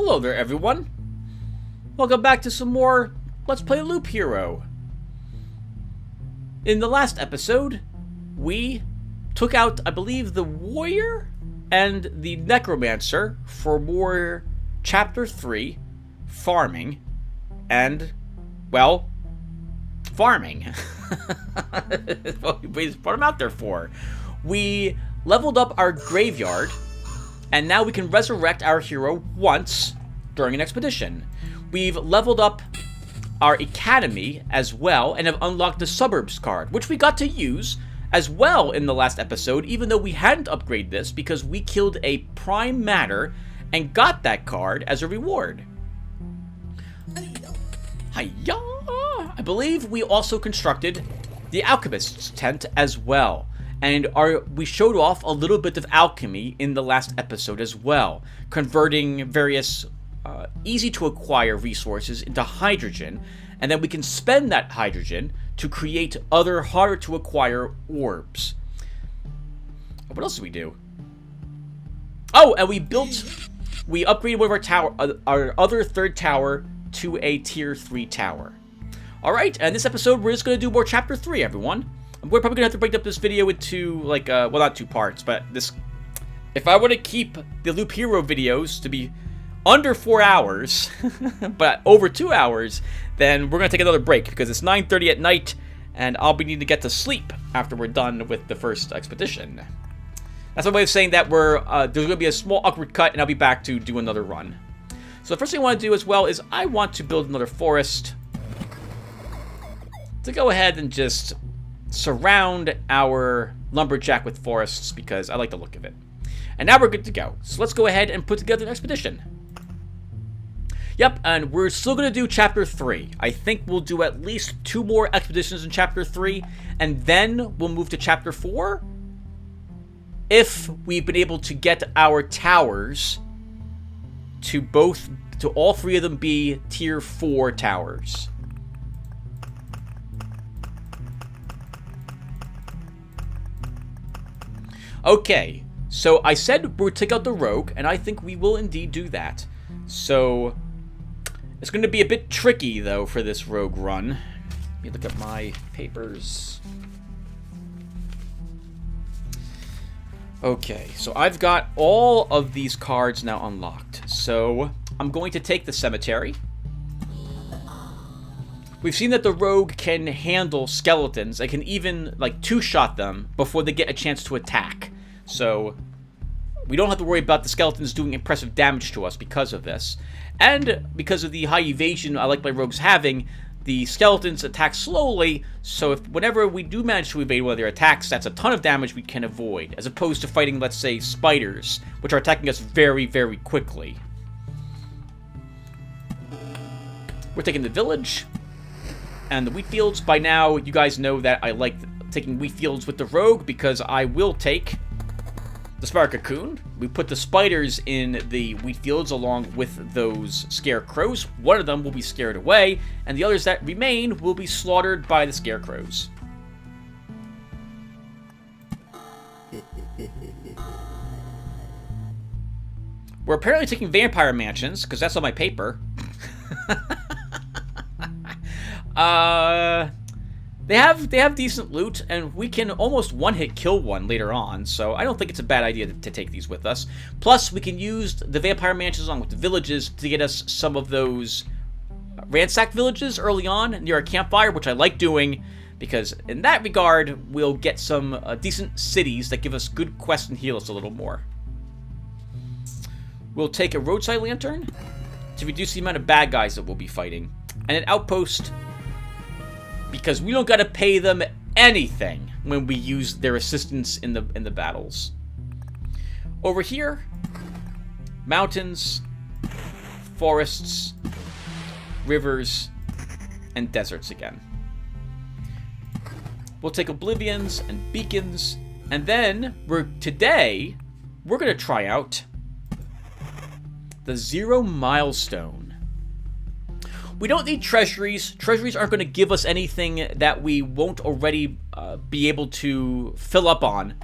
Hello there, everyone. Welcome back to some more Let's Play Loop Hero. In the last episode, we took out, I believe, the warrior and the necromancer for more Chapter 3 farming and, well, farming. What I'm out there for. We leveled up our graveyard, and now we can resurrect our hero once during an expedition. We've leveled up our academy as well, and have unlocked the suburbs card, which we got to use as well in the last episode, even though we hadn't upgraded this because we killed a prime matter and got that card as a reward. Hiya! I believe we also constructed the alchemist's tent as well. And we showed off a little bit of alchemy in the last episode as well, converting various easy-to-acquire resources into hydrogen, and then we can spend that hydrogen to create other harder-to-acquire orbs. What else did we do? Oh, and we upgraded one of our other third tower to a tier 3 tower. Alright, and this episode we're just going to do more Chapter 3, everyone. We're probably going to have to break up this video into, like, well, not 2 parts, but this... If I want to keep the Loop Hero videos to be under 4 hours, but over 2 hours, then we're going to take another break, because it's 9:30 at night, and I'll be needing to get to sleep after we're done with the first expedition. That's my way of saying that there's going to be a small awkward cut, and I'll be back to do another run. So the first thing I want to do as well is I want to build another forest to go ahead and just surround our lumberjack with forests because I like the look of it. And now we're good to go. So let's go ahead and put together an expedition. Yep, and we're still going to do Chapter 3. I think we'll do at least 2 more expeditions in Chapter 3, and then we'll move to Chapter 4 if we've been able to get our towers to all 3 of them be tier 4 towers. Okay, so I said we'll take out the rogue, and I think we will indeed do that. So, it's going to be a bit tricky, though, for this rogue run. Let me look at my papers. Okay, so I've got all of these cards now unlocked. So, I'm going to take the cemetery. We've seen that the rogue can handle skeletons. It can even, like, 2-shot them before they get a chance to attack. So, we don't have to worry about the skeletons doing impressive damage to us because of this. And because of the high evasion I like my rogues having, the skeletons attack slowly, so whenever we do manage to evade one of their attacks, that's a ton of damage we can avoid, as opposed to fighting, let's say, spiders, which are attacking us very, very quickly. We're taking the village and the wheat fields. By now, you guys know that I like taking wheat fields with the rogue because I will take the spider cocoon. We put the spiders in the wheat fields along with those scarecrows. One of them will be scared away, and the others that remain will be slaughtered by the scarecrows. We're apparently taking vampire mansions, because that's on my paper. They have decent loot, and we can almost one-hit kill one later on, so I don't think it's a bad idea to take these with us. Plus, we can use the vampire mansions along with the villages to get us some of those ransacked villages early on near a campfire, which I like doing, because in that regard, we'll get some decent cities that give us good quests and heal us a little more. We'll take a roadside lantern to reduce the amount of bad guys that we'll be fighting, and an outpost because we don't gotta pay them anything when we use their assistance in the battles. Over here, mountains, forests, rivers, and deserts again. We'll take oblivions and beacons, and then today we're gonna try out the 0 milestone. We don't need treasuries. Treasuries aren't going to give us anything that we won't already be able to fill up on.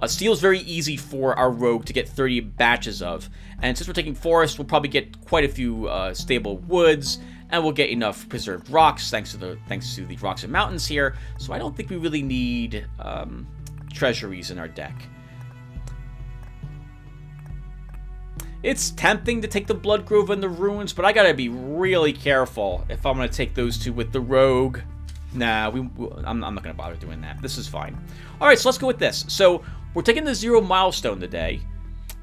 Steel is very easy for our rogue to get 30 batches of. And since we're taking forest, we'll probably get quite a few stable woods. And we'll get enough preserved rocks thanks to the rocks and mountains here. So I don't think we really need treasuries in our deck. It's tempting to take the Blood Grove and the Ruins, but I gotta be really careful if I'm gonna take those two with the Rogue. Nah, I'm not gonna bother doing that. This is fine. Alright, so let's go with this. So, we're taking the 0 milestone today.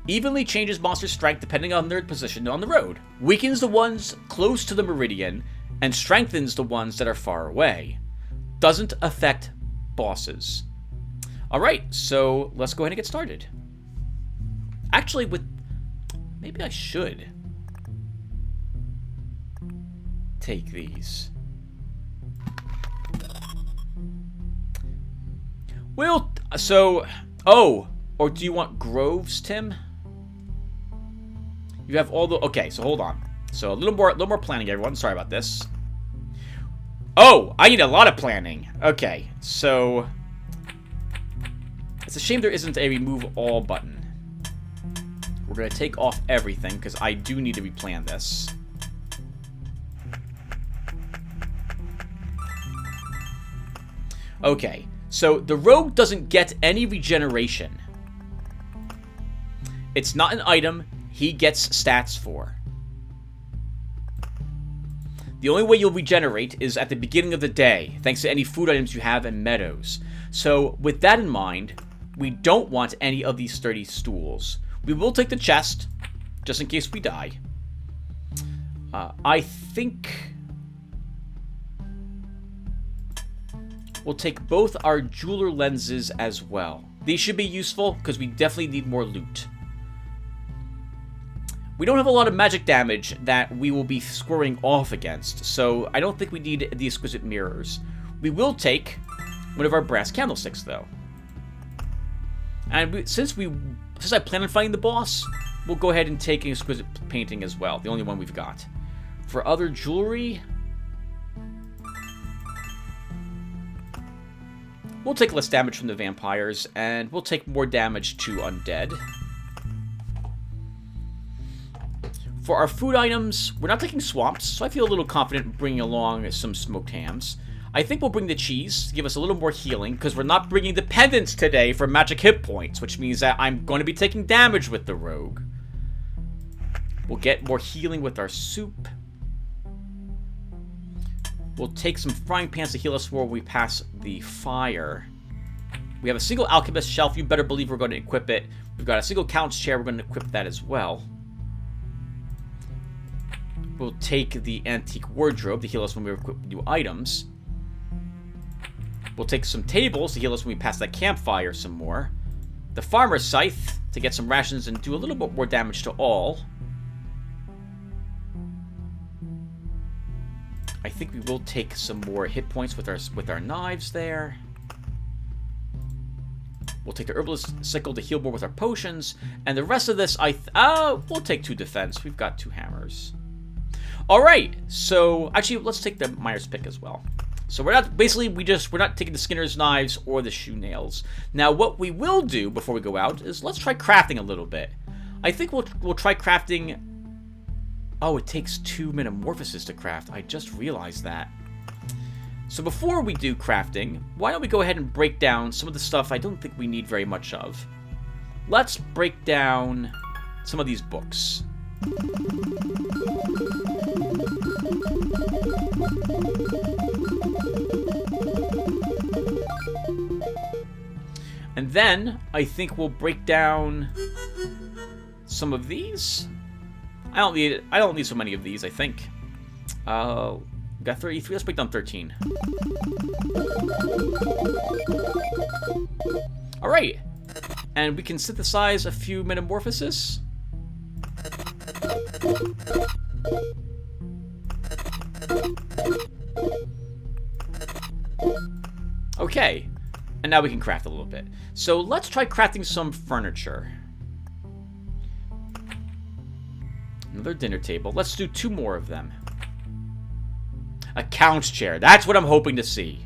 Evenly changes monster strength depending on their position on the road. Weakens the ones close to the meridian, and strengthens the ones that are far away. Doesn't affect bosses. Alright, so let's go ahead and get started. Actually, maybe I should take these. Well, so... Oh, or do you want groves, Tim? You have all the... Okay, so hold on. So a little more planning, everyone. Sorry about this. Oh, I need a lot of planning. Okay, so... It's a shame there isn't a remove all button. We're going to take off everything, because I do need to replan this. Okay, so the rogue doesn't get any regeneration. It's not an item he gets stats for. The only way you'll regenerate is at the beginning of the day, thanks to any food items you have in meadows. So, with that in mind, we don't want any of these sturdy stools. We will take the chest, just in case we die. I think we'll take both our jeweler lenses as well. These should be useful, because we definitely need more loot. We don't have a lot of magic damage that we will be scoring off against, so I don't think we need the exquisite mirrors. We will take one of our brass candlesticks, though. And since I plan on fighting the boss, we'll go ahead and take an exquisite painting as well, the only one we've got. For other jewelry, we'll take less damage from the vampires, and we'll take more damage to undead. For our food items, we're not taking swamps, so I feel a little confident bringing along some smoked hams. I think we'll bring the cheese to give us a little more healing, because we're not bringing the pendants today for magic hit points, which means that I'm going to be taking damage with the rogue. We'll get more healing with our soup. We'll take some frying pans to heal us before we pass the fire. We have a single alchemist shelf. You better believe we're going to equip it. We've got a single count's chair. We're going to equip that as well. We'll take the antique wardrobe to heal us when we equip new items. We'll take some tables to heal us when we pass that campfire some more. The farmer's scythe to get some rations and do a little bit more damage to all. I think we will take some more hit points with our knives there. We'll take the herbalist sickle to heal more with our potions, and the rest of this we'll take 2 defense. We've got 2 hammers. All right, so actually let's take the miner's pick as well. So we're not taking the skinner's knives or the shoe nails. Now what we will do before we go out is let's try crafting a little bit. I think we'll try crafting. Oh, it takes 2 metamorphoses to craft. I just realized that. So before we do crafting, why don't we go ahead and break down some of the stuff I don't think we need very much of. Let's break down some of these books. And then I think we'll break down some of these. I don't need so many of these, I think. Got 33. Let's break down 13. All right, and we can synthesize a few metamorphoses. Okay, and now we can craft a little bit. So let's try crafting some furniture. Another dinner table. Let's do 2 more of them. A couch chair. That's what I'm hoping to see.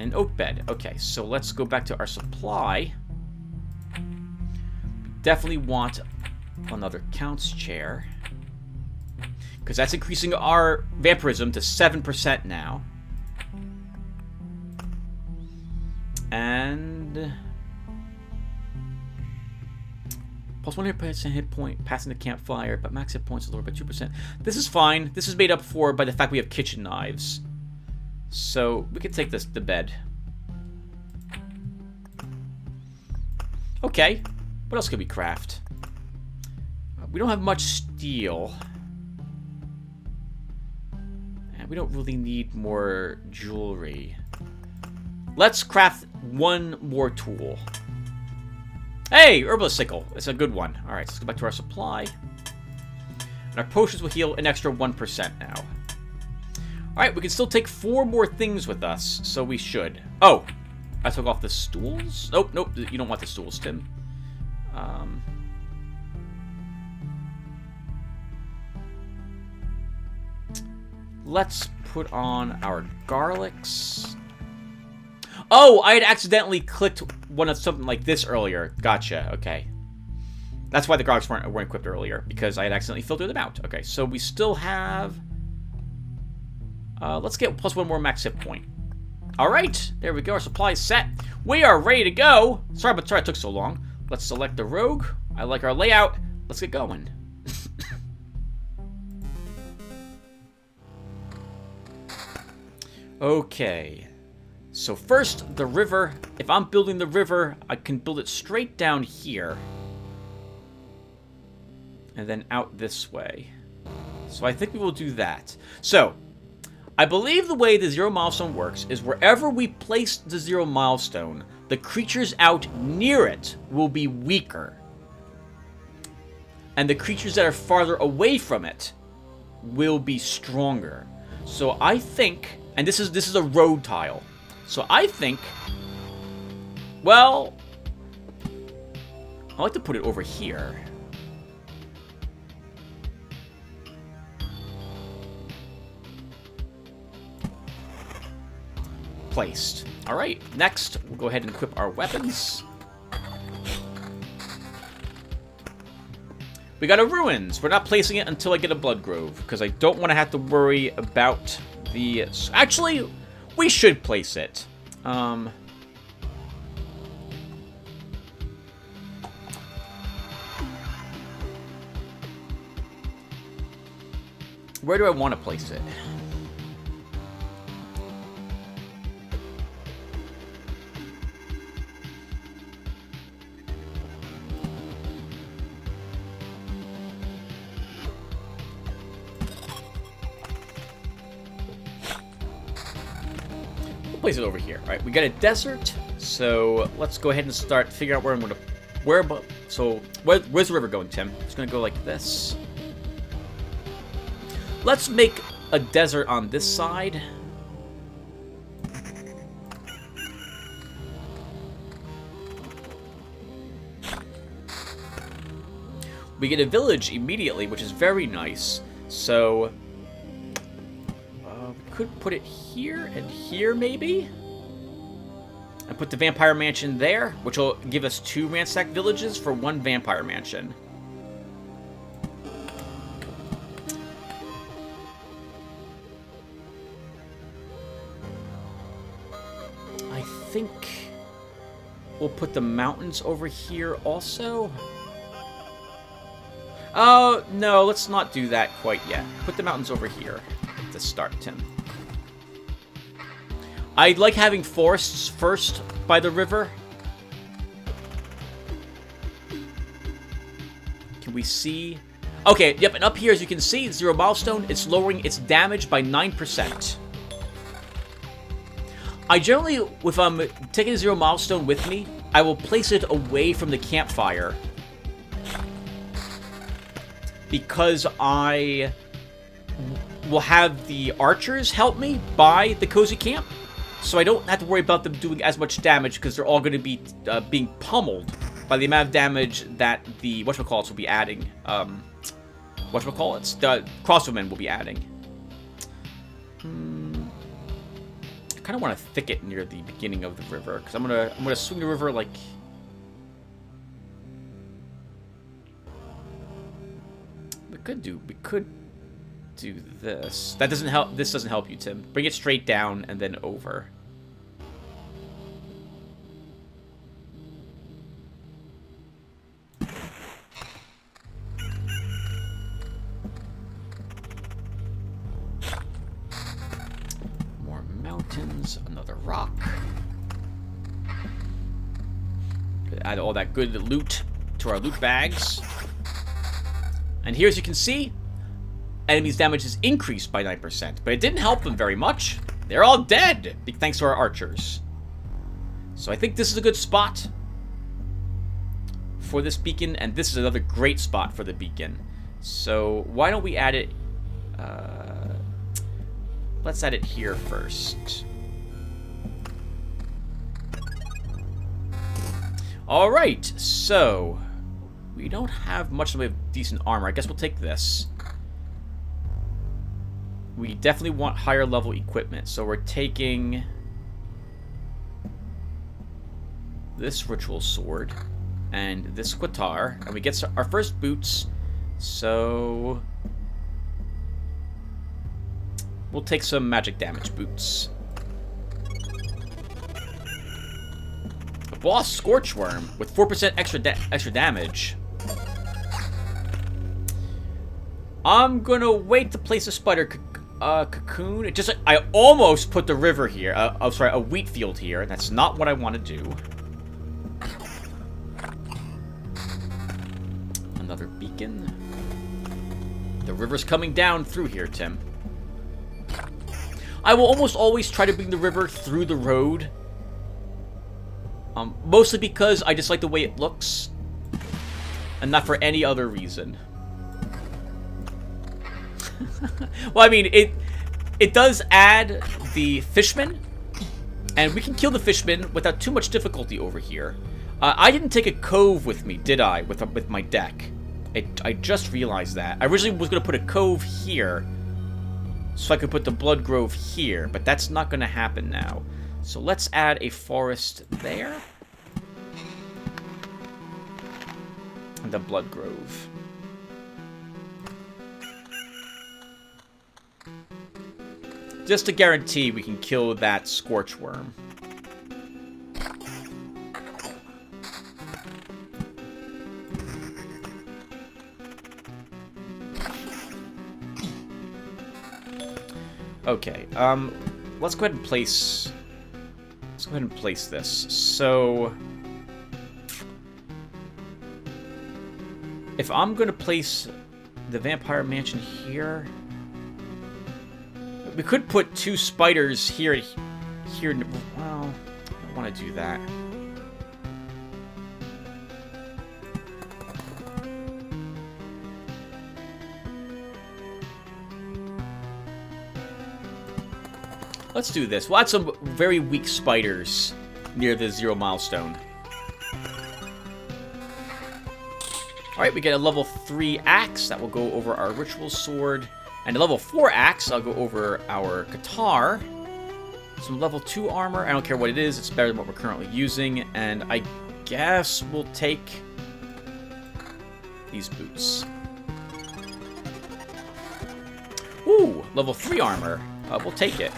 An oak bed. Okay, so let's go back to our supply. We definitely want another count's chair, because that's increasing our vampirism to 7% now. And plus 1% hit point passing the campfire, but max hit points is lower by 2%. This is fine. This is made up for by the fact we have kitchen knives. So we can take this to bed. Okay. What else can we craft? We don't have much steel. And we don't really need more jewelry. Let's craft one more tool. Hey, herbalist sickle. It's a good one. Alright, so let's go back to our supply. And our potions will heal an extra 1% now. Alright, we can still take 4 more things with us, so we should. Oh, I took off the stools? Nope, nope, you don't want the stools, Tim. Let's put on our garlics. Oh, I had accidentally clicked one of something like this earlier. Gotcha, okay. That's why the garlics weren't equipped earlier, because I had accidentally filtered them out. Okay, so we still have... let's get plus 1 more max hit point. Alright, there we go. Our supply is set. We are ready to go. Sorry it took so long. Let's select the rogue. I like our layout. Let's get going. Okay. So first, the river. If I'm building the river, I can build it straight down here. And then out this way. So I think we will do that. So, I believe the way the 0 milestone works is wherever we place the 0 milestone, the creatures out near it will be weaker. And the creatures that are farther away from it will be stronger. So I think, and this is a road tile. So I think, well, I like to put it over here. Placed. Alright, next, we'll go ahead and equip our weapons. We got a ruins. We're not placing it until I get a blood grove, because I don't want to have to worry about the... Actually, we should place it. Where do I want to place it? Place it over here. All right, we got a desert, so let's go ahead and start figuring out where I'm going to... where's the river going, Tim? It's going to go like this. Let's make a desert on this side. We get a village immediately, which is very nice. So... could put it here and here, maybe? And put the vampire mansion there, which will give us 2 ransacked villages for 1 vampire mansion. I think we'll put the mountains over here also. Oh, no, let's not do that quite yet. Put the mountains over here to start, Tim. I like having forests first by the river. Can we see? Okay, yep, and up here, as you can see, 0 milestone, it's lowering its damage by 9%. I generally, if I'm taking a 0 milestone with me, I will place it away from the campfire. Because I will have the archers help me by the cozy camp. So I don't have to worry about them doing as much damage, because they're all going to be being pummeled by the amount of damage that the whatchamacallits will be adding. The crossbowmen will be adding. kind of want a thicket near the beginning of the river, because I'm gonna swing the river like. We could do this. That doesn't help. This doesn't help you, Tim. Bring it straight down and then over. More mountains, another rock. Add all that good loot to our loot bags. And here, as you can see, enemies' damage is increased by 9%, but it didn't help them very much. They're all dead, thanks to our archers. So I think this is a good spot for this beacon, and this is another great spot for the beacon. So why don't we add it... let's add it here first. Alright, so... we don't have much in the way of decent armor. I guess we'll take this. We definitely want higher level equipment, so we're taking this ritual sword and this squitar, and we get our first boots, so we'll take some magic damage boots. A boss Scorchworm with 4% extra damage. I'm gonna wait to place a spider cocoon. It just, I almost put the river here. Oh, sorry, a wheat field here. That's not what I want to do. Another beacon. The river's coming down through here, Tim. I will almost always try to bring the river through the road. Mostly because I just like the way it looks. And not for any other reason. Well, I mean, it does add the fishmen, and we can kill the fishmen without too much difficulty over here. I didn't take a cove with me, did I, with my deck? I just realized that. I originally was going to put a cove here, so I could put the blood grove here, but that's not going to happen now. So let's add a forest there. And the blood grove. Just to guarantee we can kill that Scorchworm. Okay, let's go ahead and place... let's go ahead and place this. So... if I'm going to place the Vampire Mansion here... we could put 2 spiders here. Well, I don't want to do that. Let's do this. We'll add some very weak spiders near the 0 milestone. Alright, we get a level 3 axe. That will go over our ritual sword. And a level 4 axe, I'll go over our guitar. Some level 2 armor. I don't care what it is. It's better than what we're currently using. And I guess we'll take these boots. Ooh, level 3 armor. We'll take it.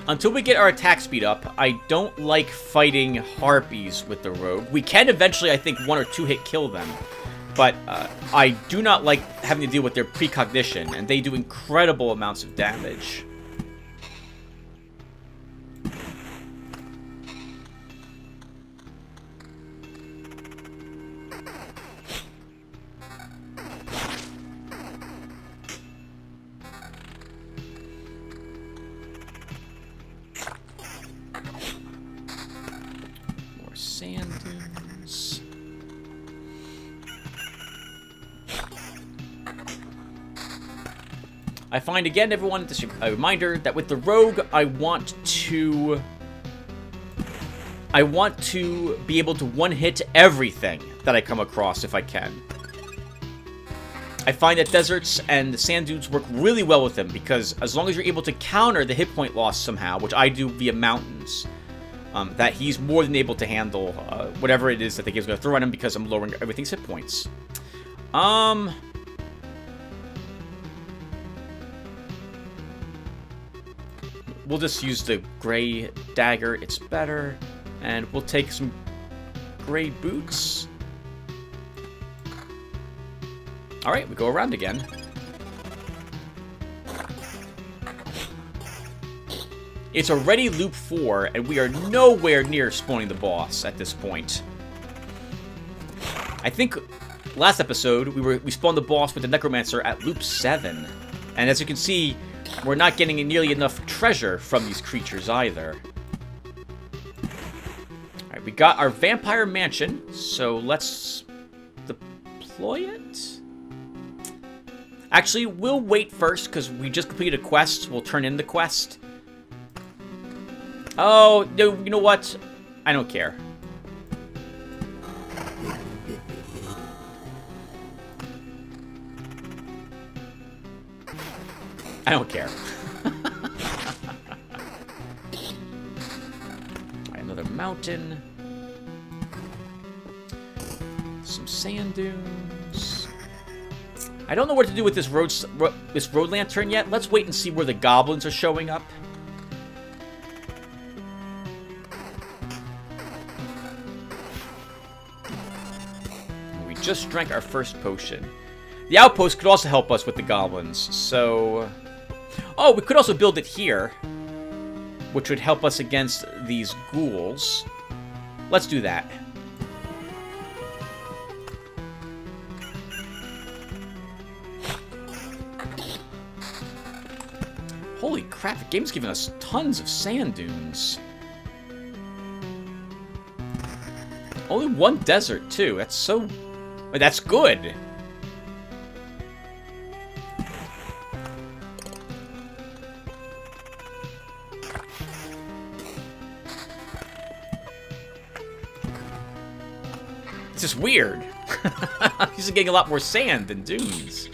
Until we get our attack speed up, I don't like fighting harpies with the rogue. We can eventually, I think, 1 or 2 hit kill them. But I do not like having to deal with their precognition, and they do incredible amounts of damage. I find again, everyone, just a reminder that with the rogue, I want to be able to one-hit everything that I come across if I can. I find that deserts and the sand dunes work really well with him, because as long as you're able to counter the hit point loss somehow, which I do via mountains, that he's more than able to handle whatever it is that the game's going to throw at him, because I'm lowering everything's hit points. We'll just use the gray dagger. It's better. And we'll take some gray boots. Alright, we go around again. It's already loop 4, and we are nowhere near spawning the boss at this point. I think last episode we spawned the boss with the necromancer at loop 7. And as you can see, we're not getting nearly enough treasure from these creatures either. Alright, we got our vampire mansion, so let's deploy it. Actually, we'll wait first, because we just completed a quest. We'll turn in the quest. Oh, no, you know what? I don't care. I don't care. Alright, another mountain. Some sand dunes. I don't know what to do with this road lantern yet. Let's wait and see where the goblins are showing up. We just drank our first potion. The outpost could also help us with the goblins, so... Oh, we could also build it here, which would help us against these ghouls. Let's do that. Holy crap, the game's giving us tons of sand dunes. Only one desert, too. That's so... That's good. It's just weird. He's getting a lot more sand than dunes.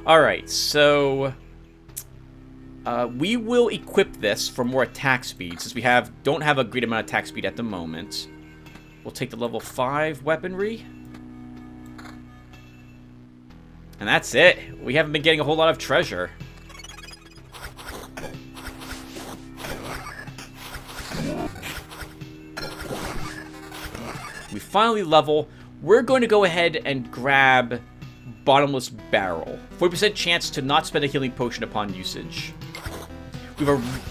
Alright, so... we will equip this for more attack speed, since we don't have a great amount of attack speed at the moment. We'll take the level 5 weaponry. And that's it. We haven't been getting a whole lot of treasure. We finally level. We're going to go ahead and grab Bottomless Barrel. 40% chance to not spend a healing potion upon usage.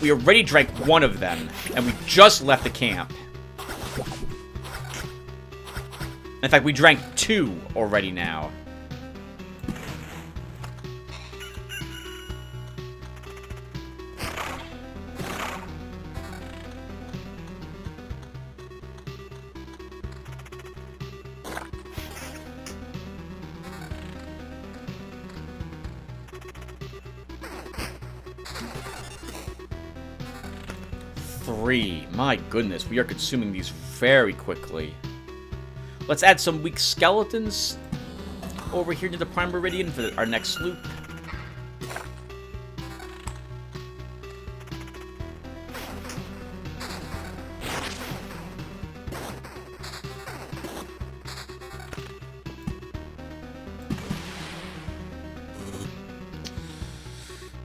We already drank one of them, and we just left the camp. In fact, we drank 2 already now. My goodness, we are consuming these very quickly. Let's add some weak skeletons over here to the Prime Meridian for our next loop.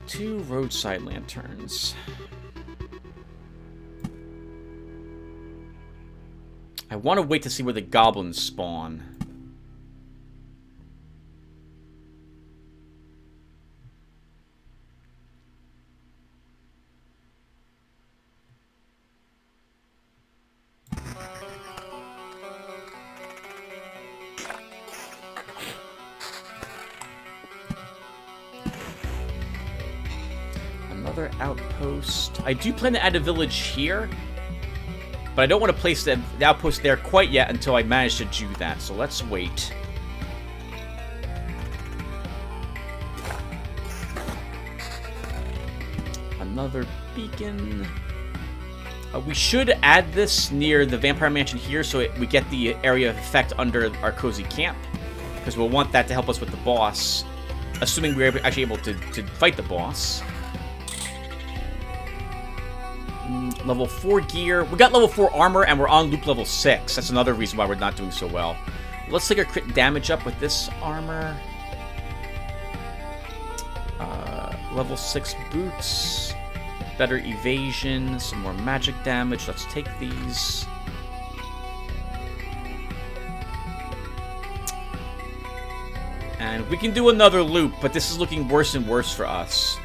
Two roadside lanterns. I want to wait to see where the goblins spawn. Another outpost. I do plan to add a village here, but I don't want to place the outpost there quite yet until I manage to do that, so let's wait. Another beacon. We should add this near the Vampire Mansion here so we get the area of effect under our cozy camp, because we'll want that to help us with the boss. assuming we're actually able to fight the boss. Level 4 gear. We got level 4 armor, and we're on loop level 6. That's another reason why we're not doing so well. Let's take our crit damage up with this armor. Level 6 boots. Better evasion. Some more magic damage. Let's take these. And we can do another loop, but this is looking worse and worse for us.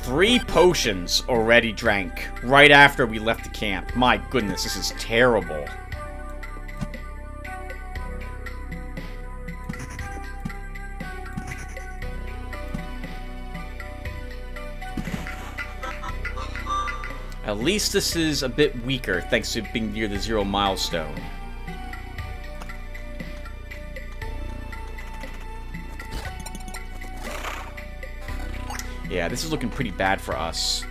Three potions already drank right after we left the camp. My goodness, this is terrible. At least this is a bit weaker thanks to being near the 0 milestone. Yeah, this is looking pretty bad for us.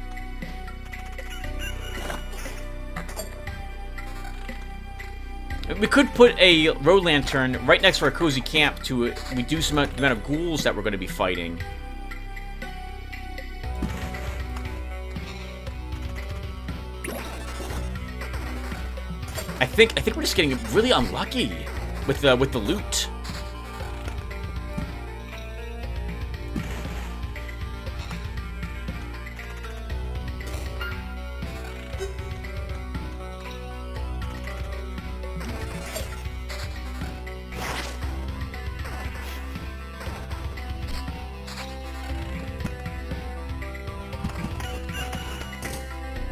We could put a road lantern right next to our cozy camp to reduce the amount of ghouls that we're going to be fighting. I think we're just getting really unlucky with the loot.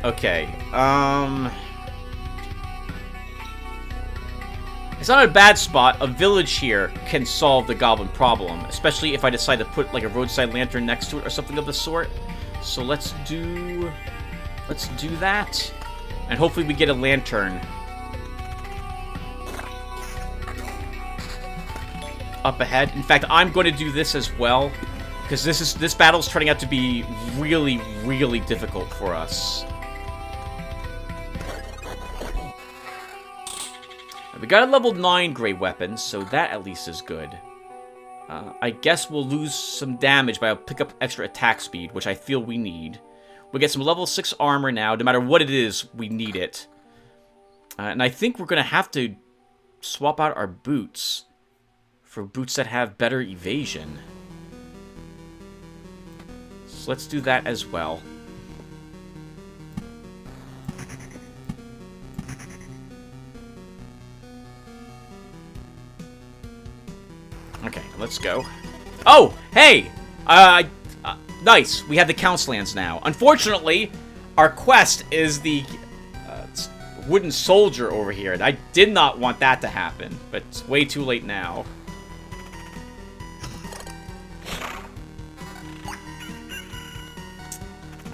Okay, it's not a bad spot. A village here can solve the goblin problem, especially if I decide to put like a roadside lantern next to it or something of the sort. So let's do that, and hopefully we get a lantern up ahead. In fact, I'm going to do this as well, because this battle's turning out to be really, really difficult for us. We got a level 9 gray weapon, so that at least is good. I guess we'll lose some damage, but I'll pick up extra attack speed, which I feel we need. We get some level 6 armor now. No matter what it is, we need it. And I think we're going to have to swap out our boots for boots that have better evasion. So let's do that as well. Okay, let's go. Oh, hey! Nice. We have the Count's Lands now. Unfortunately, our quest is the wooden soldier over here. And I did not want that to happen, but it's way too late now.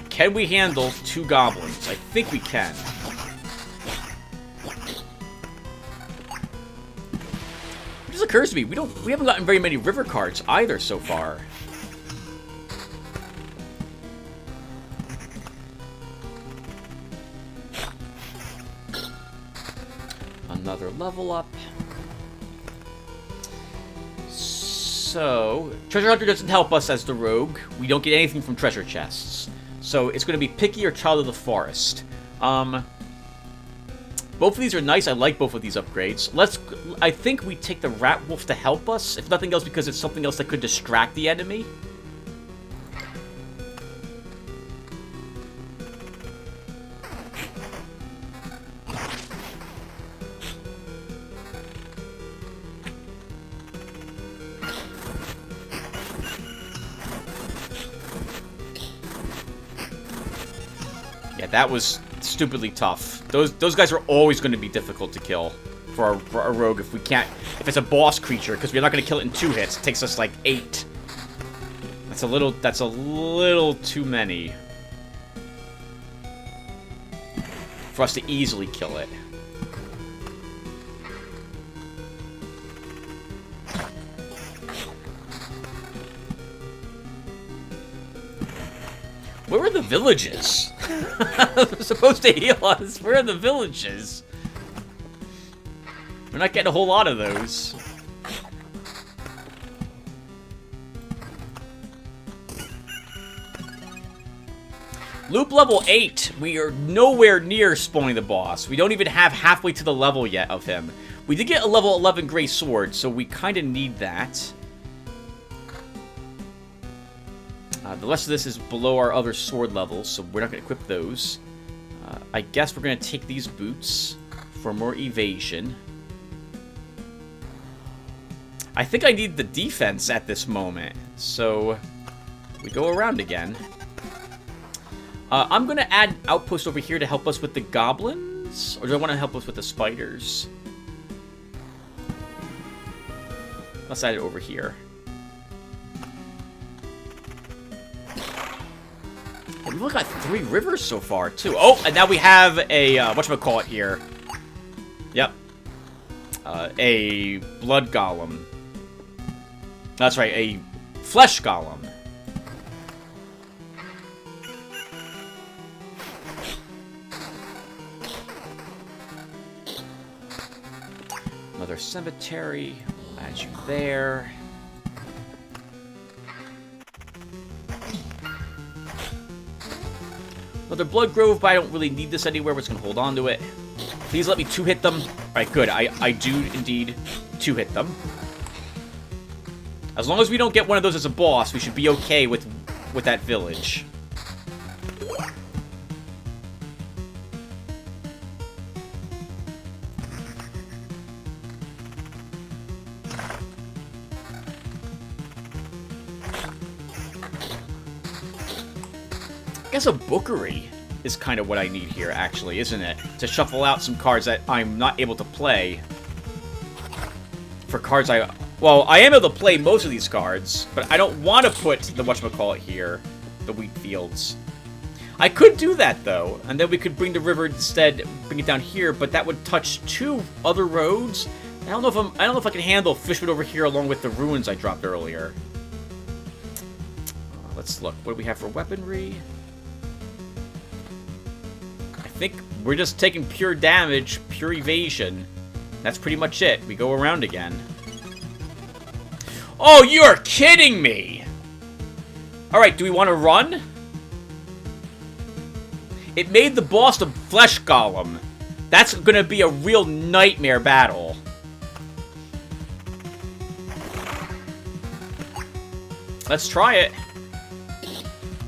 Can we handle 2 goblins? I think we can. It just occurs to me, we haven't gotten very many river cards either so far. Another level up. So, Treasure Hunter doesn't help us as the rogue. We don't get anything from treasure chests. So, it's going to be Picky or Child of the Forest. Both of these are nice. I like both of these upgrades. I think we take the Rat Wolf to help us, if nothing else because it's something else that could distract the enemy. Yeah, that was stupidly tough. Those guys are always going to be difficult to kill for our rogue if it's a boss creature, because we're not going to kill it in 2 hits. It takes us like 8. That's a little too many. for us to easily kill it. Where are the villages? They're supposed to heal us. Where are the villages? We're not getting a whole lot of those. Loop level 8. We are nowhere near spawning the boss. We don't even have halfway to the level yet of him. We did get a level 11 gray sword, so we kind of need that. The rest of this is below our other sword levels, so we're not going to equip those. I guess we're going to take these boots for more evasion. I think I need the defense at this moment, so we go around again. I'm going to add an outpost over here to help us with the goblins, or do I want to help us with the spiders? Let's add it over here. We've only got 3 rivers so far, too. Oh, and now we have a, whatchamacallit here. Yep. A blood golem. That's right, a flesh golem. Another cemetery. We'll add you there. Another blood grove, but I don't really need this anywhere. We're just going to hold on to it. Please let me 2-hit them. Alright, good. I do indeed 2-hit them. As long as we don't get one of those as a boss, we should be okay with that village. I guess a bookery is kind of what I need here, actually, isn't it? To shuffle out some cards that I'm not able to play. For cards well, I am able to play most of these cards, but I don't want to put the whatchamacallit here. The wheat fields. I could do that, though, and then we could bring the river instead, bring it down here, but that would touch 2 other roads. I don't know if I can handle Fishwood over here along with the ruins I dropped earlier. Let's look. What do we have for weaponry? I think we're just taking pure damage, pure evasion. That's pretty much it. We go around again. Oh, you are kidding me! Alright, do we want to run? It made the boss a flesh golem. That's gonna be a real nightmare battle. Let's try it.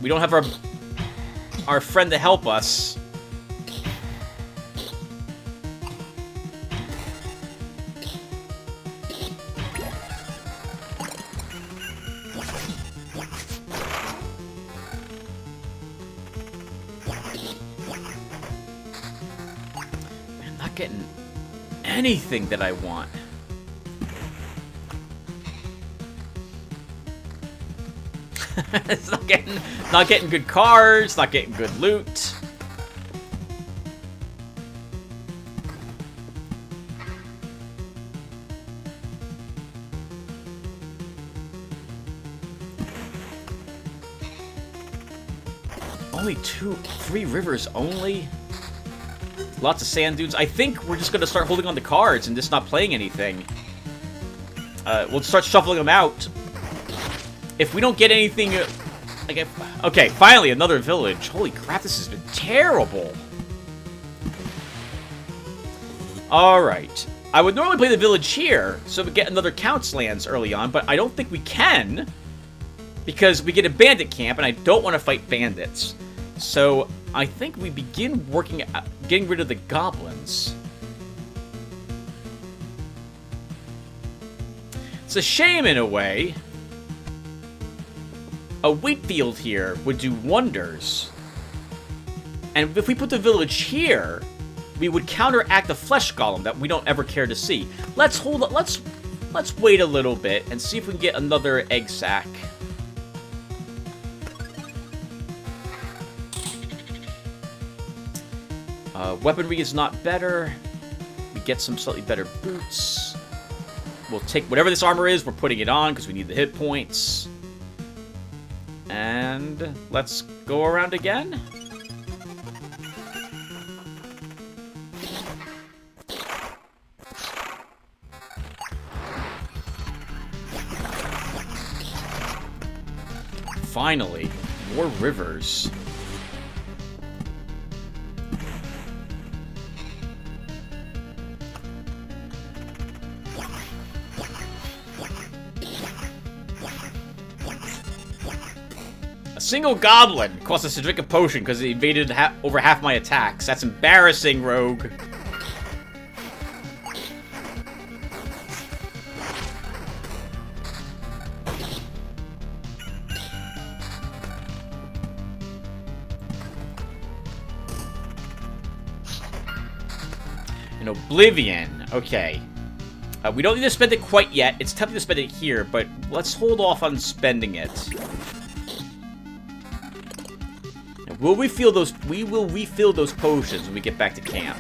We don't have our friend to help us. Getting anything that I want. It's not getting good cards, not getting good loot. Only 3 rivers only? Lots of sand dunes. I think we're just going to start holding on to cards and just not playing anything. We'll start shuffling them out. If we don't get anything... okay, finally, another village. Holy crap, this has been terrible. Alright. I would normally play the village here, so we get another Count's lands early on, but I don't think we can. Because we get a bandit camp, and I don't want to fight bandits. So... I think we begin working at getting rid of the goblins. It's a shame in a way. A wheat field here would do wonders. And if we put the village here, we would counteract the flesh golem that we don't ever care to see. Let's wait a little bit and see if we can get another egg sack. Weaponry is not better. We get some slightly better boots. We'll take whatever this armor is, we're putting it on because we need the hit points. And let's go around again. Finally, more rivers. A single goblin caused us to drink a potion because it evaded over half my attacks. That's embarrassing, rogue. An Oblivion. Okay. We don't need to spend it quite yet. It's tempting to spend it here, but let's hold off on spending it. And we'll refill those. We will refill those potions when we get back to camp.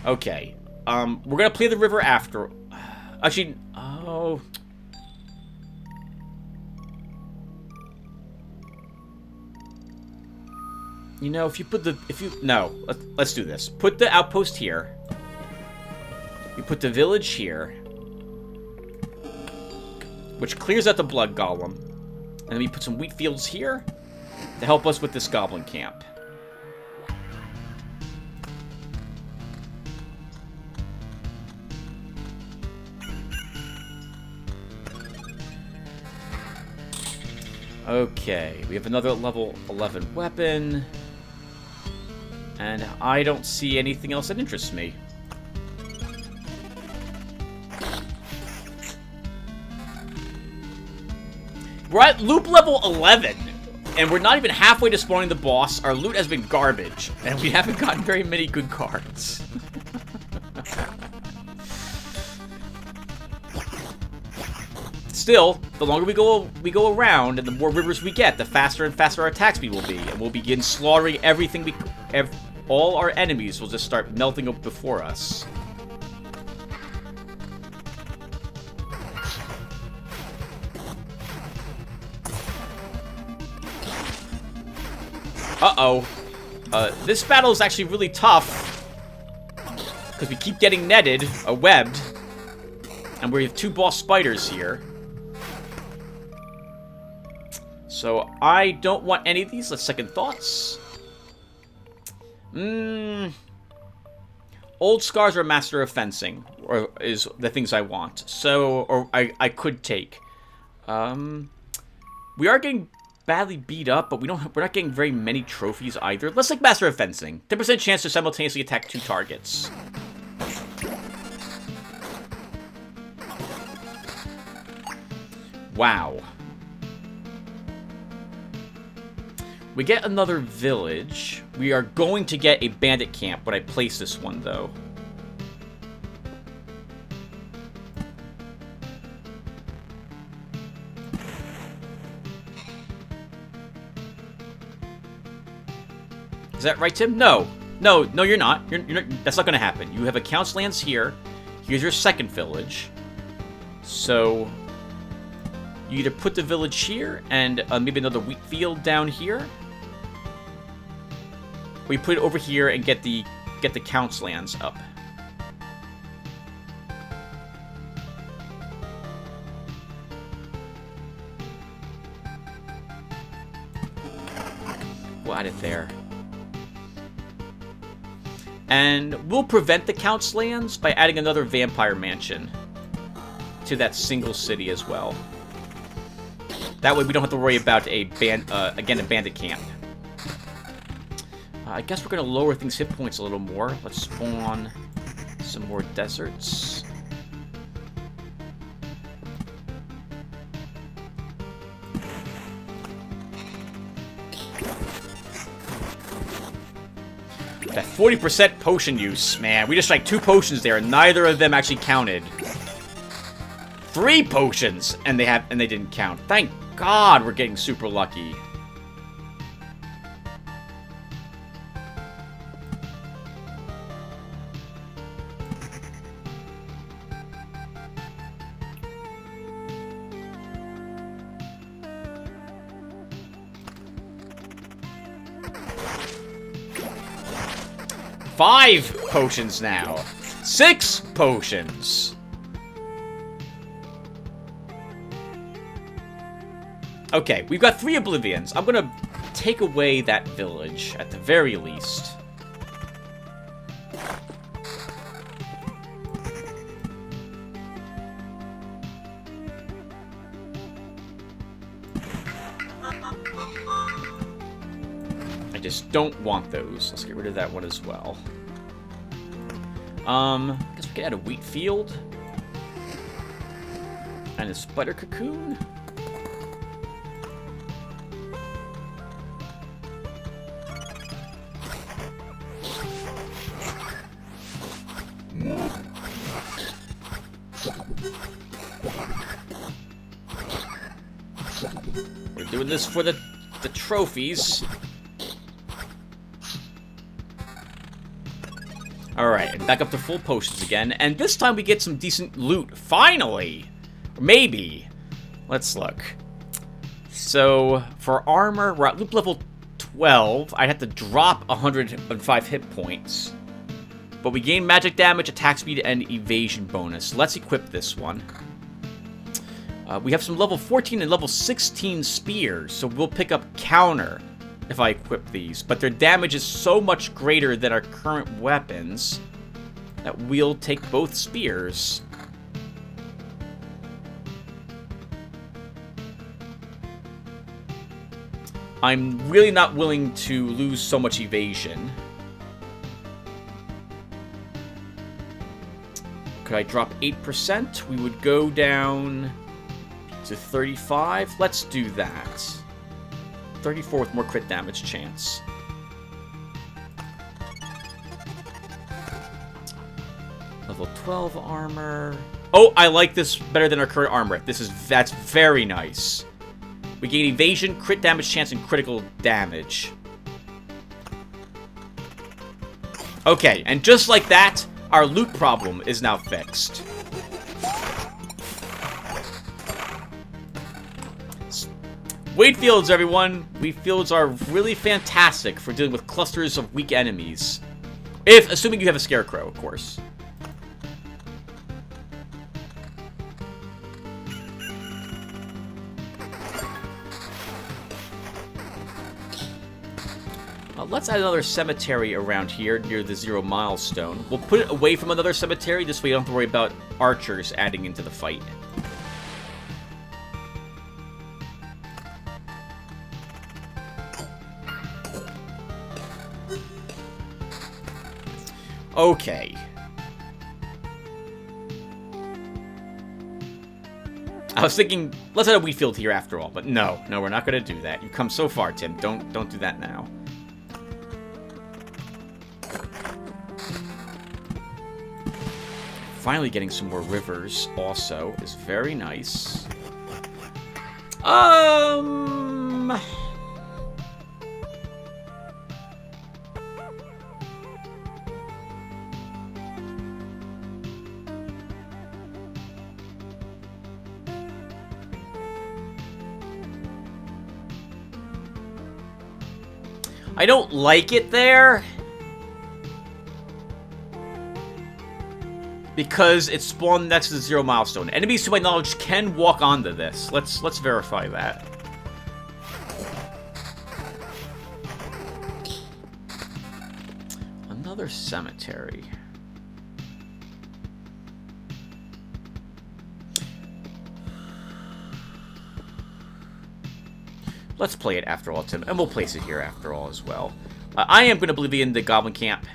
Okay. We're gonna play the river after. Actually, oh. You know, let's do this. Put the outpost here. You put the village here. Which clears out the blood golem. And then we put some wheat fields here to help us with this goblin camp. Okay, we have another level 11 weapon. And I don't see anything else that interests me. We're at loop level 11, and we're not even halfway to spawning the boss. Our loot has been garbage, and we haven't gotten very many good cards. Still, the longer we go around, and the more rivers we get, the faster and faster our attack speed will be, and we'll begin slaughtering everything. All our enemies will just start melting up before us. Uh-oh. This battle is actually really tough. Because we keep getting netted, webbed. And we have 2 boss spiders here. So, I don't want any of these. Let's second thoughts. Old Scars or Master of Fencing is the things I want. So, or I could take. We are getting badly beat up, but we're not getting very many trophies either. Let's take Master of Fencing. 10% chance to simultaneously attack 2 targets. Wow. We get another village. We are going to get a bandit camp when I place this one, though. Is that right, Tim? No. No, you're not. You're not. That's not going to happen. You have accounts lands here. Here's your second village. So you either put the village here and maybe another wheat field down here. We put it over here and get the count's lands up. We'll add it there. And we'll prevent the count's lands by adding another vampire mansion to that single city as well. That way we don't have to worry about a bandit camp. I guess we're going to lower things hit points a little more. Let's spawn some more deserts. That 40% potion use, man. We just like 2 potions there, and neither of them actually counted. 3 potions, and they didn't count. Thank God, we're getting super lucky. Five potions now. 6 potions. Okay, we've got 3 Oblivions. I'm gonna take away that village, at the very least. I just don't want those. Let's get rid of that one as well. I guess we could add a wheat field. And a spider cocoon. We're doing this for the trophies. Alright, and back up to full potions again. And this time we get some decent loot. Finally! Maybe. Let's look. So, for armor, we're at loop level 12. I have to drop 105 hit points. But we gain magic damage, attack speed, and evasion bonus. Let's equip this one. We have some level 14 and level 16 spears, so we'll pick up counter if I equip these. But their damage is so much greater than our current weapons that we'll take both spears. I'm really not willing to lose so much evasion. Could I drop 8%? We would go down to 35. Let's do that. 34 with more crit damage chance. Level 12 armor. Oh, I like this better than our current armor. That's very nice. We gain evasion, crit damage chance, and critical damage. Okay, and just like that, our loot problem is now fixed. Wheat fields, everyone! Wheat fields are really fantastic for dealing with clusters of weak enemies. Assuming you have a scarecrow, of course. Let's add another cemetery around here near the 0 milestone. We'll put it away from another cemetery, this way you don't have to worry about archers adding into the fight. Okay. I was thinking, let's add a wheat field here after all, but no, we're not going to do that. You've come so far, Tim. Don't do that now. Finally getting some more rivers also is very nice. I don't like it there. Because it's spawned next to the 0 milestone. Enemies, to my knowledge, can walk onto this. Let's verify that. Another cemetery. Let's play it after all, Tim. And we'll place it here after all as well. I am going to Oblivion the Goblin Camp.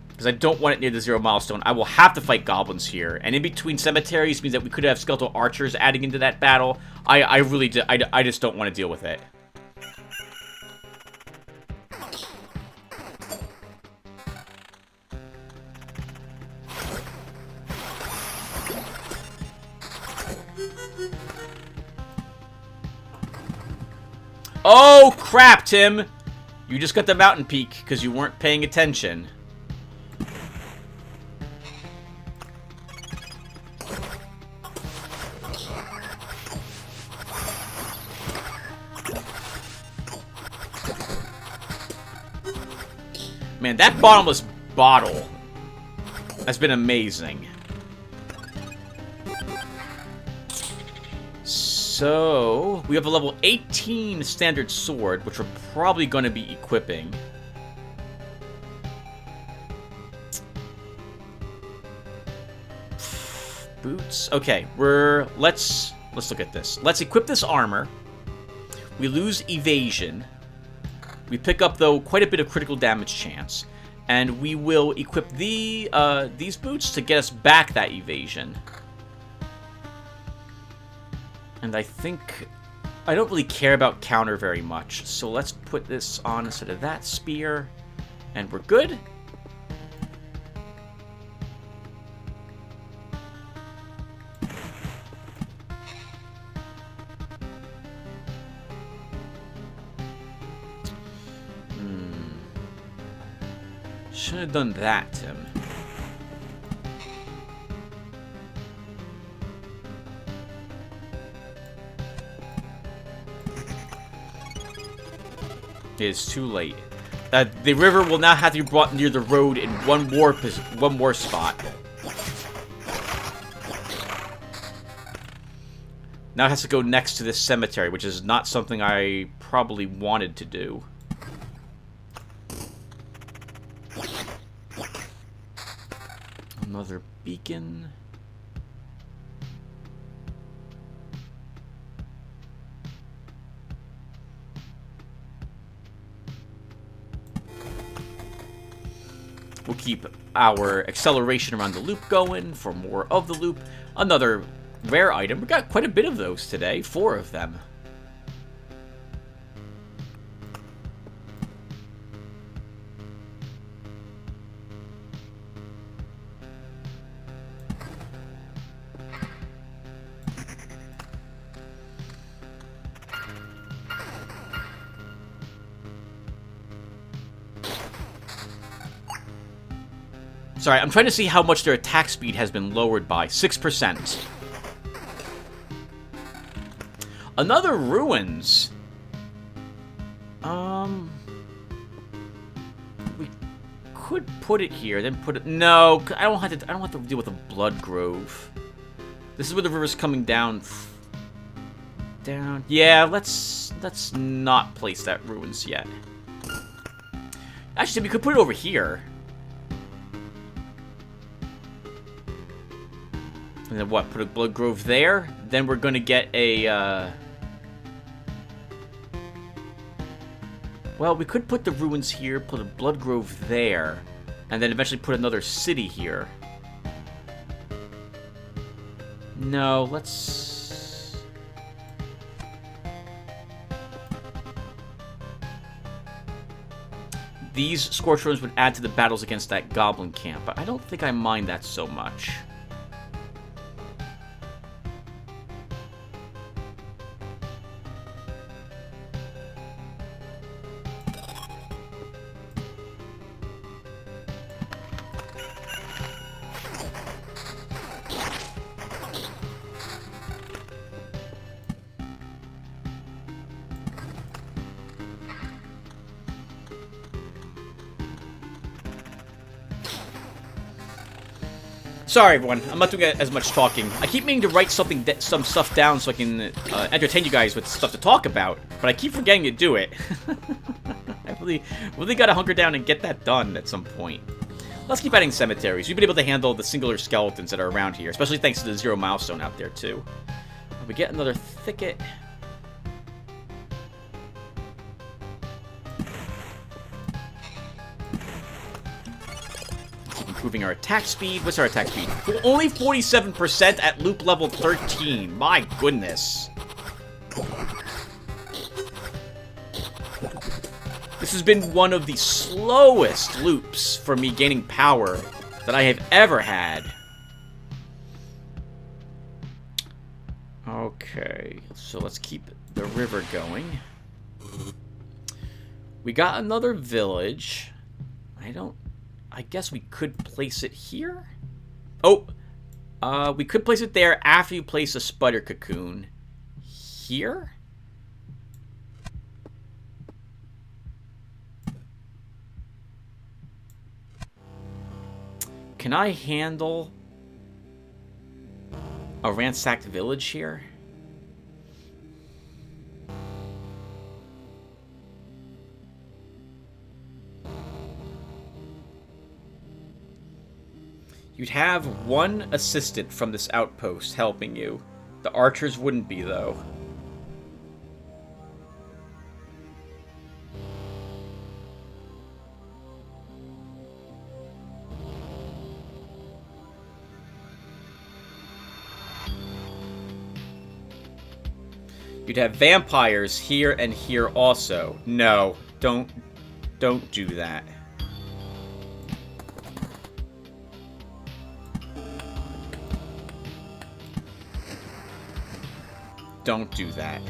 Because I don't want it near the 0 milestone. I will have to fight goblins here. And in between cemeteries means that we could have skeletal archers adding into that battle. I really do. I just don't want to deal with it. Oh, crap, Tim! You just got the mountain peak because you weren't paying attention. Man, that bottomless bottle has been amazing. So, we have a level 18 standard sword, which we're probably going to be equipping. Boots. Okay, let's look at this. Let's equip this armor. We lose evasion. We pick up, though, quite a bit of critical damage chance. And we will equip these boots to get us back that evasion. And I think I don't really care about counter very much. So let's put this on instead of that spear. And we're good. Should have done that, Tim. It is too late. The river will now have to be brought near the road in one more spot. Now it has to go next to this cemetery, which is not something I probably wanted to do. Another beacon. We'll keep our acceleration around the loop going for more of the loop. Another rare item. We got quite a bit of those today. 4 of them. Sorry, I'm trying to see how much their attack speed has been lowered by. 6%. Another ruins. We could put it here, then put it. No, I don't have to deal with a blood grove. This is where the river's coming down. Down. Yeah, let's not place that ruins yet. Actually, we could put it over here. And then what? Put a blood grove there. Then we're gonna get a. Well, we could put the ruins here, put a blood grove there, and then eventually put another city here. No, let's. These scorched ruins would add to the battles against that goblin camp, but I don't think I mind that so much. Sorry, everyone. I'm not doing as much talking. I keep meaning to write some stuff down so I can entertain you guys with stuff to talk about, but I keep forgetting to do it. I really gotta hunker down and get that done at some point. Let's keep adding cemeteries. We've been able to handle the singular skeletons that are around here, especially thanks to the 0 milestone out there, too. We get another thicket. Improving our attack speed. What's our attack speed? Only 47% at loop level 13. My goodness. This has been one of the slowest loops for me gaining power that I have ever had. Okay, so let's keep the river going. We got another village. I guess we could place it here? Oh! We could place it there after you place a spider cocoon. Here? Can I handle a ransacked village here? You'd have one assistant from this outpost helping you. The archers wouldn't be, though. You'd have vampires here and here also. No, don't do that. Don't do that.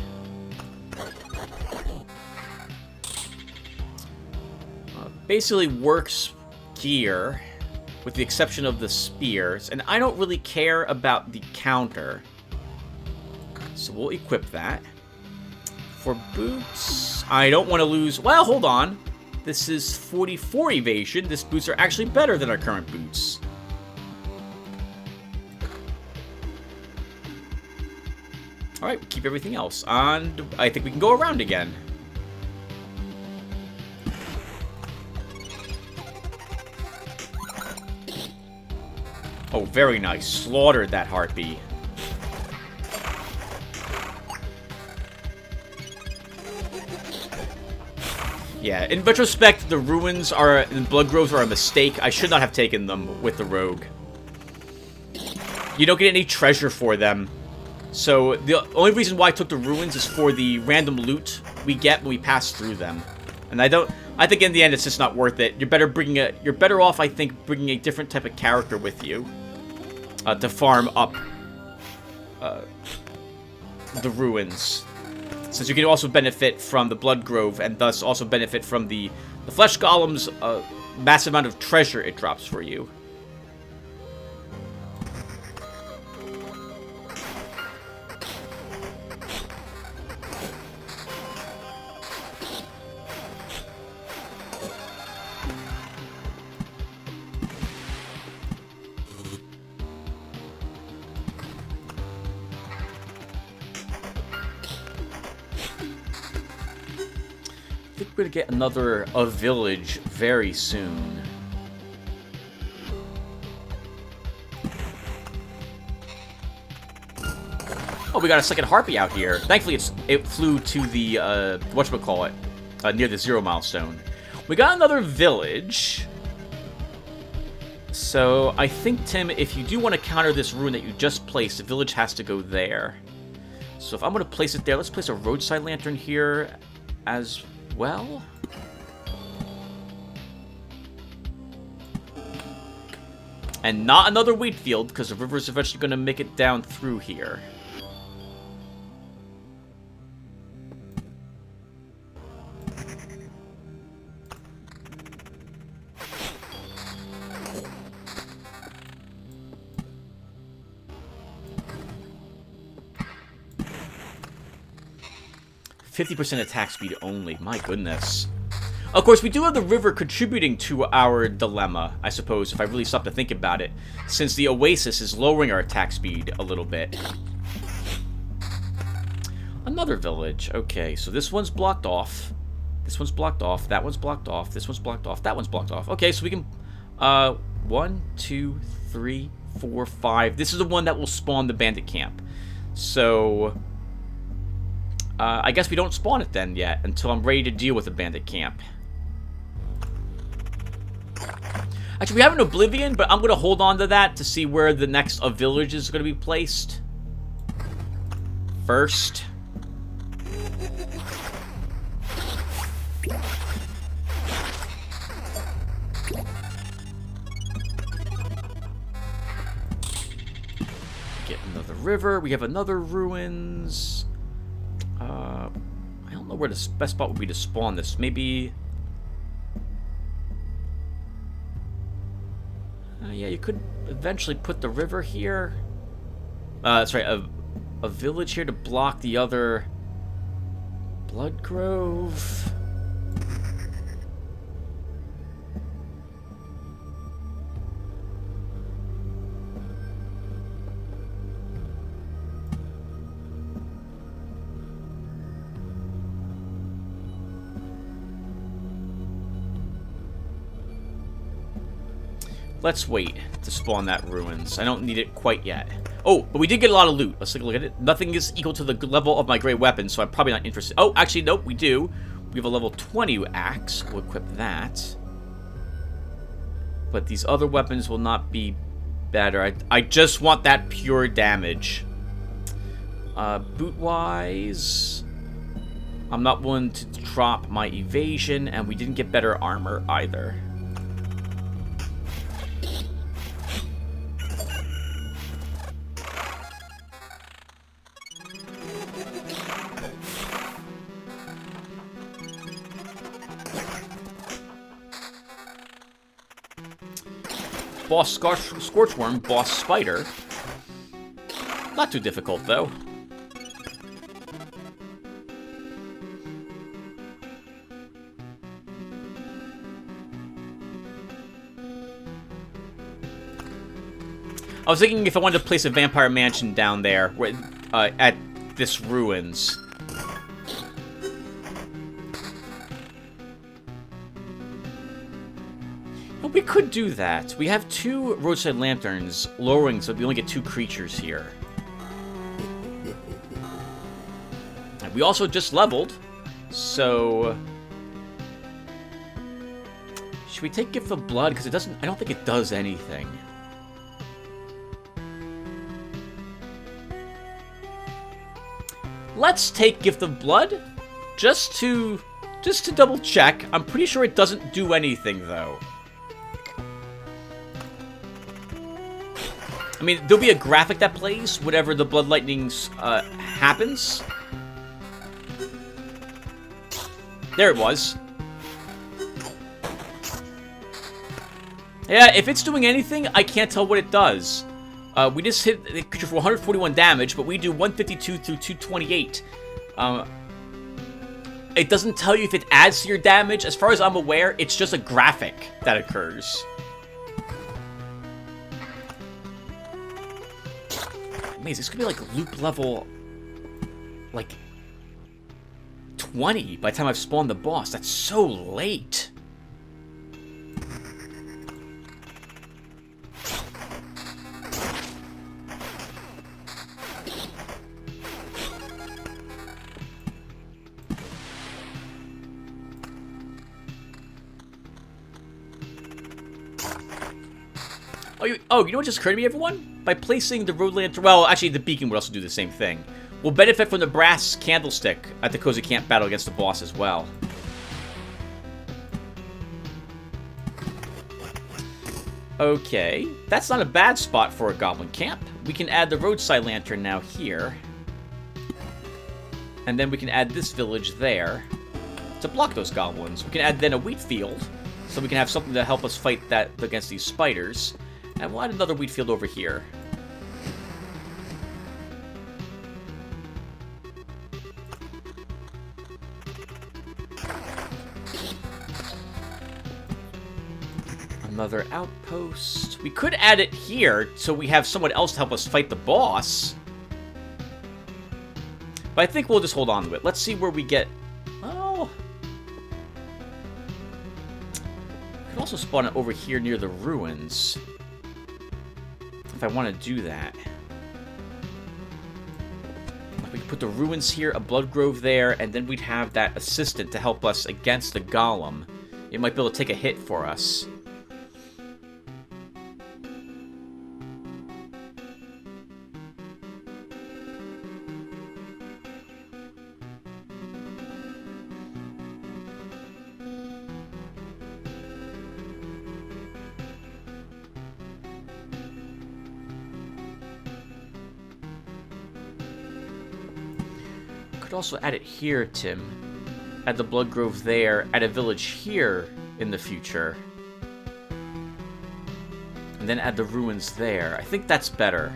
Basically works gear, with the exception of the spears, and I don't really care about the counter. So we'll equip that. For boots, I don't want to lose... Well, hold on. This is 44 evasion. These boots are actually better than our current boots. Alright, we keep everything else. And I think we can go around again. Oh, very nice. Slaughtered that harpy. Yeah, in retrospect, the ruins and blood groves are a mistake. I should not have taken them with the rogue. You don't get any treasure for them. So the only reason why I took the ruins is for the random loot we get when we pass through them. And I think in the end it's just not worth it. You're better off, I think, bringing a different type of character with you to farm up the ruins. Since you can also benefit from the blood grove and thus also benefit from the flesh golem's massive amount of treasure it drops for you. 'We're going to get another village very soon. Oh, we got a second harpy out here. Thankfully, it flew to the, whatchamacallit, near the 0 milestone. We got another village. So, I think, Tim, if you do want to counter this rune that you just placed, the village has to go there. So if I'm going to place it there, let's place a roadside lantern here as well. And not another wheat field, because the river is eventually going to make it down through here. %50 attack speed only. My goodness. Of course, we do have the river contributing to our dilemma, I suppose, if I really stop to think about it, since the oasis is lowering our attack speed a little bit. Another village. Okay, so this one's blocked off. This one's blocked off. That one's blocked off. This one's blocked off. That one's blocked off. Okay, so we can... 1, 2, 3, 4, 5. This is the one that will spawn the bandit camp. So... I guess we don't spawn it then yet, until I'm ready to deal with the bandit camp. Actually, we have an Oblivion, but I'm going to hold on to that to see where the next village is going to be placed. First. Get another river. We have another ruins. I don't know where the best spot would be to spawn this. Maybe Yeah, you could eventually put the river here. That's right, a village here to block the other Blood Grove. Let's wait to spawn that ruins. I don't need it quite yet. Oh, but we did get a lot of loot. Let's take a look at it. Nothing is equal to the level of my great weapon, so I'm probably not interested. Oh, actually, nope, we do. We have a level 20 axe. We'll equip that. But these other weapons will not be better. I just want that pure damage. Boot-wise, I'm not willing to drop my evasion, and we didn't get better armor either. Boss Scorchworm, Boss Spider. Not too difficult, though. I was thinking if I wanted to place a vampire mansion down there, where, at this ruins. We could do that. We have 2 roadside lanterns lowering, so we only get 2 creatures here. And we also just leveled, so should we take Gift of Blood? Because it doesn't. I don't think it does anything. Let's take Gift of Blood, just to double check. I'm pretty sure it doesn't do anything though. I mean, there'll be a graphic that plays whenever the Blood Lightnings happens. There it was. Yeah, if it's doing anything, I can't tell what it does. We just hit the creature for 141 damage, but we do 152 through 228. It doesn't tell you if it adds to your damage. As far as I'm aware, it's just a graphic that occurs. Amazing. This could be like loop level, like 20 by the time I've spawned the boss. That's so late. Oh, you know what just occurred to me, everyone? By placing the road lantern... Well, actually, the beacon would also do the same thing. We'll benefit from the brass candlestick at the Cozy Camp battle against the boss as well. Okay, that's not a bad spot for a goblin camp. We can add the roadside lantern now here. And then we can add this village there to block those goblins. We can add then a wheat field, so we can have something to help us fight that against these spiders. And we'll add another wheat field over here. Another outpost. We could add it here so we have someone else to help us fight the boss. But I think we'll just hold on to it. Let's see where we get... Oh. We could also spawn it over here near the ruins. If I want to do that. We could put the ruins here, a blood grove there, and then we'd have that assistant to help us against the golem. It might be able to take a hit for us. Also add it here, Tim. Add the blood grove there. Add a village here in the future. And then add the ruins there. I think that's better.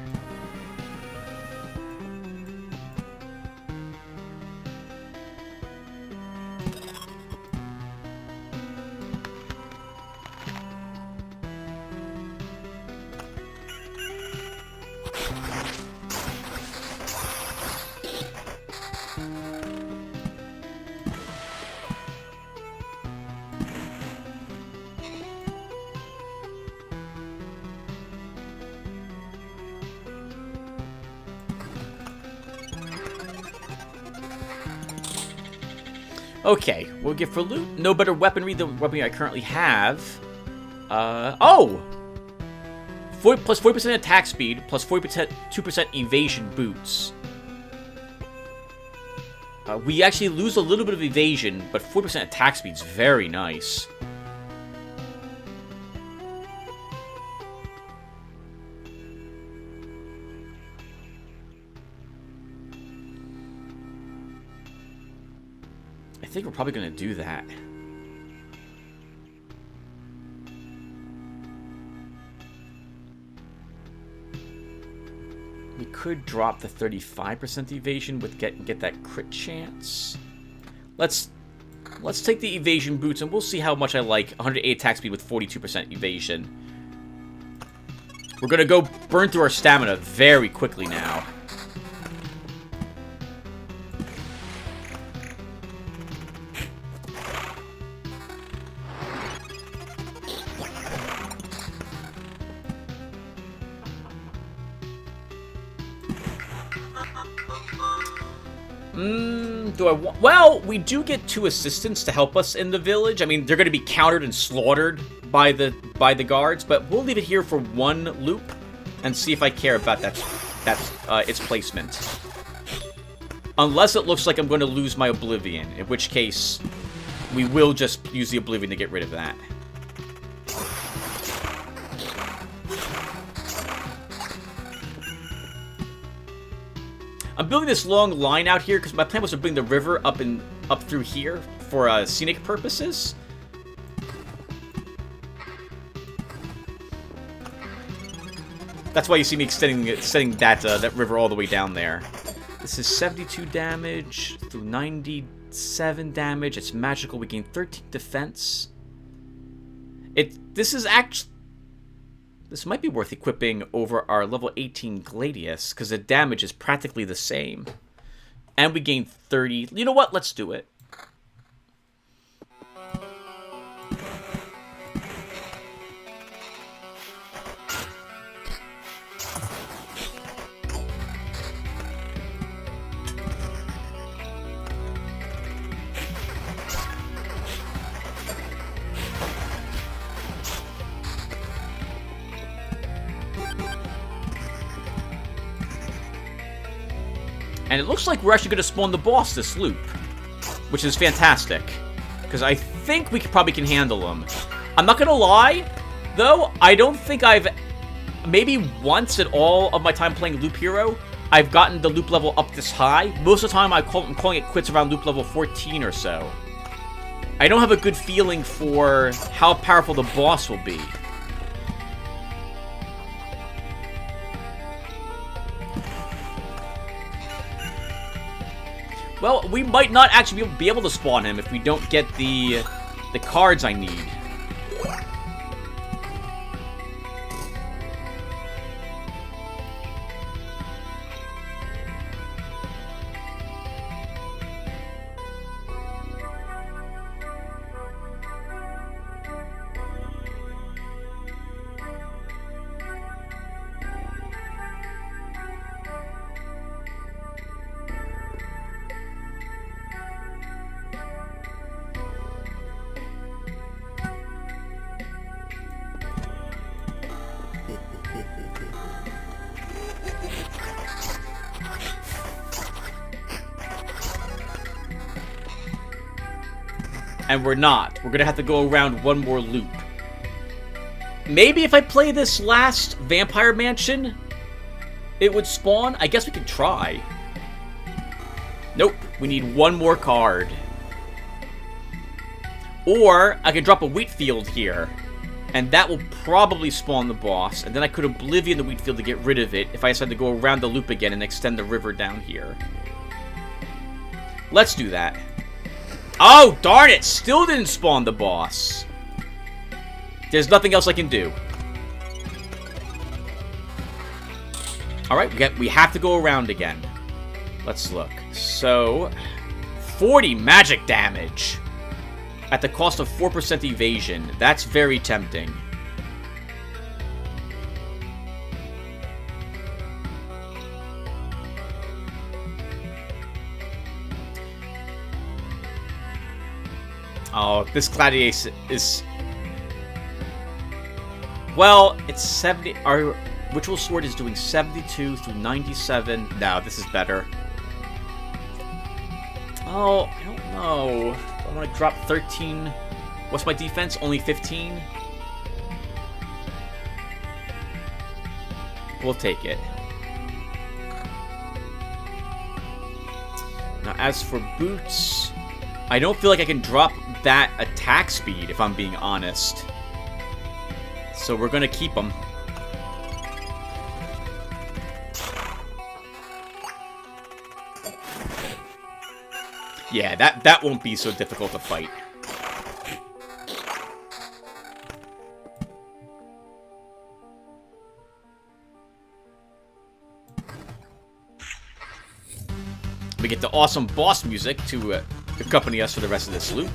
Okay, we'll get for loot. No better weaponry than the weaponry I currently have. Oh! Plus 40% attack speed, plus 40%, 2% evasion boots. We actually lose a little bit of evasion, but 40% attack speed is very nice. I think we're probably going to do that. We could drop the 35% evasion with get that crit chance. Let's take the evasion boots and we'll see how much I like 108 attack speed with 42% evasion. We're going to go burn through our stamina very quickly now. Well, we do get 2 assistants to help us in the village. I mean, they're going to be countered and slaughtered by the guards, but we'll leave it here for 1 loop and see if I care about its placement. Unless it looks like I'm going to lose my Oblivion, in which case we will just use the Oblivion to get rid of that. I'm building this long line out here because my plan was to bring the river up through here for scenic purposes. That's why you see me extending that river all the way down there. This is 72 damage through 97 damage. It's magical. We gain 13 defense. This might be worth equipping over our level 18 Gladius, because the damage is practically the same. And we gain 30. You know what? Let's do it. And it looks like we're actually going to spawn the boss this loop, which is fantastic, because I think we probably can handle him. I'm not going to lie, though, I don't think I've, maybe once in all of my time playing Loop Hero, I've gotten the loop level up this high. Most of the time I'm calling it quits around loop level 14 or so. I don't have a good feeling for how powerful the boss will be. Well, we might not actually be able to spawn him if we don't get the cards I need. And we're not. We're gonna have to go around one more loop. Maybe if I play this last Vampire Mansion, it would spawn. I guess we could try. Nope. We need one more card. Or I could drop a wheat field here And that will probably spawn the boss, and then I could Oblivion the wheat field to get rid of it if I decided to go around the loop again and extend the river down here. Let's do that. Oh, darn it! Still didn't spawn the boss. There's nothing else I can do. Alright, we have to go around again. Let's look. So, 40 magic damage at the cost of 4% evasion. That's very tempting. Oh, this Gladiator is... Well, it's 70... Our Ritual Sword is doing 72 through 97. No, this is better. Oh, I don't know. I want to drop 13. What's my defense? Only 15? We'll take it. Now, as for boots, I don't feel like I can drop that attack speed, if I'm being honest. So we're going to keep them. Yeah, that won't be so difficult to fight. We get the awesome boss music to accompany us for the rest of this loop.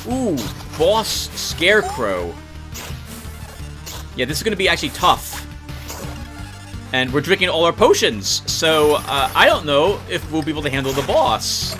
Ooh, boss Scarecrow. Yeah, this is going to be actually tough. And we're drinking all our potions, so I don't know if we'll be able to handle the boss.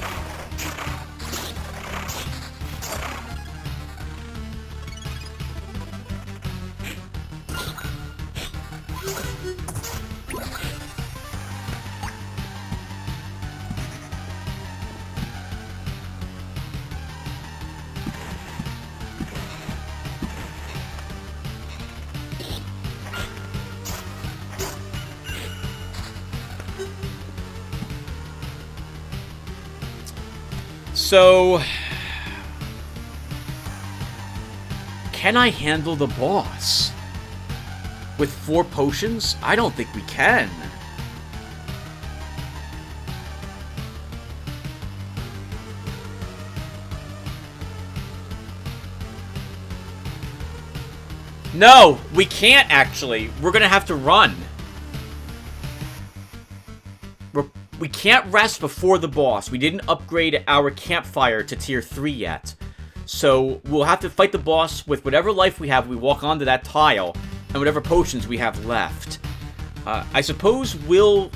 So, can I handle the boss? With 4 potions? I don't think we can. No, we can't actually. We're gonna have to run. We can't rest before the boss. We didn't upgrade our campfire to tier 3 yet. So we'll have to fight the boss with whatever life we have. We walk onto that tile and whatever potions we have left. I suppose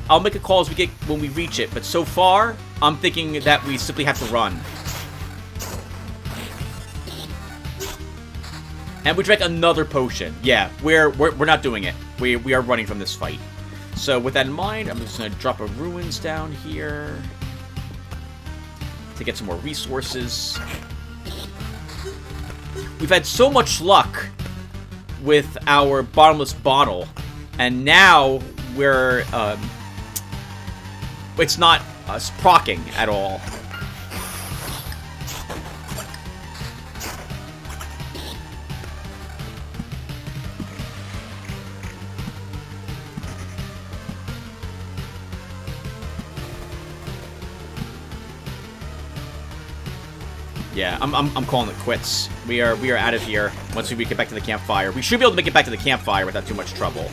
I'll make a call when we reach it. But so far, I'm thinking that we simply have to run. And we drank another potion. Yeah, we're not doing it. We are running from this fight. So with that in mind, I'm just going to drop a ruins down here to get some more resources. We've had so much luck with our bottomless bottle, and now it's not us proccing at all. Yeah, I'm calling it quits. We are out of here once we get back to the campfire. We should be able to make it back to the campfire without too much trouble.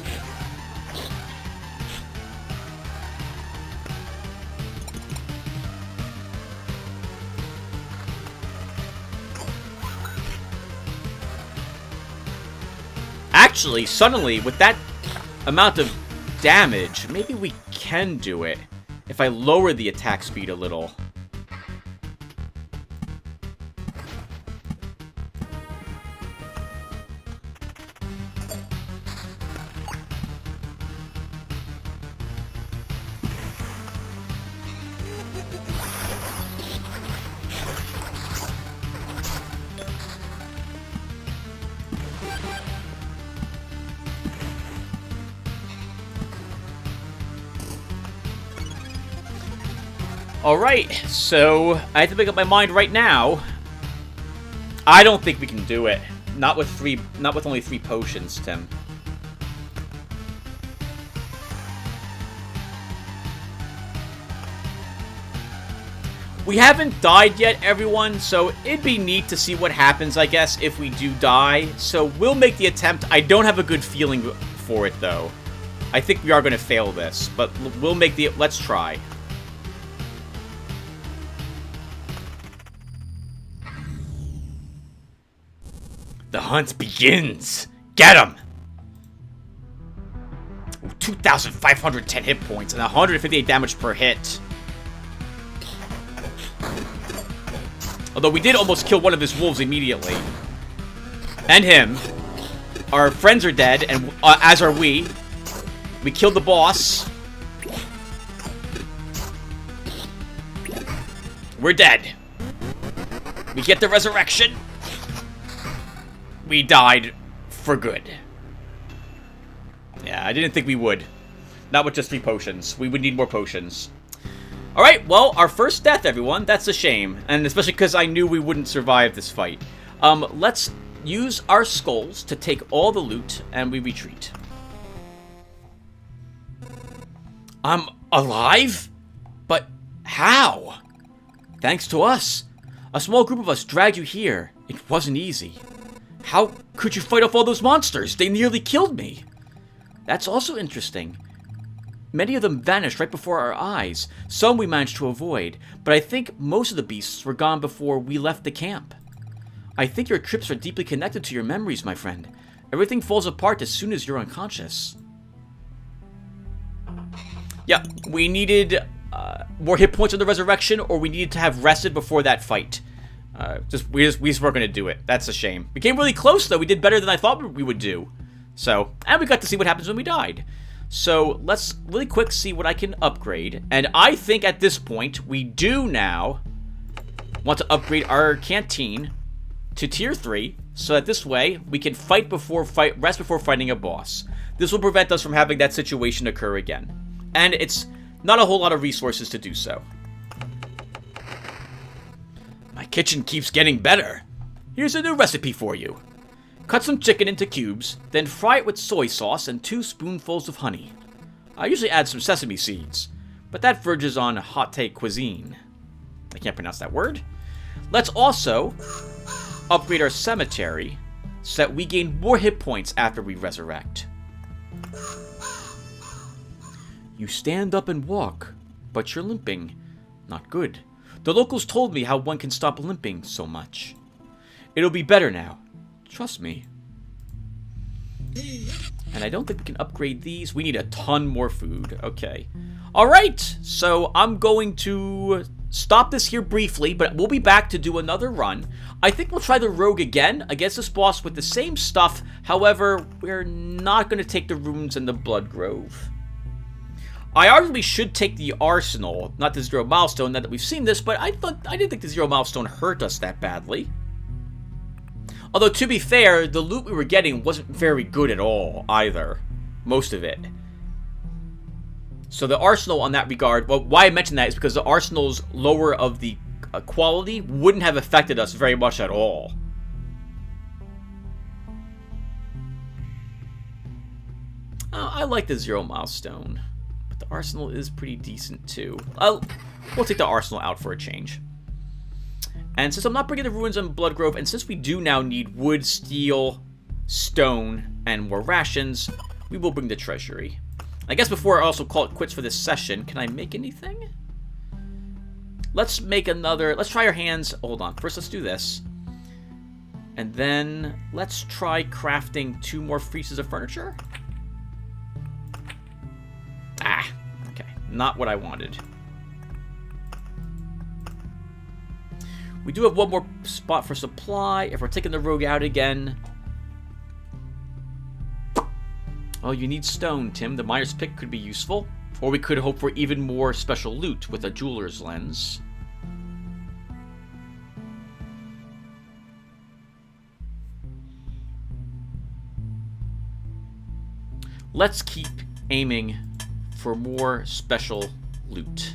Actually, suddenly, with that amount of damage, maybe we can do it if I lower the attack speed a little. Alright, so I have to make up my mind right now. I don't think we can do it. Not with only 3 potions, Tim. We haven't died yet, everyone, so it'd be neat to see what happens, I guess, if we do die. So we'll make the attempt. I don't have a good feeling for it, though. I think we are going to fail this, but we'll make the... Let's try. The hunt begins! Get him! 2,510 hit points and 158 damage per hit. Although we did almost kill one of his wolves immediately. And him. Our friends are dead, and as are we. We killed the boss. We're dead. We get the resurrection. We died for good. Yeah, I didn't think we would. Not with just 3 potions. We would need more potions. Alright, well, our first death, everyone. That's a shame. And especially because I knew we wouldn't survive this fight. Let's use our skulls to take all the loot, and we retreat. I'm alive? But how? Thanks to us. A small group of us dragged you here. It wasn't easy. How could you fight off all those monsters? They nearly killed me. That's also interesting. Many of them vanished right before our eyes. Some we managed to avoid, but I think most of the beasts were gone before we left the camp. I think your trips are deeply connected to your memories, my friend. Everything falls apart as soon as you're unconscious. Yeah, we needed more hit points on the resurrection, or we needed to have rested before that fight. We just weren't going to do it. That's a shame. We came really close, though. We did better than I thought we would do. So, and we got to see what happens when we died. So, let's really quick see what I can upgrade. And I think at this point, we do now want to upgrade our canteen to tier 3. So that this way, we can rest before fighting a boss. This will prevent us from having that situation occur again. And it's not a whole lot of resources to do so. My kitchen keeps getting better. Here's a new recipe for you. Cut some chicken into cubes, then fry it with soy sauce and 2 spoonfuls of honey. I usually add some sesame seeds, but that verges on haute cuisine. I can't pronounce that word. Let's also upgrade our cemetery so that we gain more hit points after we resurrect. You stand up and walk, but you're limping. Not good. The locals told me how one can stop limping so much. It'll be better now. Trust me. And I don't think we can upgrade these. We need a ton more food. Okay. Alright, so I'm going to stop this here briefly, but we'll be back to do another run. I think we'll try the rogue again against this boss with the same stuff. However, we're not going to take the runes and the blood grove. I arguably should take the arsenal, not the 0 milestone, now that we've seen this, but I didn't think the 0 milestone hurt us that badly. Although, to be fair, the loot we were getting wasn't very good at all, either. Most of it. So the arsenal on that regard, well, why I mention that is because the arsenal's lower of the quality wouldn't have affected us very much at all. I like the 0 milestone. The arsenal is pretty decent too. We'll take the arsenal out for a change. And since I'm not bringing the ruins on Bloodgrove, and since we do now need wood, steel, stone, and more rations, we will bring the treasury. I guess before I also call it quits for this session, can I make anything? Let's make another... Let's try our hands... Hold on. First, let's do this. And then let's try crafting 2 more pieces of furniture. Ah, okay. Not what I wanted. We do have one more spot for supply. If we're taking the rogue out again... Oh, you need stone, Tim. The miner's pick could be useful. Or we could hope for even more special loot with a jeweler's lens. Let's keep aiming for more special loot.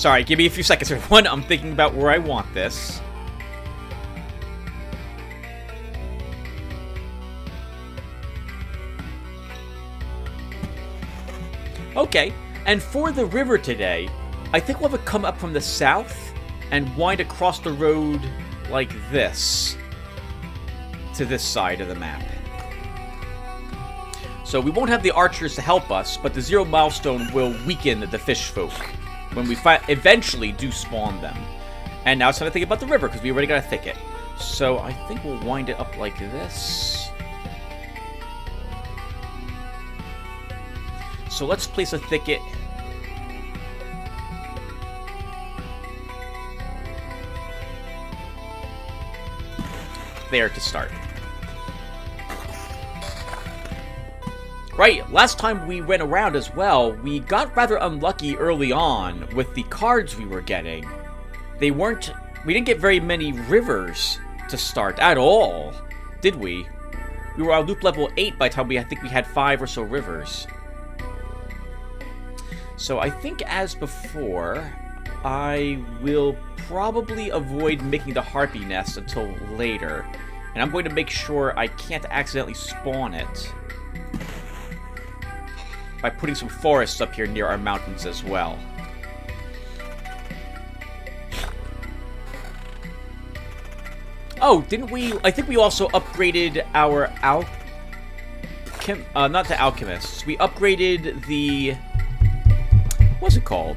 Sorry, give me a few seconds, everyone. I'm thinking about where I want this. Okay, and for the river today, I think we'll have it come up from the south and wind across the road like this to this side of the map. So we won't have the archers to help us, but the 0 milestone will weaken the fish folk when we eventually do spawn them. And now it's time to think about the river, because we already got a thicket. So I think we'll wind it up like this. So let's place a thicket there to start. Right, last time we went around as well, we got rather unlucky early on with the cards we were getting. We didn't get very many rivers to start at all, did we? We were on loop level 8 by the time I think we had 5 or so rivers. So I think as before, I will probably avoid making the harpy nest until later. And I'm going to make sure I can't accidentally spawn it by putting some forests up here near our mountains as well. Oh, didn't we? I think we also upgraded our not the alchemists. We upgraded the... what's it called?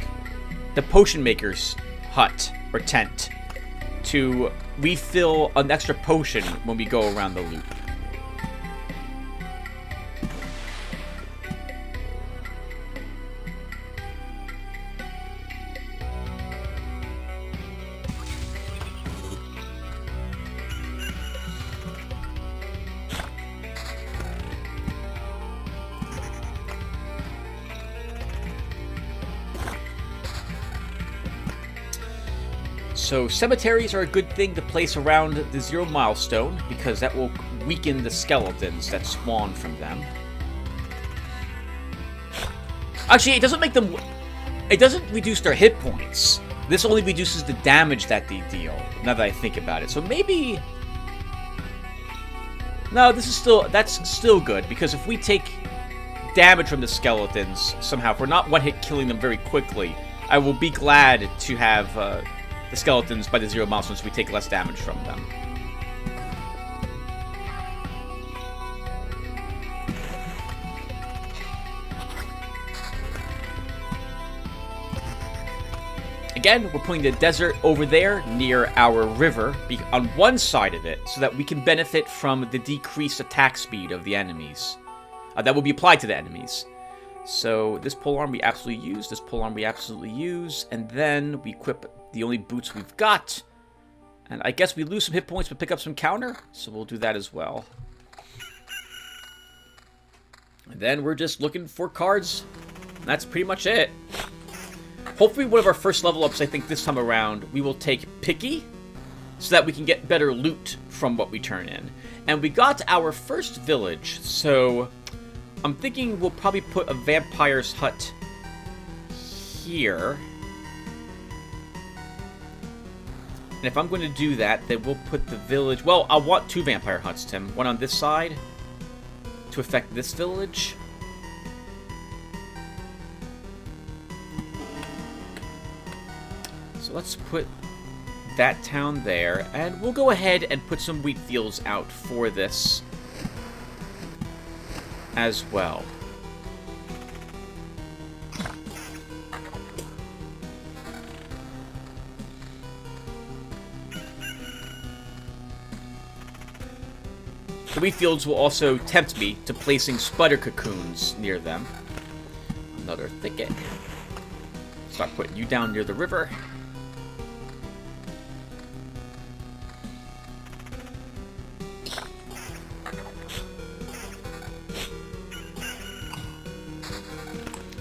The potion maker's hut, or tent, to refill an extra potion when we go around the loop. So cemeteries are a good thing to place around the 0 milestone, because that will weaken the skeletons that spawn from them. Actually, it doesn't make them... it doesn't reduce their hit points. This only reduces the damage that they deal, now that I think about it. So maybe... no, that's still good, because if we take damage from the skeletons, somehow, if we're not one-hit killing them very quickly, I will be glad to have... the skeletons by the 0 milestone, so we take less damage from them. Again, we're putting the desert over there near our river on one side of it, so that we can benefit from the decreased attack speed of the enemies. That will be applied to the enemies. So this polearm we absolutely use, this polearm we absolutely use, and then we equip the only boots we've got. And I guess we lose some hit points but pick up some counter, so we'll do that as well. And then we're just looking for cards. And that's pretty much it. Hopefully one of our first level ups, I think this time around, we will take Picky, so that we can get better loot from what we turn in. And we got our first village, so I'm thinking we'll probably put a vampire's hut here. And if I'm going to do that, then we'll put the village... well, I want 2 vampire huts, Tim. One on this side to affect this village. So let's put that town there. And we'll go ahead and put some wheat fields out for this as well. The wheat fields will also tempt me to placing sputter cocoons near them. Another thicket. Start putting you down near the river.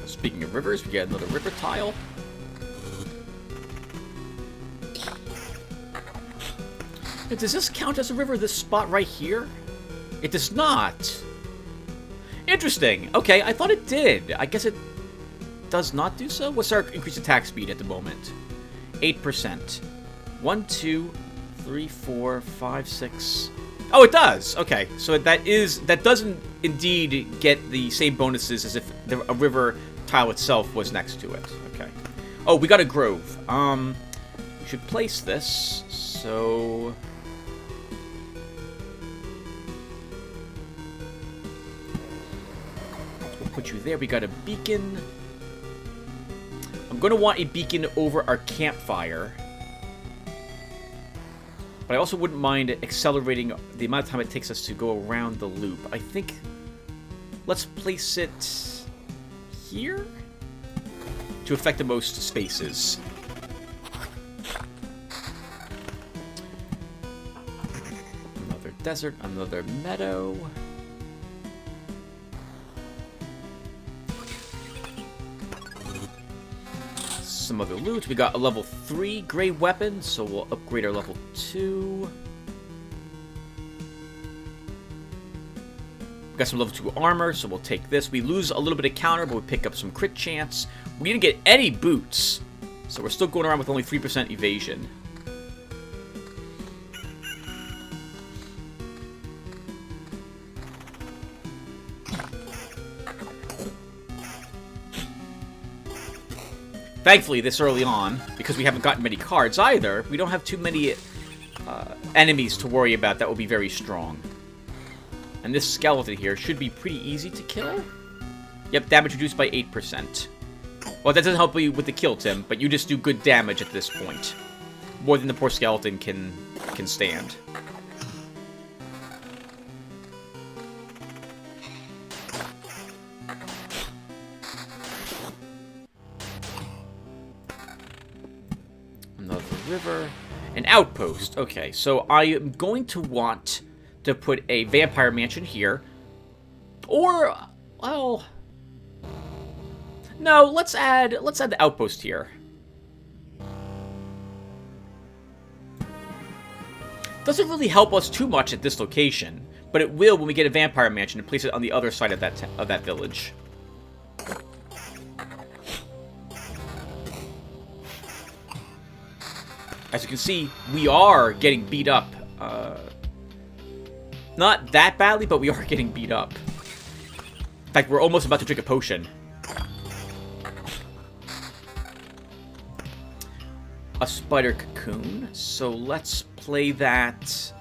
Speaking of rivers, we got another river tile. Does this count as a river, this spot right here? It does not. Interesting. Okay, I thought it did. I guess it does not do so? What's our increased attack speed at the moment? 8%. 1, 2, 3, 4, 5, 6. Oh, it does! Okay, so that doesn't indeed get the same bonuses as if a river tile itself was next to it. Okay. Oh, we got a grove. We should place this, so... We'll put you there. We got a beacon. I'm going to want a beacon over our campfire. But I also wouldn't mind accelerating the amount of time it takes us to go around the loop. I think... Let's place it... here? To affect the most spaces. Another desert, another meadow. Some other loot. We got a level 3 gray weapon, so we'll upgrade our level 2. We got some level 2 armor, so we'll take this. We lose a little bit of counter, but we pick up some crit chance. We didn't get any boots, so we're still going around with only 3% evasion. Thankfully, this early on, because we haven't gotten many cards either, we don't have too many enemies to worry about that will be very strong. And this skeleton here should be pretty easy to kill. Yep, damage reduced by 8%. Well, that doesn't help you with the kill, Tim, but you just do good damage at this point. More than the poor skeleton can stand. Another river. An outpost. Okay, so I am going to want to put a vampire mansion here. Or, well... No, let's add the outpost here. Doesn't really help us too much at this location, but it will when we get a vampire mansion and place it on the other side of that village. As you can see, we are getting beat up. Not that badly, but we are getting beat up. In fact, we're almost about to drink a potion. A spider cocoon, so let's play that.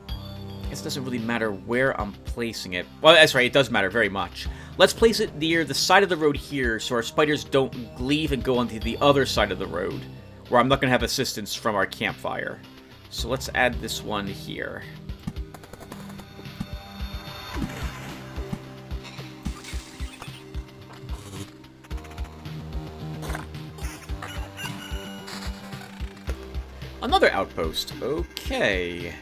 I guess it doesn't really matter where I'm placing it. Well, that's right, it does matter very much. Let's place it near the side of the road here so our spiders don't leave and go onto the other side of the road, where I'm not going to have assistance from our campfire. So let's add this one here. Another outpost. Okay.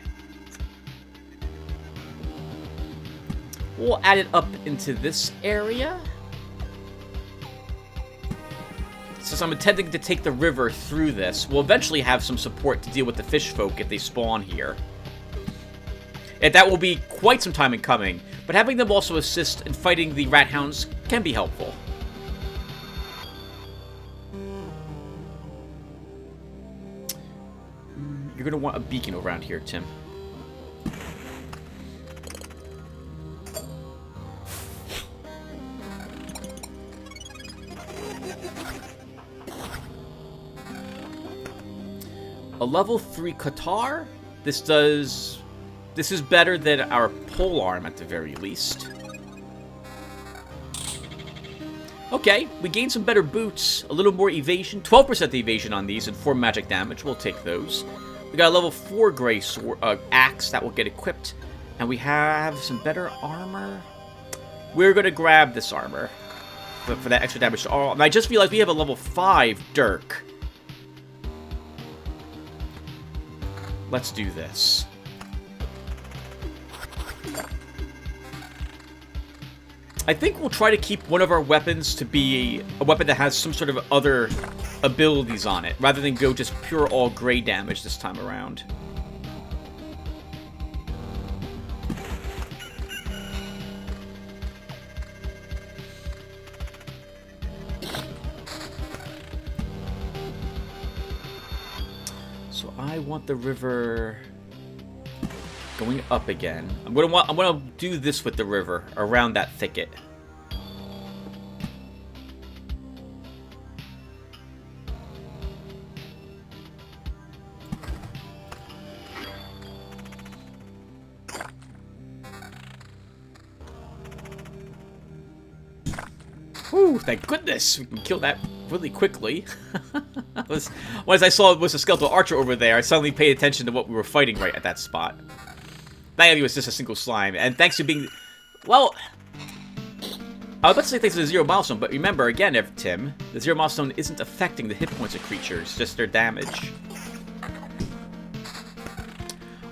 We'll add it up into this area. Since I'm intending to take the river through this, we'll eventually have some support to deal with the fish folk if they spawn here. And that will be quite some time in coming, but having them also assist in fighting the rat hounds can be helpful. You're going to want a beacon around here, Tim. A level 3 Qatar. This is better than our polearm at the very least. Okay, we gained some better boots, a little more evasion, 12% evasion on these, and 4 magic damage. We'll take those. We got a level 4 gray sword, axe that will get equipped, and we have some better armor. We're going to grab this armor for that extra damage to all. And I just realized we have a level 5 dirk. Let's do this. I think we'll try to keep one of our weapons to be a weapon that has some sort of other abilities on it, rather than go just pure all gray damage this time around. So I want the river going up again. I'm gonna do this with the river around that thicket. Whew, thank goodness we can kill that really quickly. Once I saw it was a skeletal archer over there, I suddenly paid attention to what we were fighting right at that spot. Thankfully, it was just a single slime, and thanks to being... Well, I was about to say thanks to the 0 milestone, but remember, again, Tim, the 0 milestone isn't affecting the hit points of creatures, just their damage.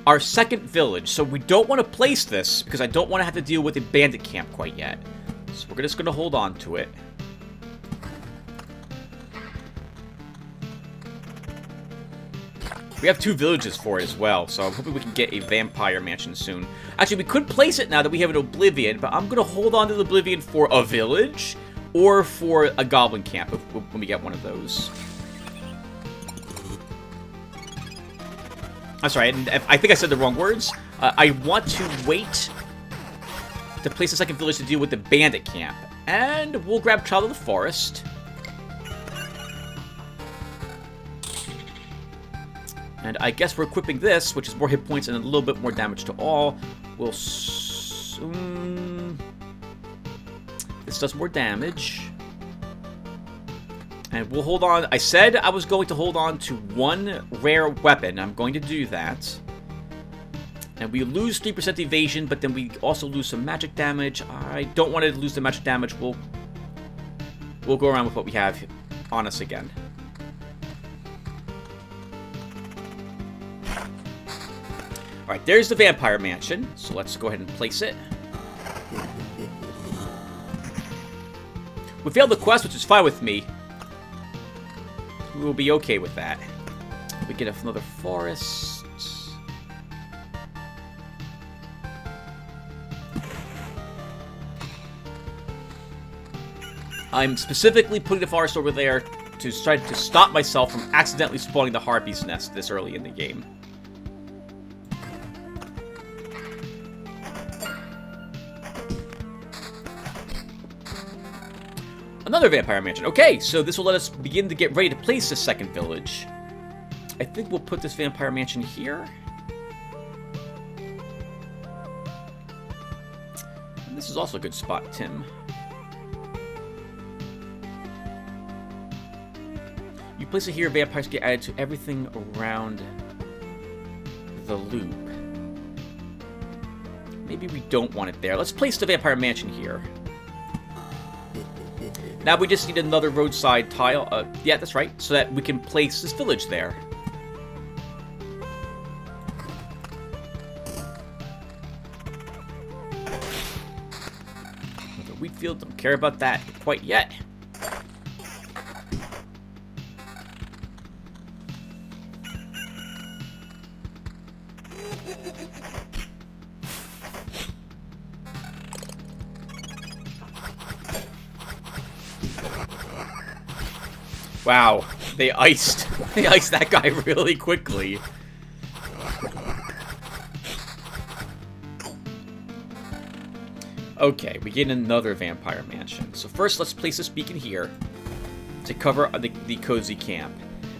Our second village, so we don't want to place this, because I don't want to have to deal with a bandit camp quite yet. So we're just going to hold on to it. We have 2 villages for it as well, so I'm hoping we can get a vampire mansion soon. Actually, we could place it now that we have an Oblivion, but I'm going to hold on to the Oblivion for a village or for a goblin camp when we get one of those. I'm sorry, I think I said the wrong words. I want to wait to place the second village to deal with the bandit camp. And we'll grab Child of the Forest. And I guess we're equipping this, which is more hit points and a little bit more damage to all. We'll... this does more damage. And we'll hold on. I said I was going to hold on to 1 rare weapon. I'm going to do that. And we lose 3% evasion, but then we also lose some magic damage. I don't want to lose the magic damage. We'll go around with what we have on us again. Alright, there's the Vampire Mansion. So let's go ahead and place it. We failed the quest, which is fine with me. We will be okay with that. We get another forest. I'm specifically putting the forest over there to try to stop myself from accidentally spawning the Harpy's Nest this early in the game. Another Vampire Mansion. Okay, so this will let us begin to get ready to place the second village. I think we'll put this Vampire Mansion here. And this is also a good spot, Tim. You place it here, vampires get added to everything around the loop. Maybe we don't want it there. Let's place the Vampire Mansion here. Now we just need another roadside tile. Yeah, that's right. So that we can place this village there. Another wheat field. Don't care about that quite yet. Wow, they iced that guy really quickly. Okay, we get another Vampire Mansion. So first, let's place this beacon here to cover the cozy camp.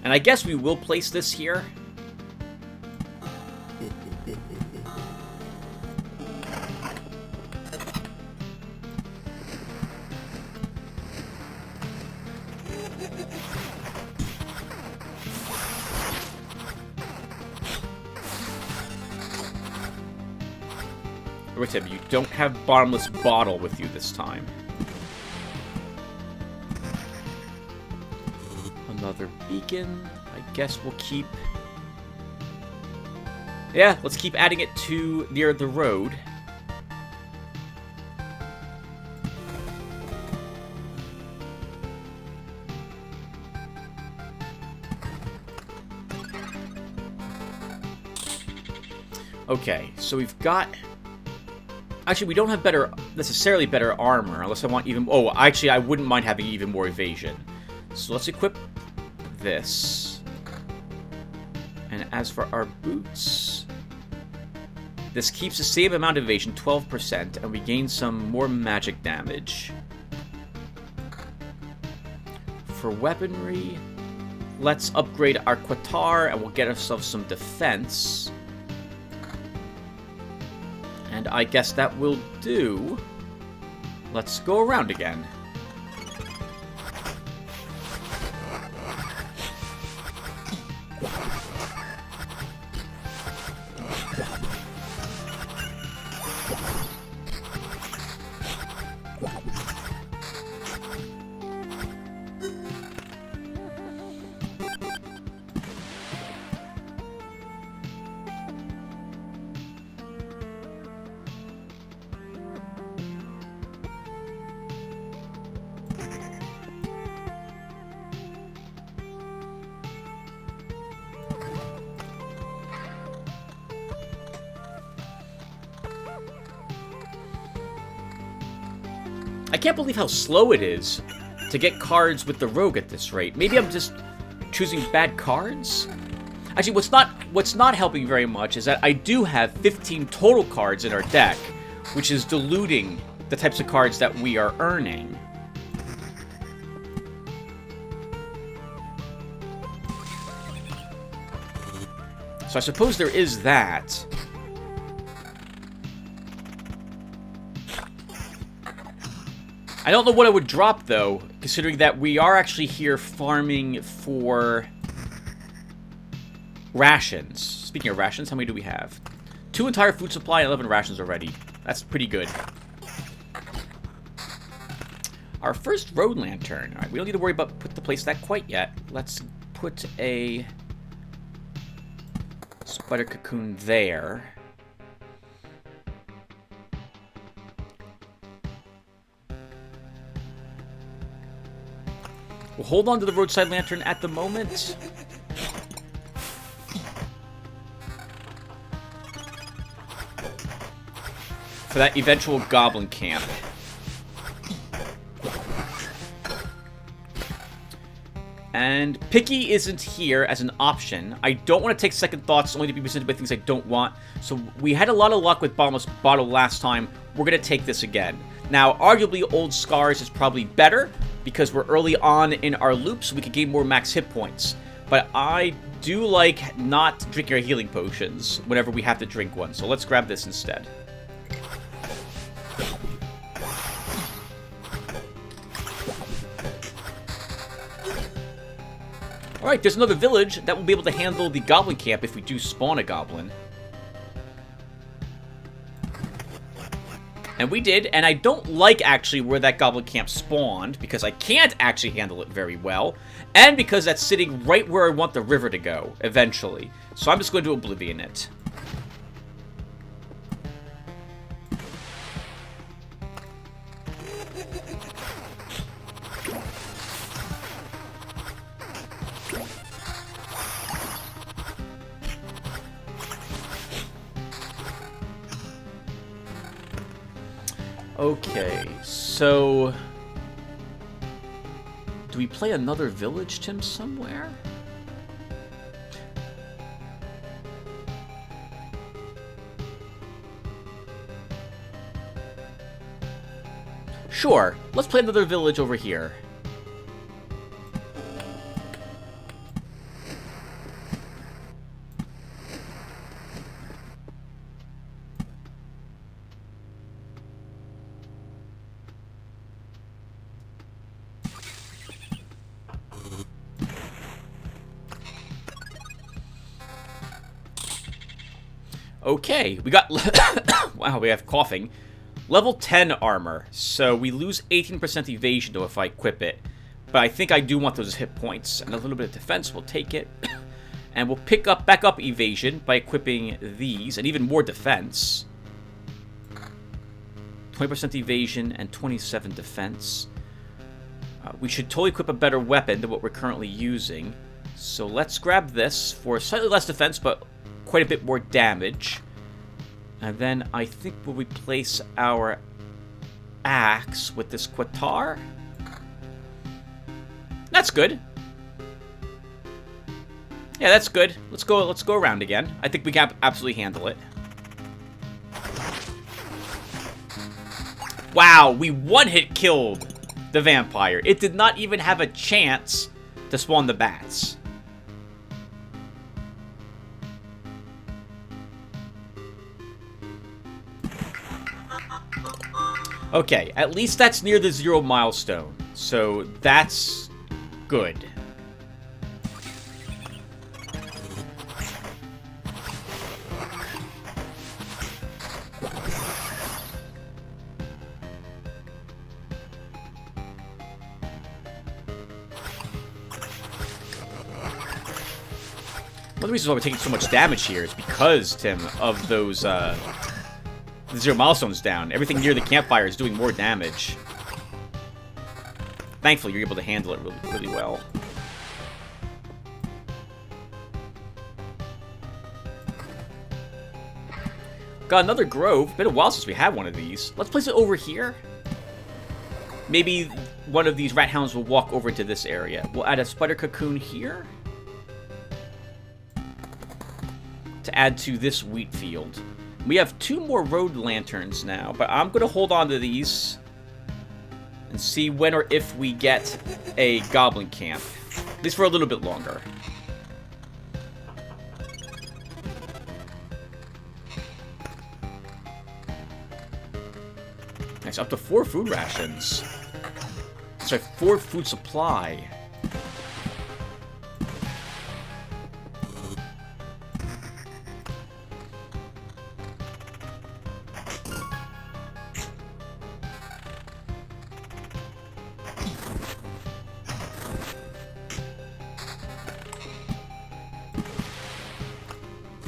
And I guess we will place this here. Tim, you don't have Bottomless Bottle with you this time. Another beacon. I guess we'll keep... Yeah, let's keep adding it to near the road. Okay, so we've got... Actually, we don't have necessarily better armor, unless I want even... Oh, actually, I wouldn't mind having even more evasion. So let's equip this. And as for our boots, this keeps the same amount of evasion, 12%, and we gain some more magic damage. For weaponry, let's upgrade our Qatar, and we'll get ourselves some defense. And I guess that will do. Let's go around again. I can't believe how slow it is to get cards with the rogue at this rate. Maybe I'm just choosing bad cards? Actually, what's not helping very much is that I do have 15 total cards in our deck, which is diluting the types of cards that we are earning. So I suppose there is that. I don't know what I would drop, though, considering that we are actually here farming for rations. Speaking of rations, how many do we have? 2 entire food supply and 11 rations already. That's pretty good. Our first road lantern. Alright, we don't need to worry about putting the place that quite yet. Let's put a spider cocoon there. We'll hold on to the roadside lantern at the moment. For that eventual goblin camp. And Picky isn't here as an option. I don't want to take second thoughts only to be presented by things I don't want. So we had a lot of luck with Bottomless Bottle last time. We're going to take this again. Now, arguably, Old Scars is probably better because we're early on in our loop, so we can gain more max hit points. But I do like not drinking our healing potions whenever we have to drink one. So let's grab this instead. Alright, there's another village that will be able to handle the goblin camp if we do spawn a goblin. And we did, and I don't like actually where that goblin camp spawned, because I can't actually handle it very well, and because that's sitting right where I want the river to go, eventually. So I'm just going to Oblivion it. Okay, so do we play another village, Tim, somewhere? Sure, let's play another village over here. Okay, we got... wow, we have coughing. Level 10 armor, so we lose 18% evasion though if I equip it. But I think I do want those hit points, and a little bit of defense, we'll take it. And we'll pick up back up evasion by equipping these, and even more defense. 20% evasion and 27 defense. We should totally equip a better weapon than what we're currently using. So let's grab this for slightly less defense, but quite a bit more damage. And then I think we'll replace our axe with this Qatar. That's good. Yeah, that's good. Let's go around again. I think we can absolutely handle it. Wow, we one-hit killed the vampire. It did not even have a chance to spawn the bats. Okay, at least that's near the 0 milestone. So that's good. One of the reasons why we're taking so much damage here is because, Tim, of those, the 0 milestones down. Everything near the campfire is doing more damage. Thankfully, you're able to handle it really, really well. Got another grove. Been a while since we had one of these. Let's place it over here. Maybe one of these rat hounds will walk over to this area. We'll add a spider cocoon here to add to this wheat field. We have 2 more road lanterns now, but I'm going to hold on to these and see when or if we get a goblin camp. At least for a little bit longer. Nice, up to 4 food rations. Sorry, 4 food supply.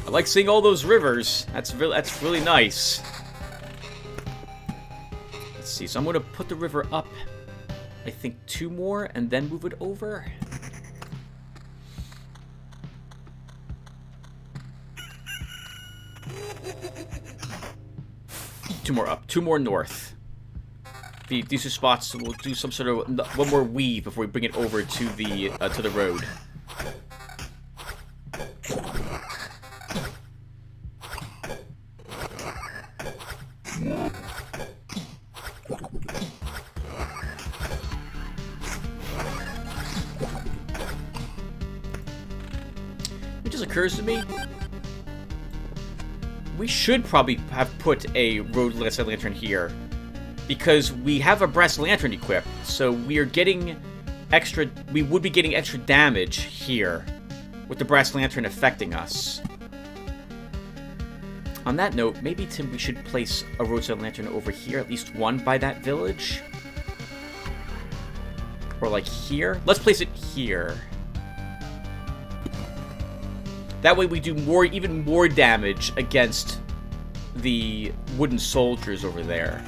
I like seeing all those rivers. That's really nice. Let's see. So I'm going to put the river up, I think 2 more, and then move it over. Two more up, 2 more north. These 2 spots, we'll do some sort of 1 more weave before we bring it over to the road. It just occurs to me, we should probably have put a road lantern here, because we have a brass lantern equipped, so we would be getting extra damage here with the brass lantern affecting us. On that note, maybe, Tim, we should place a roadside lantern over here, at least 1 by that village. Or like here. Let's place it here. That way we do even more damage against the wooden soldiers over there.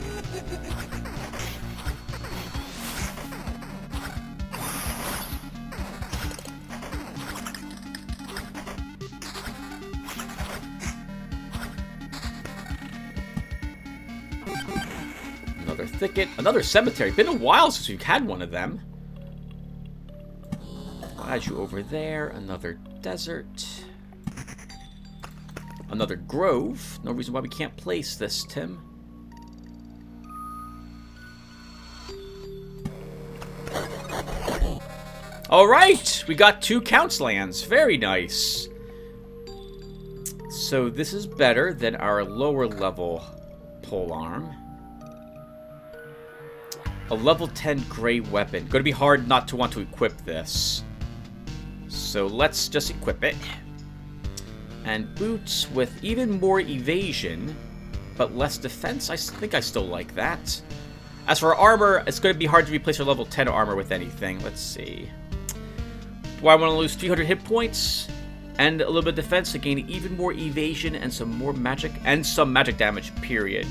Another thicket, another cemetery. Been a while since we've had one of them. I'll add you over there. Another desert. Another grove. No reason why we can't place this, Tim. Alright! We got 2 Count's lands. Very nice. So this is better than our lower level polearm. A level 10 gray weapon. Going to be hard not to want to equip this. So let's just equip it. And boots with even more evasion, but less defense. I think I still like that. As for armor, it's going to be hard to replace our level 10 armor with anything. Let's see. Do I want to lose 300 hit points and a little bit of defense to gain even more evasion and some more magic and some magic damage, period?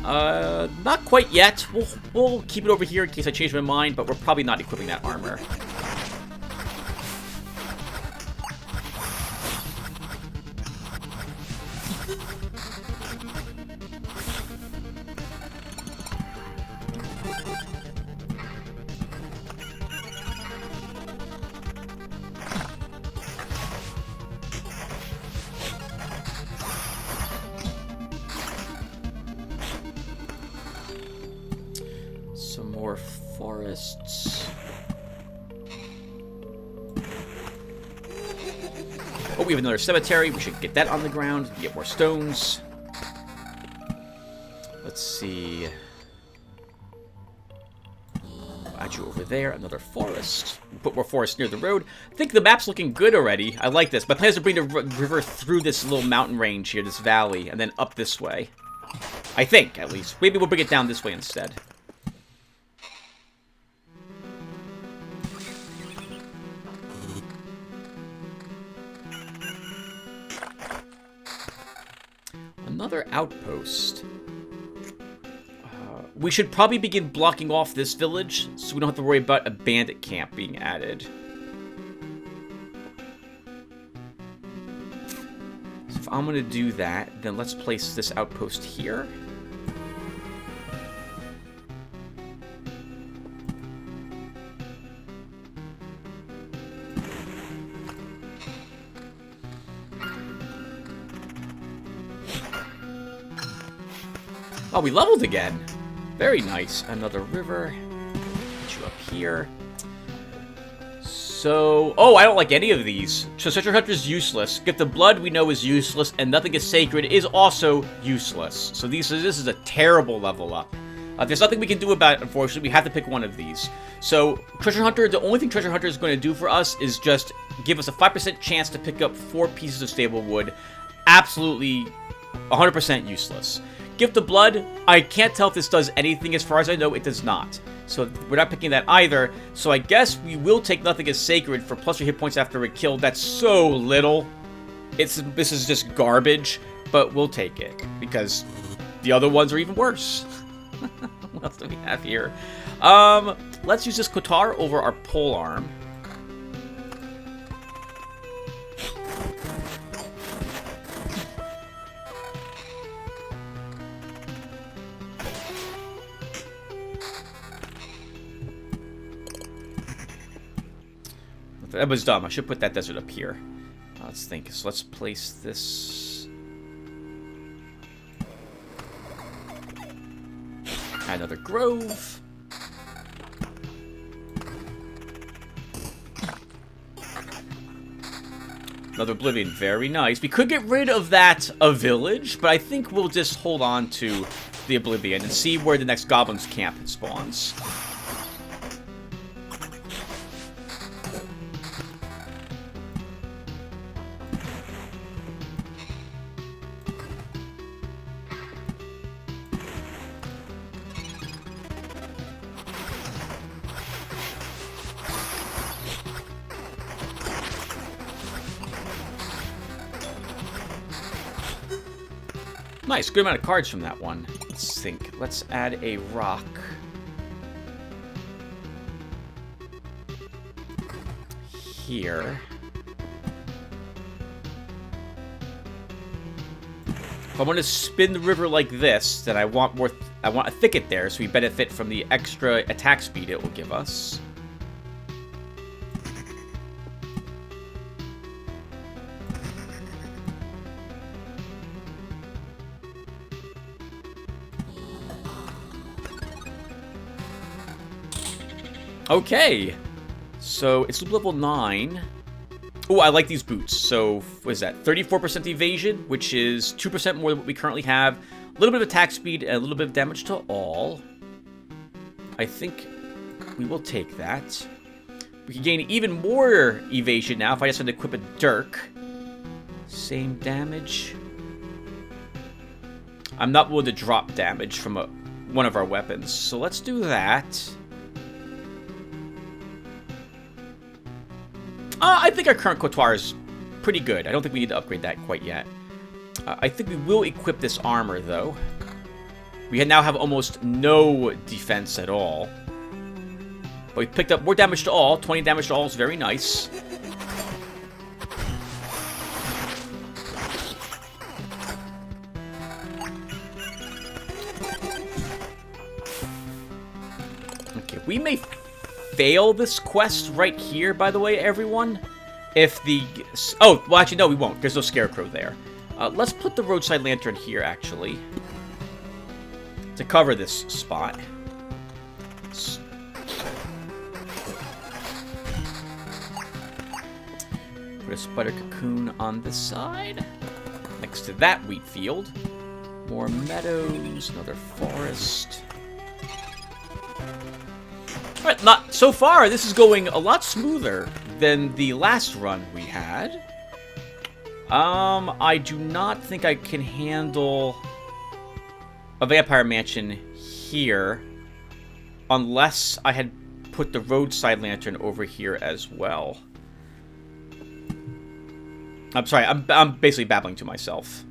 Not quite yet. We'll keep it over here in case I change my mind, but we're probably not equipping that armor. forests. Oh, we have another cemetery. We should get that on the ground. Get more stones. Let's see. I'll add you over there. Another forest. Put more forest near the road. I think the map's looking good already. I like this. My plan is to bring the river through this little mountain range here, this valley, and then up this way. I think, at least. Maybe we'll bring it down this way instead. Another outpost. We should probably begin blocking off this village, so we don't have to worry about a bandit camp being added. So if I'm going to do that, then let's place this outpost here. Oh, we leveled again. Very nice. Another river. Get you up here. So... Oh, I don't like any of these. So Treasure Hunter is useless. Get the blood we know is useless. And Nothing is Sacred is also useless. So this is a terrible level up. There's nothing we can do about it, unfortunately. We have to pick one of these. So Treasure Hunter, the only thing Treasure Hunter is going to do for us is just give us a 5% chance to pick up 4 pieces of stable wood. Absolutely 100% useless. Gift of Blood, I can't tell if this does anything. As far as I know, it does not. So we're not picking that either. So I guess we will take Nothing is Sacred for plus 3 hit points after a kill. That's so little. This is just garbage, but we'll take it because the other ones are even worse. What else do we have here? Let's use this Kotar over our pole arm. That was dumb. I should put that desert up here. Let's think. So let's place this. Another grove. Another Oblivion. Very nice. We could get rid of that village, but I think we'll just hold on to the Oblivion and see where the next Goblin's camp spawns. Nice, good amount of cards from that one. Let's think. Let's add a rock. Here. If I want to spin the river like this, then I want a thicket there, so we benefit from the extra attack speed it will give us. Okay, so it's level 9. Oh, I like these boots. So, what is that? 34% evasion, which is 2% more than what we currently have. A little bit of attack speed and a little bit of damage to all. I think we will take that. We can gain even more evasion now if I just had to equip a dirk. Same damage. I'm not willing to drop damage from one of our weapons, so let's do that. I think our current Kotar is pretty good. I don't think we need to upgrade that quite yet. I think we will equip this armor, though. We now have almost no defense at all. But we picked up more damage to all. 20 damage to all is very nice. Okay, we may fail this quest right here, by the way, everyone. If the... Oh, well, actually, no, we won't. There's no scarecrow there. Let's put the roadside lantern here, actually, to cover this spot. a spider cocoon on this side. Next to that wheat field. More meadows, another forest. Alright, so far, this is going a lot smoother than the last run we had. I do not think I can handle a vampire mansion here unless I had put the roadside lantern over here as well. I'm sorry, I'm basically babbling to myself.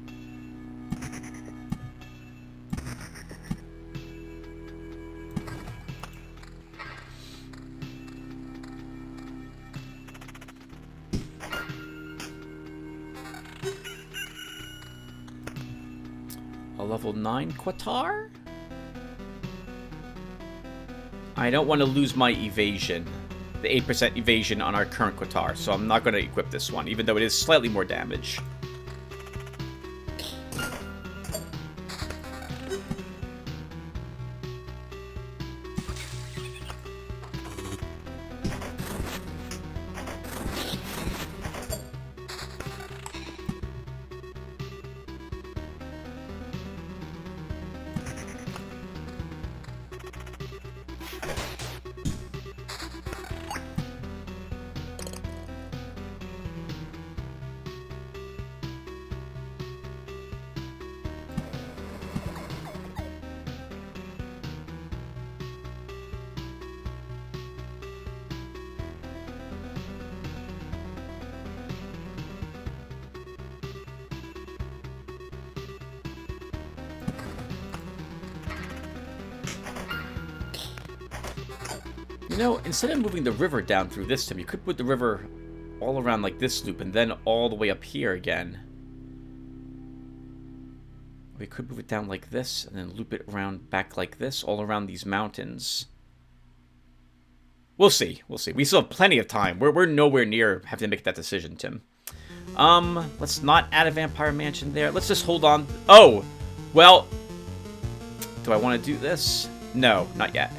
A level 9 Qatar? I don't want to lose my evasion. The 8% evasion on our current Qatar, so I'm not going to equip this one, even though it is slightly more damage. You know, instead of moving the river down through this time, you could put the river all around like this loop and then all the way up here again. We could move it down like this and then loop it around back like this, all around these mountains. We'll see. We'll see. We still have plenty of time. We're nowhere near having to make that decision, Tim. Let's not add a vampire mansion there. Let's just hold on. Oh, well, do I want to do this? No, not yet.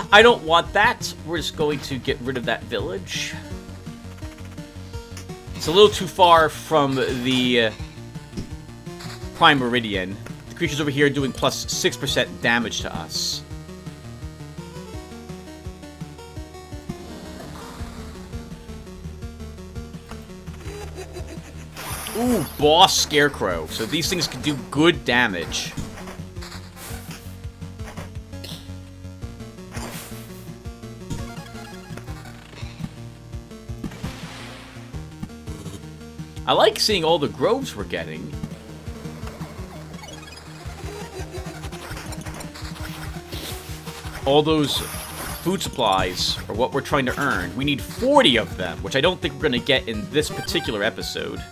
I don't want that. We're just going to get rid of that village. It's a little too far from the Prime Meridian. The creatures over here are doing plus 6% damage to us. Ooh, boss scarecrow. So these things can do good damage. I like seeing all the groves we're getting. All those food supplies are what we're trying to earn. We need 40 of them, which I don't think we're going to get in this particular episode.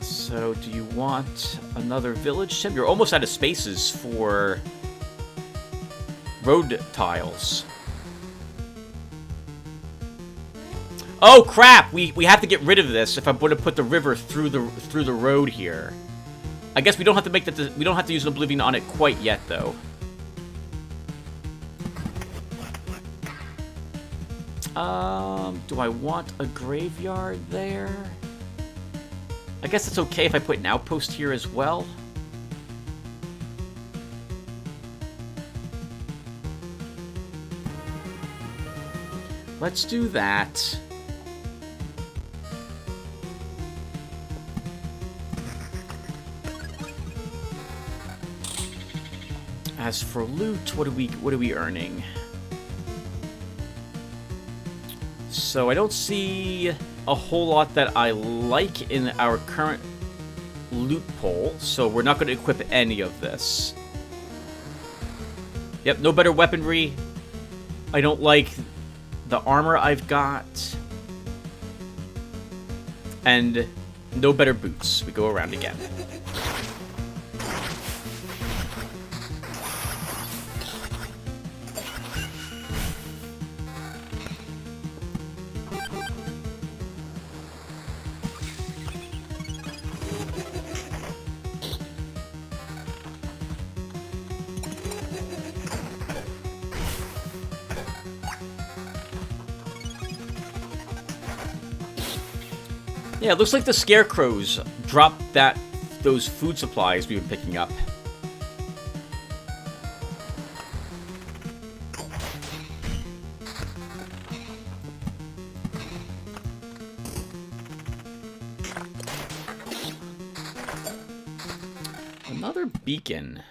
So, do you want another village, Tim? You're almost out of spaces for road tiles. Oh crap! We have to get rid of this if I'm going to put the river through the road here. I guess we don't have to make that. We don't have to use an Oblivion on it quite yet, though. Do I want a graveyard there? I guess it's okay if I put an outpost here as well. Let's do that. As for loot, what are we earning? So I don't see a whole lot that I like in our current loot pool, so we're not going to equip any of this. Yep, no better weaponry. I don't like the armor I've got. And no better boots. We go around again. Yeah, it looks like the scarecrows dropped those food supplies we've been picking up. Another beacon.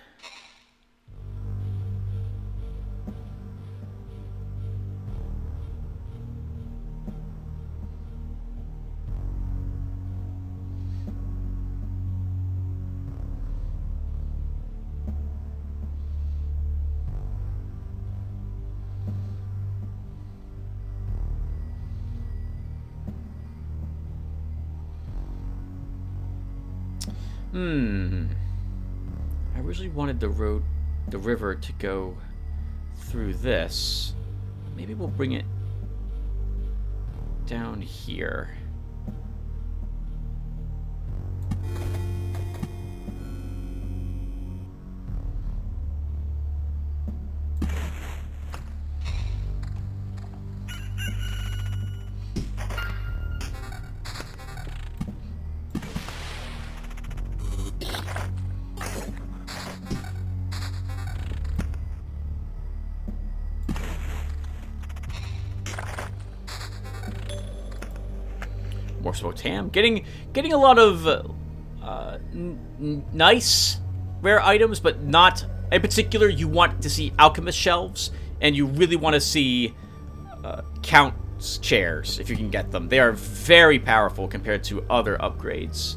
I originally wanted the river to go through this. Maybe we'll bring it down here. More smoked ham. Getting a lot of nice rare items, but not in particular. You want to see alchemist shelves, and you really want to see count's chairs if you can get them. They are very powerful compared to other upgrades.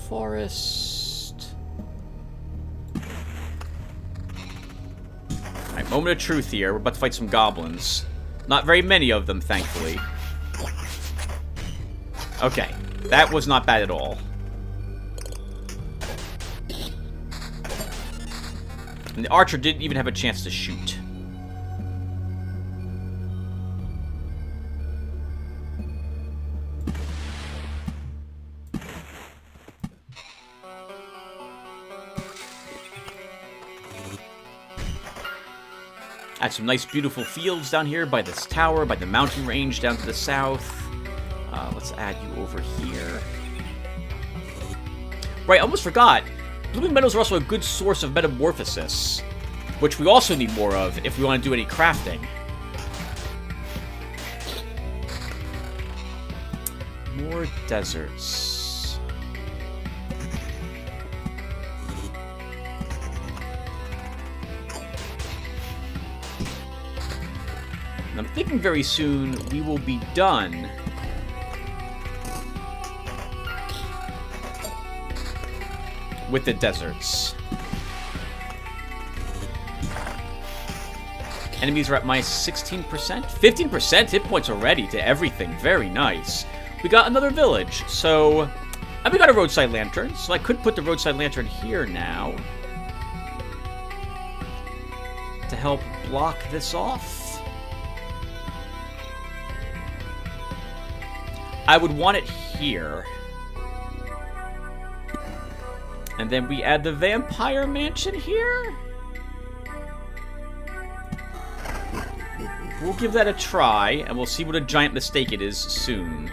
Forest. Alright, moment of truth here. We're about to fight some goblins. Not very many of them, thankfully. Okay, that was not bad at all. And the archer didn't even have a chance to shoot. Add some nice, beautiful fields down here by this tower, by the mountain range down to the south. Let's add you over here. Right, I almost forgot. Blooming meadows are also a good source of metamorphosis, which we also need more of if we want to do any crafting. More deserts. And I'm thinking very soon we will be done with the deserts. Enemies are at minus 16%. 15% hit points already to everything. Very nice. We got another village. So, and we got a roadside lantern. So I could put the roadside lantern here now to help block this off. I would want it here. And then we add the vampire mansion here? We'll give that a try, and we'll see what a giant mistake it is soon.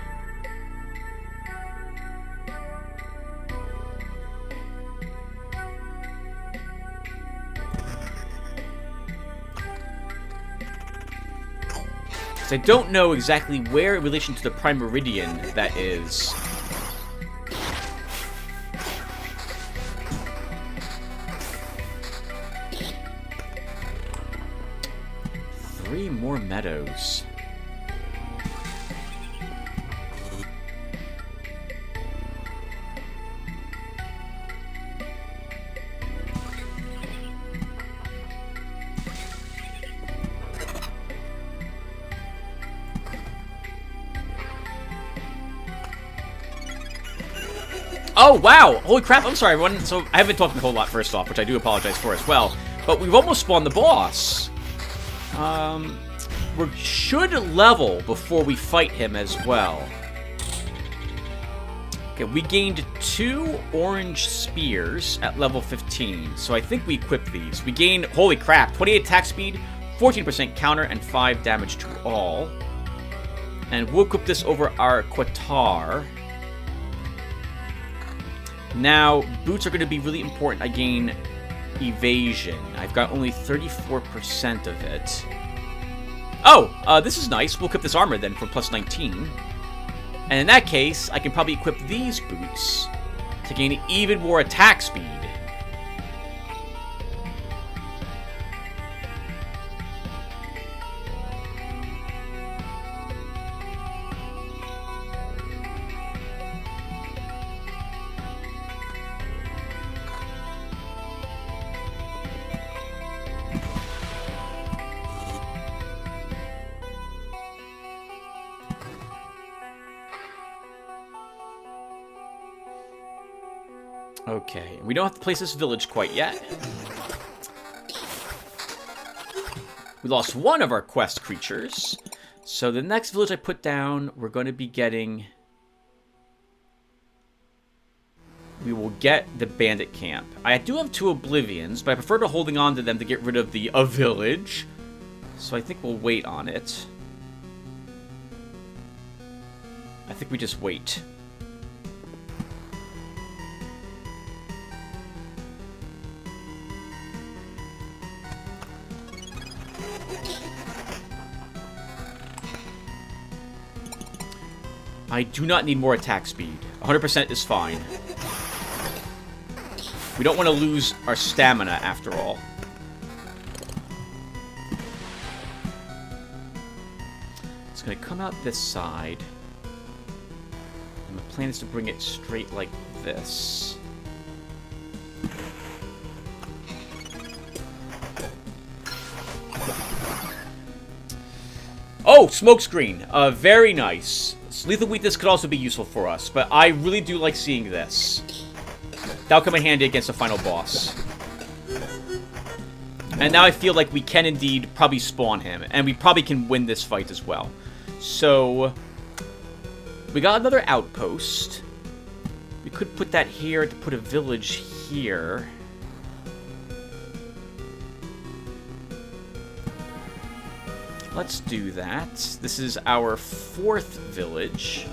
I don't know exactly where in relation to the Prime Meridian that is. Three more meadows. Oh, wow! Holy crap, I'm sorry, everyone. So, I haven't talked a whole lot first off, which I do apologize for as well. But we've almost spawned the boss. We should level before we fight him as well. Okay, we gained 2 orange spears at level 15. So I think we equipped these. We gained, holy crap, 28 attack speed, 14% counter, and 5 damage to all. And we'll equip this over our Quatar. Now, boots are going to be really important. I gain evasion. I've got only 34% of it. Oh, this is nice. We'll equip this armor then for plus 19. And in that case, I can probably equip these boots to gain even more attack speed. Okay, we don't have to place this village quite yet. We lost one of our quest creatures. So the next village I put down, we're going to be getting... We will get the bandit camp. I do have 2 Oblivions, but I prefer to holding on to them to get rid of the village. So I think we'll wait on it. I think we just wait. I do not need more attack speed. 100% is fine. We don't want to lose our stamina after all. It's going to come out this side. And the plan is to bring it straight like this. Oh, smokescreen. Very nice. Lethal weakness could also be useful for us, but I really do like seeing this. That'll come in handy against the final boss. And now I feel like we can indeed probably spawn him, and we probably can win this fight as well. So, we got another outpost. We could put that here to put a village here. Let's do that. This is our 4th village.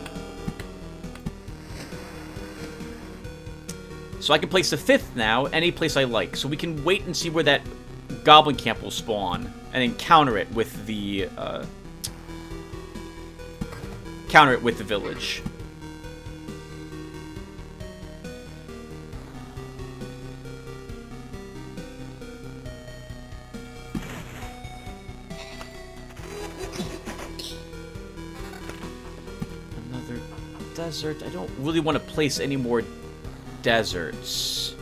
So I can place the 5th now, any place I like. So we can wait and see where that goblin camp will spawn, and then counter it with the village. Desert. I don't really want to place any more deserts.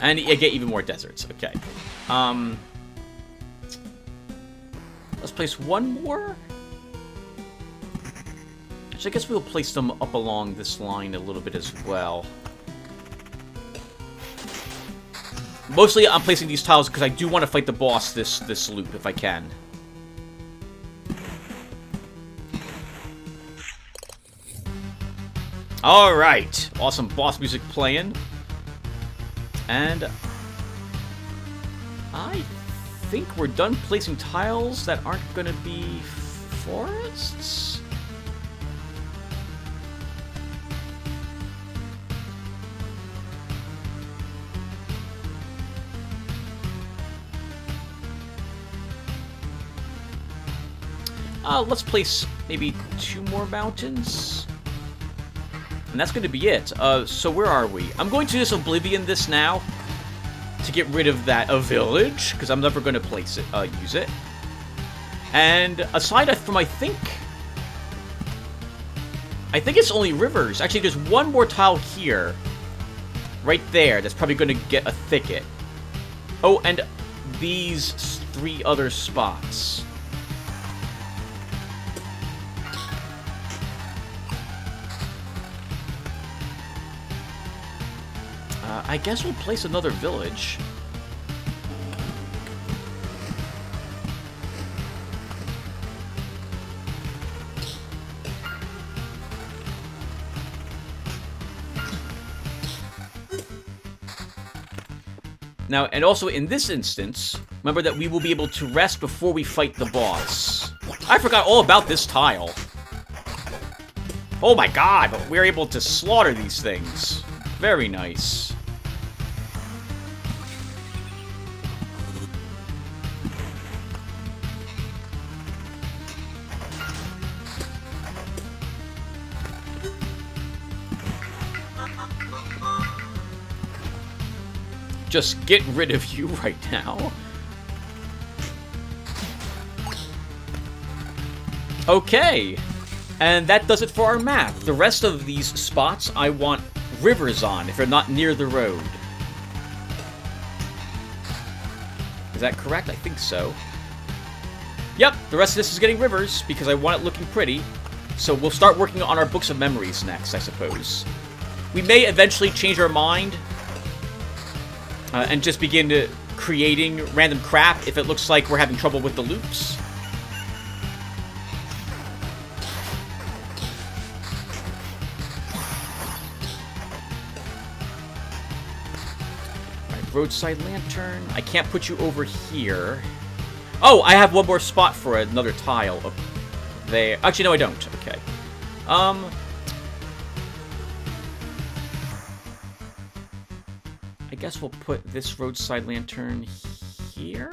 And you get even more deserts. Okay. Let's place one more. So I guess we'll place them up along this line a little bit as well. Mostly I'm placing these tiles because I do want to fight the boss this loop if I can. Alright. Awesome boss music playing. And I think we're done placing tiles that aren't going to be forests. Let's place maybe 2 more mountains. And that's going to be it. So where are we? I'm going to just Oblivion this now to get rid of that village, because I'm never going to place it, use it. And aside from, I think it's only rivers. Actually, there's one more tile here. Right there. That's probably going to get a thicket. Oh, and these 3 other spots. I guess we'll place another village. Now, and also in this instance, remember that we will be able to rest before we fight the boss. I forgot all about this tile. Oh my god, but we're able to slaughter these things. Very nice. Just get rid of you right now. Okay. And that does it for our map. The rest of these spots I want rivers on if they're not near the road. Is that correct? I think so. Yep, the rest of this is getting rivers because I want it looking pretty. So we'll start working on our books of memories next, I suppose. We may eventually change our mind and just begin creating random crap if it looks like we're having trouble with the loops. Alright, roadside lantern. I can't put you over here. Oh, I have one more spot for another tile up there. Actually, no, I don't. Okay. I guess we'll put this roadside lantern here.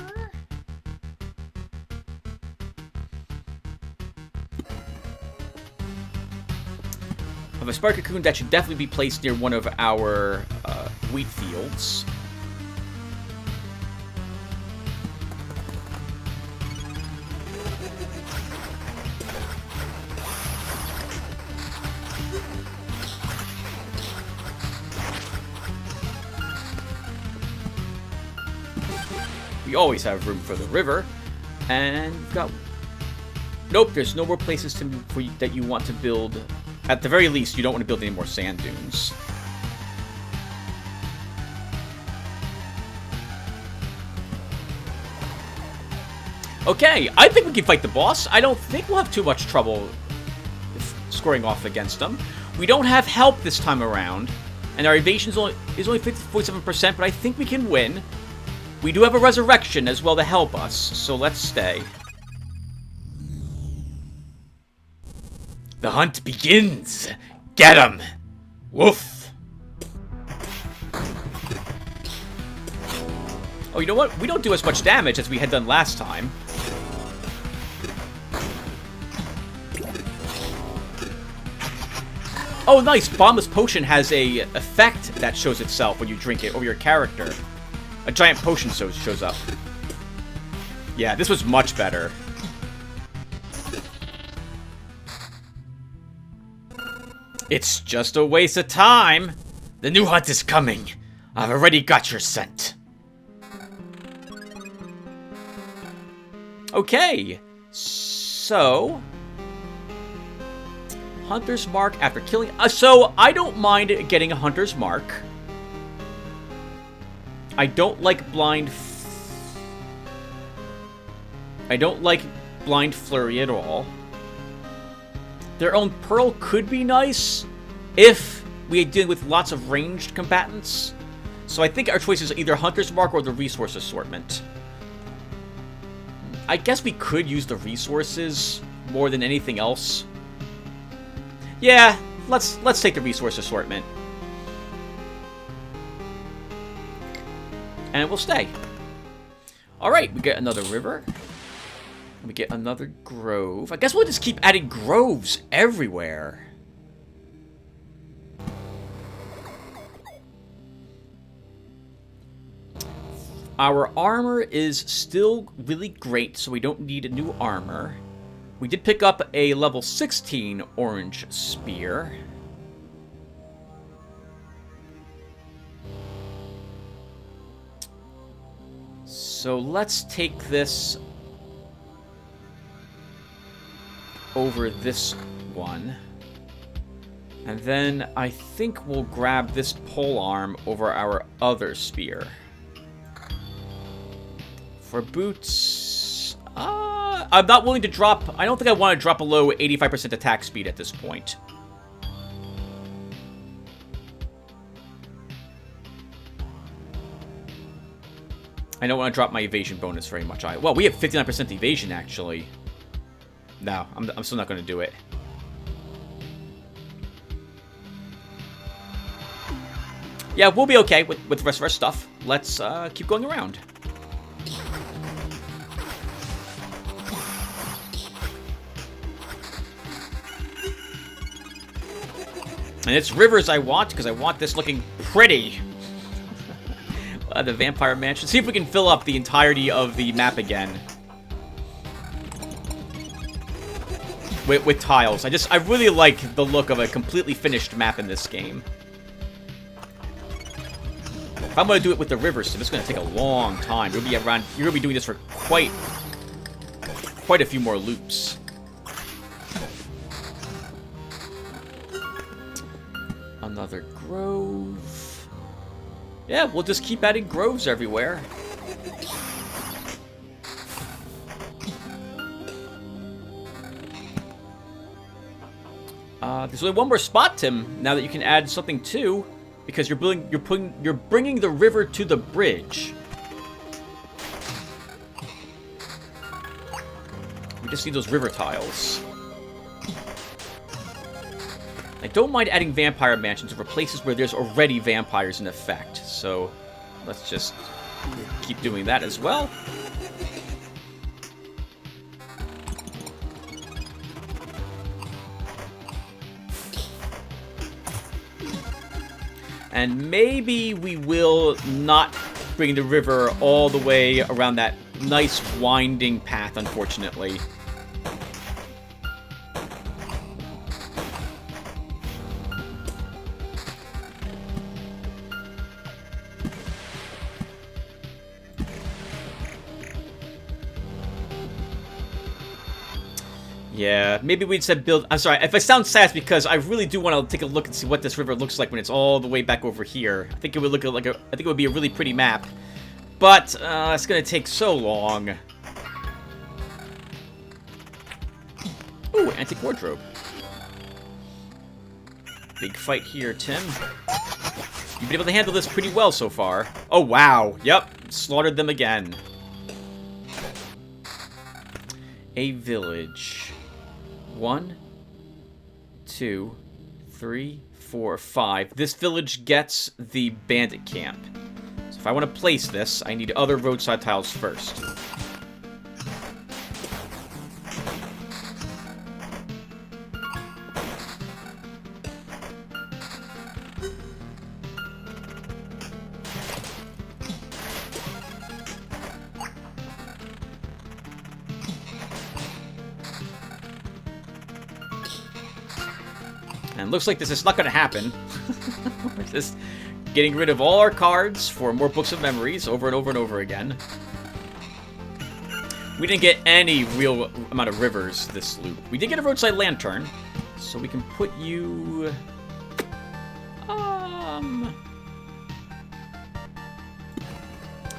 Of a spark cocoon, that should definitely be placed near one of our wheat fields. We always have room for the river, and we've got. Nope, there's no more places that you want to build. At the very least, you don't want to build any more sand dunes. Okay, I think we can fight the boss. I don't think we'll have too much trouble scoring off against them. We don't have help this time around, and our evasion is only 47%, but I think we can win. We do have a resurrection as well to help us, so let's stay. The hunt begins! Get him! Woof! Oh, you know what? We don't do as much damage as we had done last time. Oh, nice! Bombless Potion has a effect that shows itself when you drink it over your character. A giant potion shows up. Yeah, this was much better. It's just a waste of time. The new hunt is coming. I've already got your scent. Okay, so Hunter's Mark after killing. So I don't mind getting a Hunter's Mark. I don't like blind flurry at all. Their own pearl could be nice if we deal with lots of ranged combatants. So I think our choice is either Hunter's Mark or the resource assortment. I guess we could use the resources more than anything else. Yeah, let's take the resource assortment. And we'll stay. Alright, we get another river. We get another grove. I guess we'll just keep adding groves everywhere. Our armor is still really great, so we don't need a new armor. We did pick up a level 16 orange spear. So let's take this over this one. And then I think we'll grab this pole arm over our other spear. For boots, I'm not willing to drop. I don't think I want to drop below 85% attack speed at this point. I don't want to drop my evasion bonus very much. Well, we have 59% evasion, actually. No, I'm still not going to do it. Yeah, we'll be okay with the rest of our stuff. Let's keep going around. And it's rivers I want, because I want this looking pretty. The Vampire Mansion. See if we can fill up the entirety of the map again. With tiles. I really like the look of a completely finished map in this game. If I'm going to do it with the rivers, it's going to take a long time. You're going to be doing this for quite a few more loops. Another grove. Yeah, we'll just keep adding groves everywhere. There's only one more spot, Tim, now that you can add something too, because you're bringing the river to the bridge. We just need those river tiles. I don't mind adding vampire mansions over places where there's already vampires in effect, so let's just keep doing that as well. And maybe we will not bring the river all the way around that nice winding path, unfortunately. Yeah, maybe we'd said build... I'm sorry, if I sound sad, it's because I really do want to take a look and see what this river looks like when it's all the way back over here. I think it would look like I think it would be a really pretty map. But, it's gonna take so long. Ooh, antique wardrobe. Big fight here, Tim. You've been able to handle this pretty well so far. Oh, wow. Yep, slaughtered them again. A village. 1, 2, 3, 4, 5. This village gets the bandit camp. So if I want to place this, I need other roadside tiles first. And looks like this is not going to happen. We're just getting rid of all our cards for more books of memories over and over and over again. We didn't get any real amount of rivers this loop. We did get a roadside lantern, so we can put you...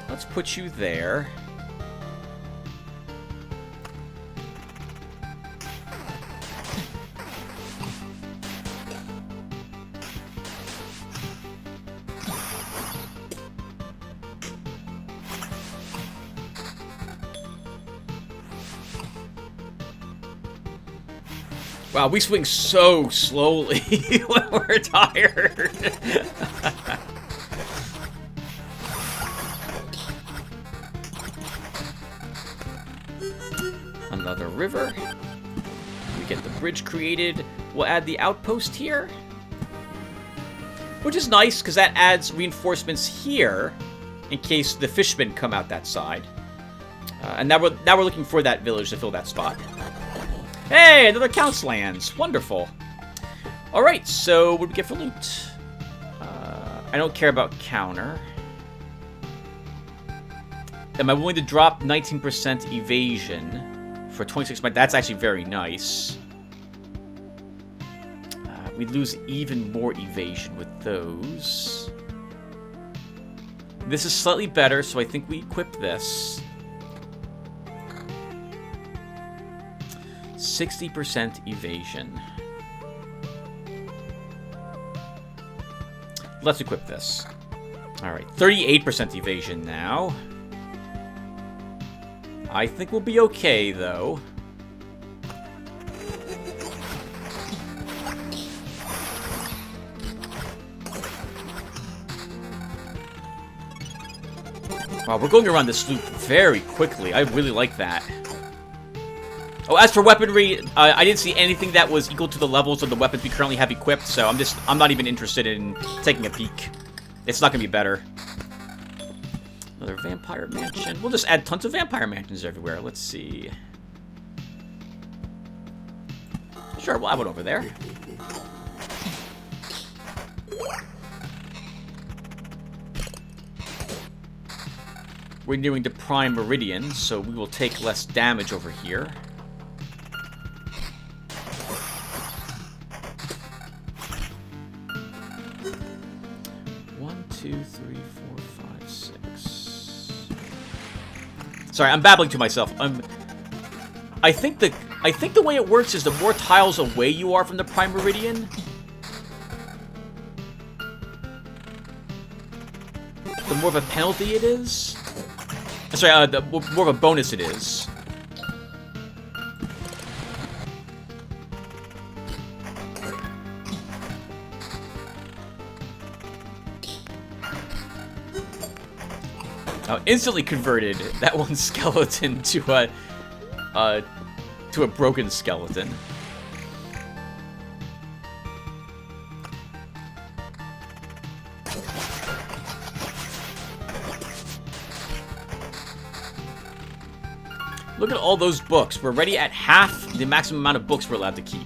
Let's put you there. Wow, we swing so slowly when we're tired. Another river. We get the bridge created. We'll add the outpost here. Which is nice, because that adds reinforcements here in case the fishmen come out that side. And now we're looking for that village to fill that spot. Hey, another Count's lands. Wonderful. Alright, so what do we get for loot? I don't care about counter. am I willing to drop 19% evasion for 26 months? That's actually very nice. We lose even more evasion with those. This is slightly better, so I think we equip this. 60% evasion. Let's equip this. Alright, 38% evasion now. I think we'll be okay, though. Wow, we're going around this loop very quickly. I really like that. Oh, as for weaponry, I didn't see anything that was equal to the levels of the weapons we currently have equipped, so I'm not even interested in taking a peek. It's not gonna be better. Another vampire mansion. We'll just add tons of vampire mansions everywhere. Let's see. Sure, we'll have one over there. We're nearing the prime meridian, so we will take less damage over here. One, two, three, four, five, six. Sorry, I'm babbling to myself. I think the way it works is the more tiles away you are from the prime meridian, the more of a penalty it is. Sorry, the more of a bonus it is. Oh, instantly converted that one skeleton to a broken skeleton. Look at all those books. We're already at half the maximum amount of books we're allowed to keep.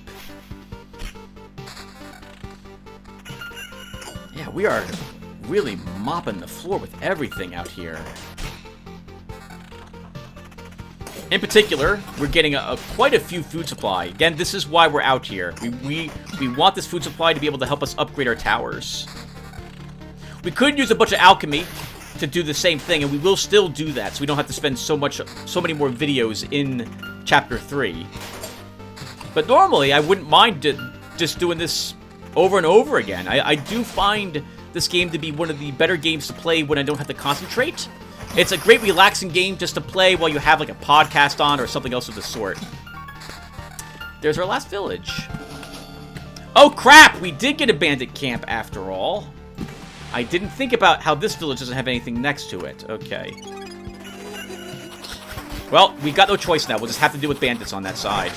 Yeah, we are really mopping the floor with everything out here. In particular, we're getting quite a few food supply. Again, this is why we're out here. We want this food supply to be able to help us upgrade our towers. We could use a bunch of alchemy to do the same thing, and we will still do that, so we don't have to spend so many more videos in Chapter 3. But normally, I wouldn't mind just doing this over and over again. I do find this game to be one of the better games to play when I don't have to concentrate. It's a great relaxing game just to play while you have like a podcast on or something else of the sort. There's our last village. Oh crap! We did get a bandit camp after all. I didn't think about how this village doesn't have anything next to it. Okay. Well, we've got no choice now. We'll just have to deal with bandits on that side.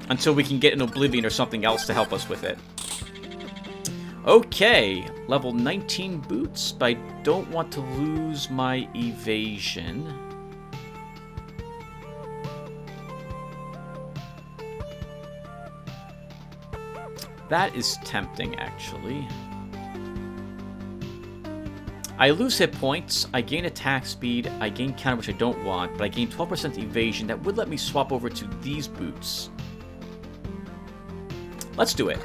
Until we can get an Oblivion or something else to help us with it. Okay. Level 19 boots, but I don't want to lose my evasion. That is tempting, actually. I lose hit points, I gain attack speed, I gain counter, which I don't want, but I gain 12% evasion. That would let me swap over to these boots. Let's do it.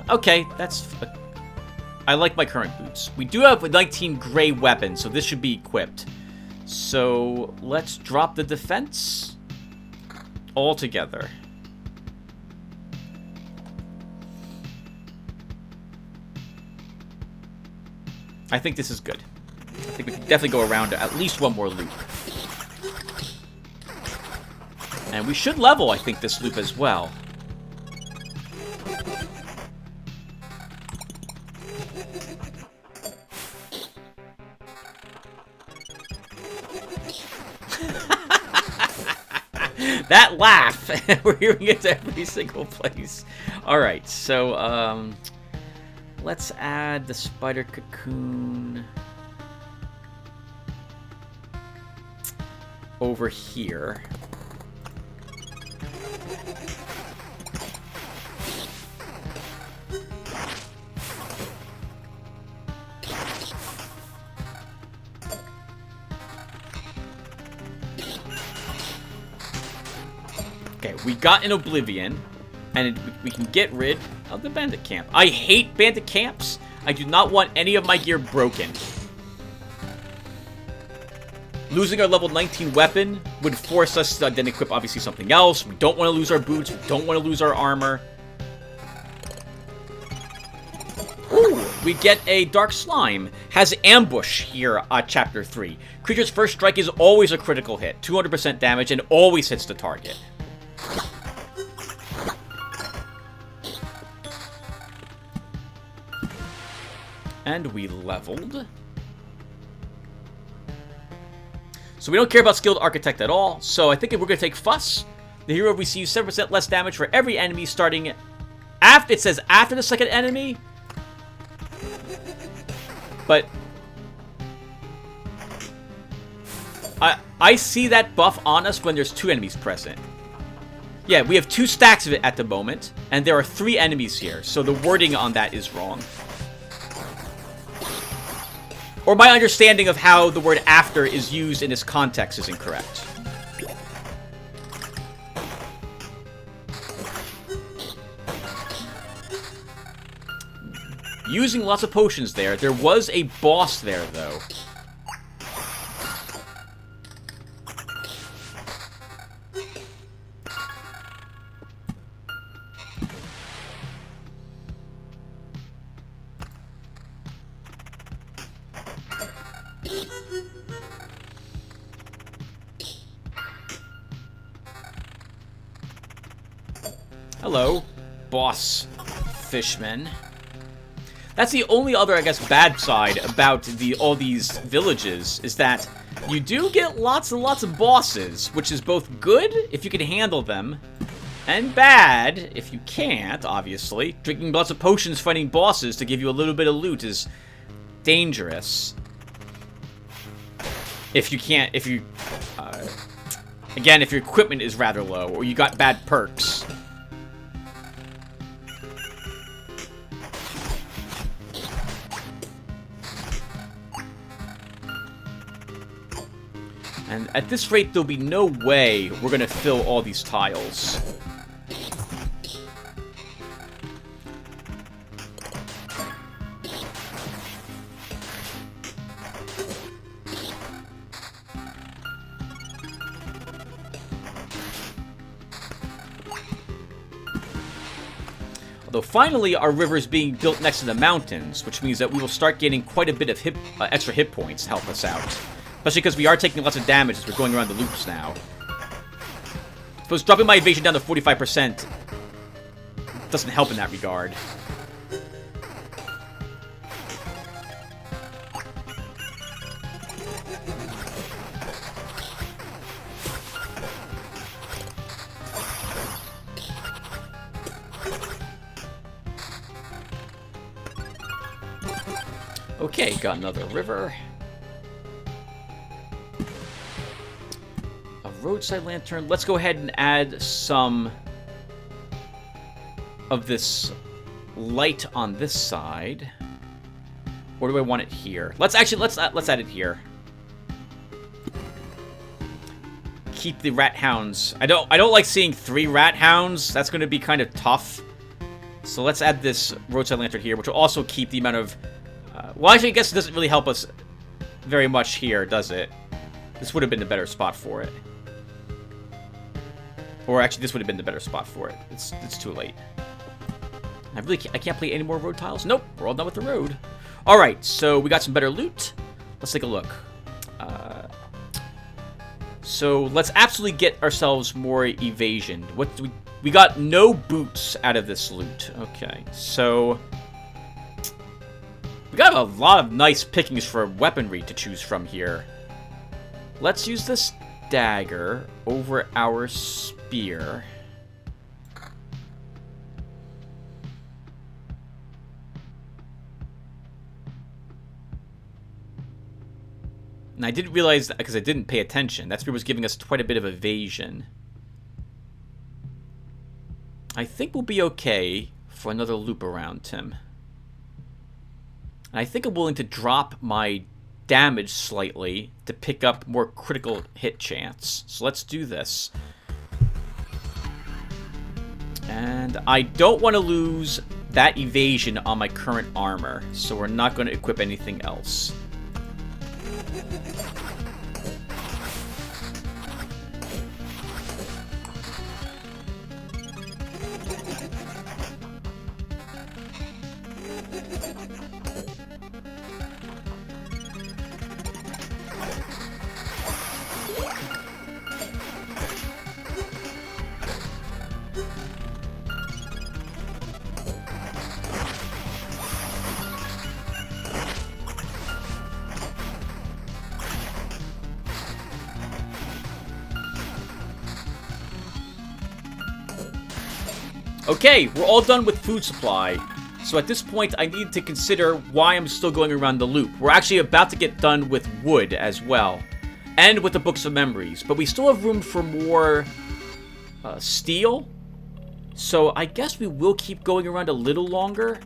Okay, that's... I like my current boots. We do have 19 gray weapons, so this should be equipped. So, let's drop the defense altogether. I think this is good. I think we can definitely go around at least one more loop. And we should level, I think, this loop as well. That laugh! We're hearing it to every single place. Alright, so, let's add the spider cocoon over here. Okay, we got an Oblivion, and we can get rid of the bandit camp. I hate bandit camps. I do not want any of my gear broken. Losing our level 19 weapon would force us to then equip, obviously, something else. We don't want to lose our boots. We don't want to lose our armor. Ooh, we get a Dark Slime. Has Ambush here, Chapter 3. Creature's first strike is always a critical hit. 200% damage and always hits the target. And we leveled. So we don't care about Skilled Architect at all. So I think we're going to take Fuss. The hero receives 7% less damage for every enemy starting after, it says after the second enemy. But I see that buff on us when there's 2 enemies present. Yeah, we have 2 stacks of it at the moment, and there are 3 enemies here, so the wording on that is wrong. Or my understanding of how the word after is used in this context is incorrect. Using lots of potions there. There was a boss there, though. Hello, boss fishman. That's the only other, I guess, bad side about all these villages, is that you do get lots and lots of bosses, which is both good if you can handle them, and bad if you can't, obviously. Drinking lots of potions fighting bosses to give you a little bit of loot is dangerous. If you can't, again, if your equipment is rather low, or you got bad perks. And at this rate, there'll be no way we're going to fill all these tiles. Although finally, our river is being built next to the mountains, which means that we will start getting quite a bit of extra hit points to help us out. Especially because we are taking lots of damage as we're going around the loops now. I suppose dropping my evasion down to 45% doesn't help in that regard. Okay, got another river. Roadside lantern. Let's go ahead and add some of this light on this side. Or do I want it here? Let's add it here. Keep the rat hounds. I don't like seeing 3 rat hounds. That's going to be kind of tough. So let's add this roadside lantern here, which will also keep the amount of. Well, actually, I guess it doesn't really help us very much here, does it? This would have been the better spot for it. Or actually, this would have been the better spot for it. It's too late. I can't play any more road tiles? Nope, we're all done with the road. Alright, so we got some better loot. Let's take a look. So let's absolutely get ourselves more evasion. What do we got no boots out of this loot. Okay, so we got a lot of nice pickings for weaponry to choose from here. Let's use this dagger over our spear. And I didn't realize that because I didn't pay attention. That spear was giving us quite a bit of evasion. I think we'll be okay for another loop around him. And I think I'm willing to drop my damage slightly to pick up more critical hit chance. So let's do this. And I don't want to lose that evasion on my current armor, so we're not going to equip anything else. Okay, we're all done with food supply. So at this point, I need to consider why I'm still going around the loop. We're actually about to get done with wood as well. And with the books of memories. But we still have room for more steel. So I guess we will keep going around a little longer.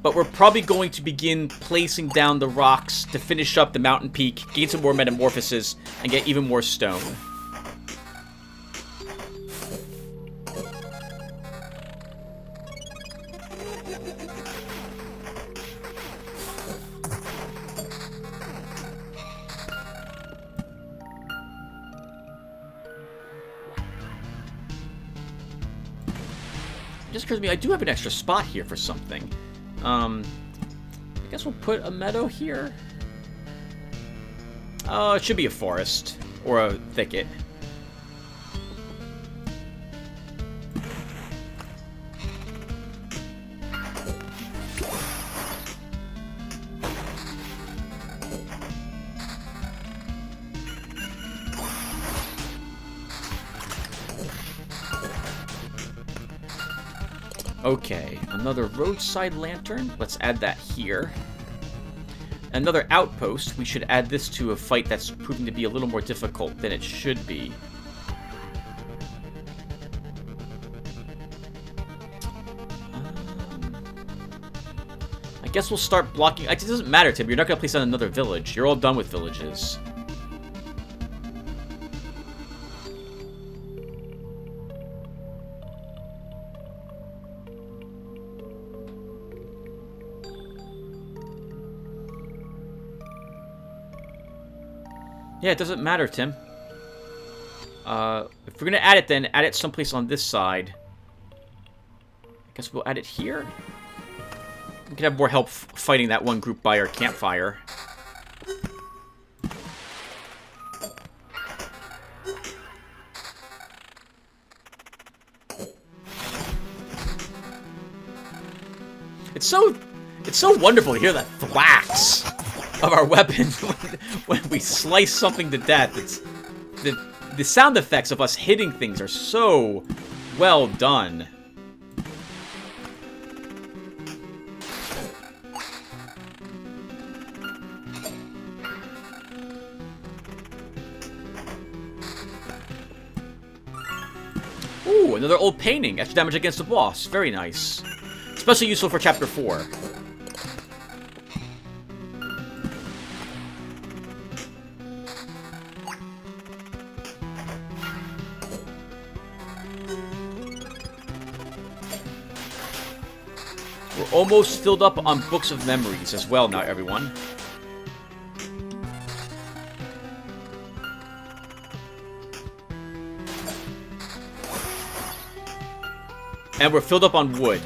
But we're probably going to begin placing down the rocks to finish up the mountain peak, gain some more metamorphosis, and get even more stone. Just occurs to me, I do have an extra spot here for something. I guess we'll put a meadow here. Oh, it should be a forest. Or a thicket. Okay, another roadside lantern. Let's add that here. Another outpost. We should add this to a fight that's proving to be a little more difficult than it should be. I guess we'll start blocking. It doesn't matter, Tim. You're not going to place on another village. You're all done with villages. Yeah, it doesn't matter, Tim. If we're gonna add it, then add it someplace on this side. I guess we'll add it here. We can have more help fighting that one group by our campfire. It's so wonderful to hear that thwacks of our weapons when we slice something to death. It's the sound effects of us hitting things are so well done. Ooh, another old painting. Extra damage against the boss. Very nice. Especially useful for Chapter 4. We're almost filled up on books of memories as well now, everyone. And we're filled up on wood.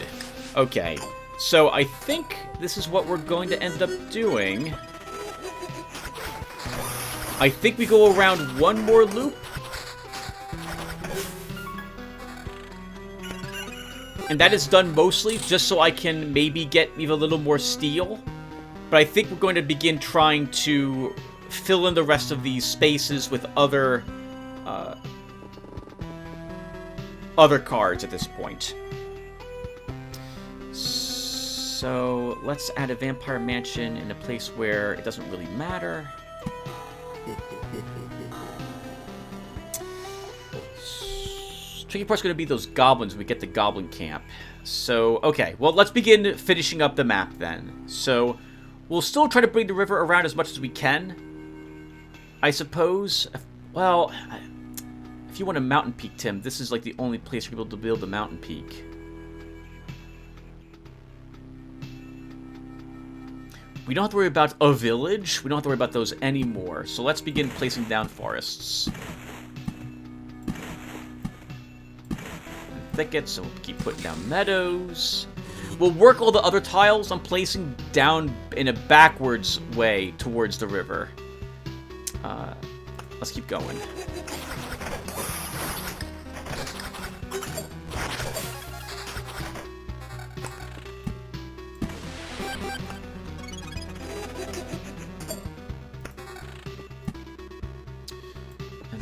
Okay, so I think this is what we're going to end up doing. I think we go around one more loop. And that is done mostly just so I can maybe get even a little more steel. But I think we're going to begin trying to fill in the rest of these spaces with other cards at this point. So let's add a vampire mansion in a place where it doesn't really matter. Tricky part's going to be those goblins when we get to Goblin Camp. So, okay. Well, let's begin finishing up the map then. So, we'll still try to bring the river around as much as we can. I suppose. Well, I If you want a mountain peak, Tim, this is like the only place you're able to build a mountain peak. We don't have to worry about a village. We don't have to worry about those anymore. So let's begin placing down forests. And thickets, so we'll keep putting down meadows. We'll work all the other tiles on placing down in a backwards way towards the river. Let's keep going.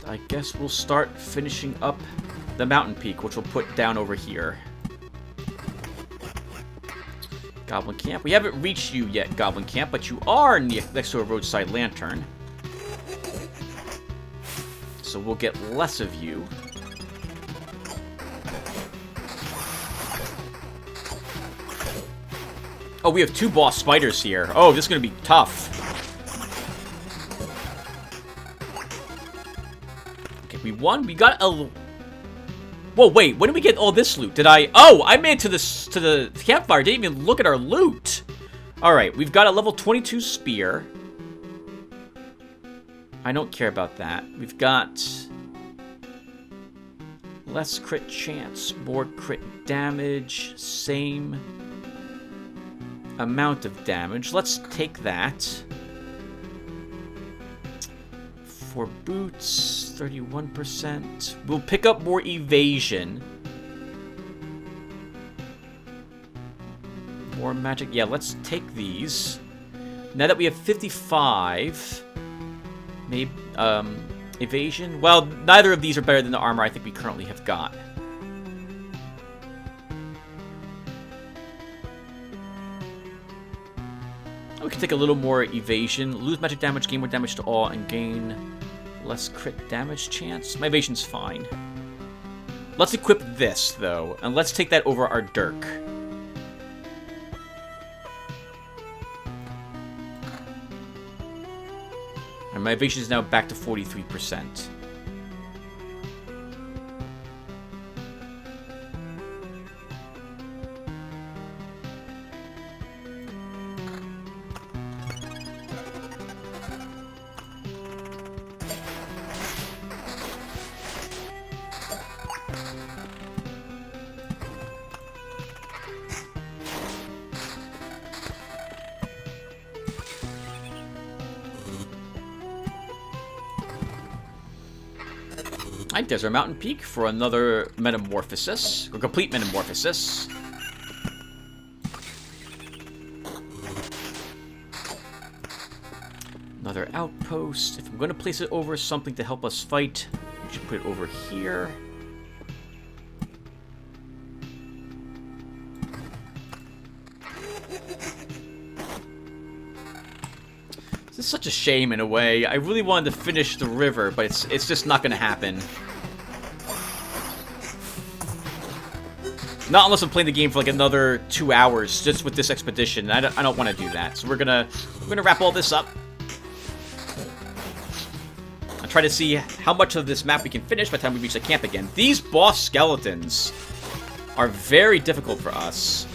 I guess we'll start finishing up the mountain peak, which we'll put down over here. Goblin Camp. We haven't reached you yet, Goblin Camp, but you are next to a roadside lantern. So we'll get less of you. Oh, we have 2 boss spiders here. Oh, this is going to be tough. We won. We got a... Whoa, wait. When did we get all this loot? Did I... Oh, I made it to the campfire. Didn't even look at our loot. Alright, we've got a level 22 spear. I don't care about that. We've got... less crit chance. More crit damage. Same amount of damage. Let's take that. For boots, 31%. We'll pick up more evasion. More magic. Yeah, let's take these. Now that we have 55, maybe evasion. Well, neither of these are better than the armor I think we currently have got. We can take a little more evasion. Lose magic damage, gain more damage to all, and gain less crit damage chance. My evasion's fine. Let's equip this, though, and let's take that over our Dirk. And my evasion is now back to 43%. Alright, there's our mountain peak for another metamorphosis, or complete metamorphosis. Another outpost. If I'm going to place it over something to help us fight, we should put it over here. This is such a shame in a way. I really wanted to finish the river, but it's just not going to happen. Not unless I'm playing the game for like another 2 hours just with this expedition. I don't want to do that. So we're gonna wrap all this up. I'll try to see how much of this map we can finish by the time we reach the camp again. These boss skeletons are very difficult for us.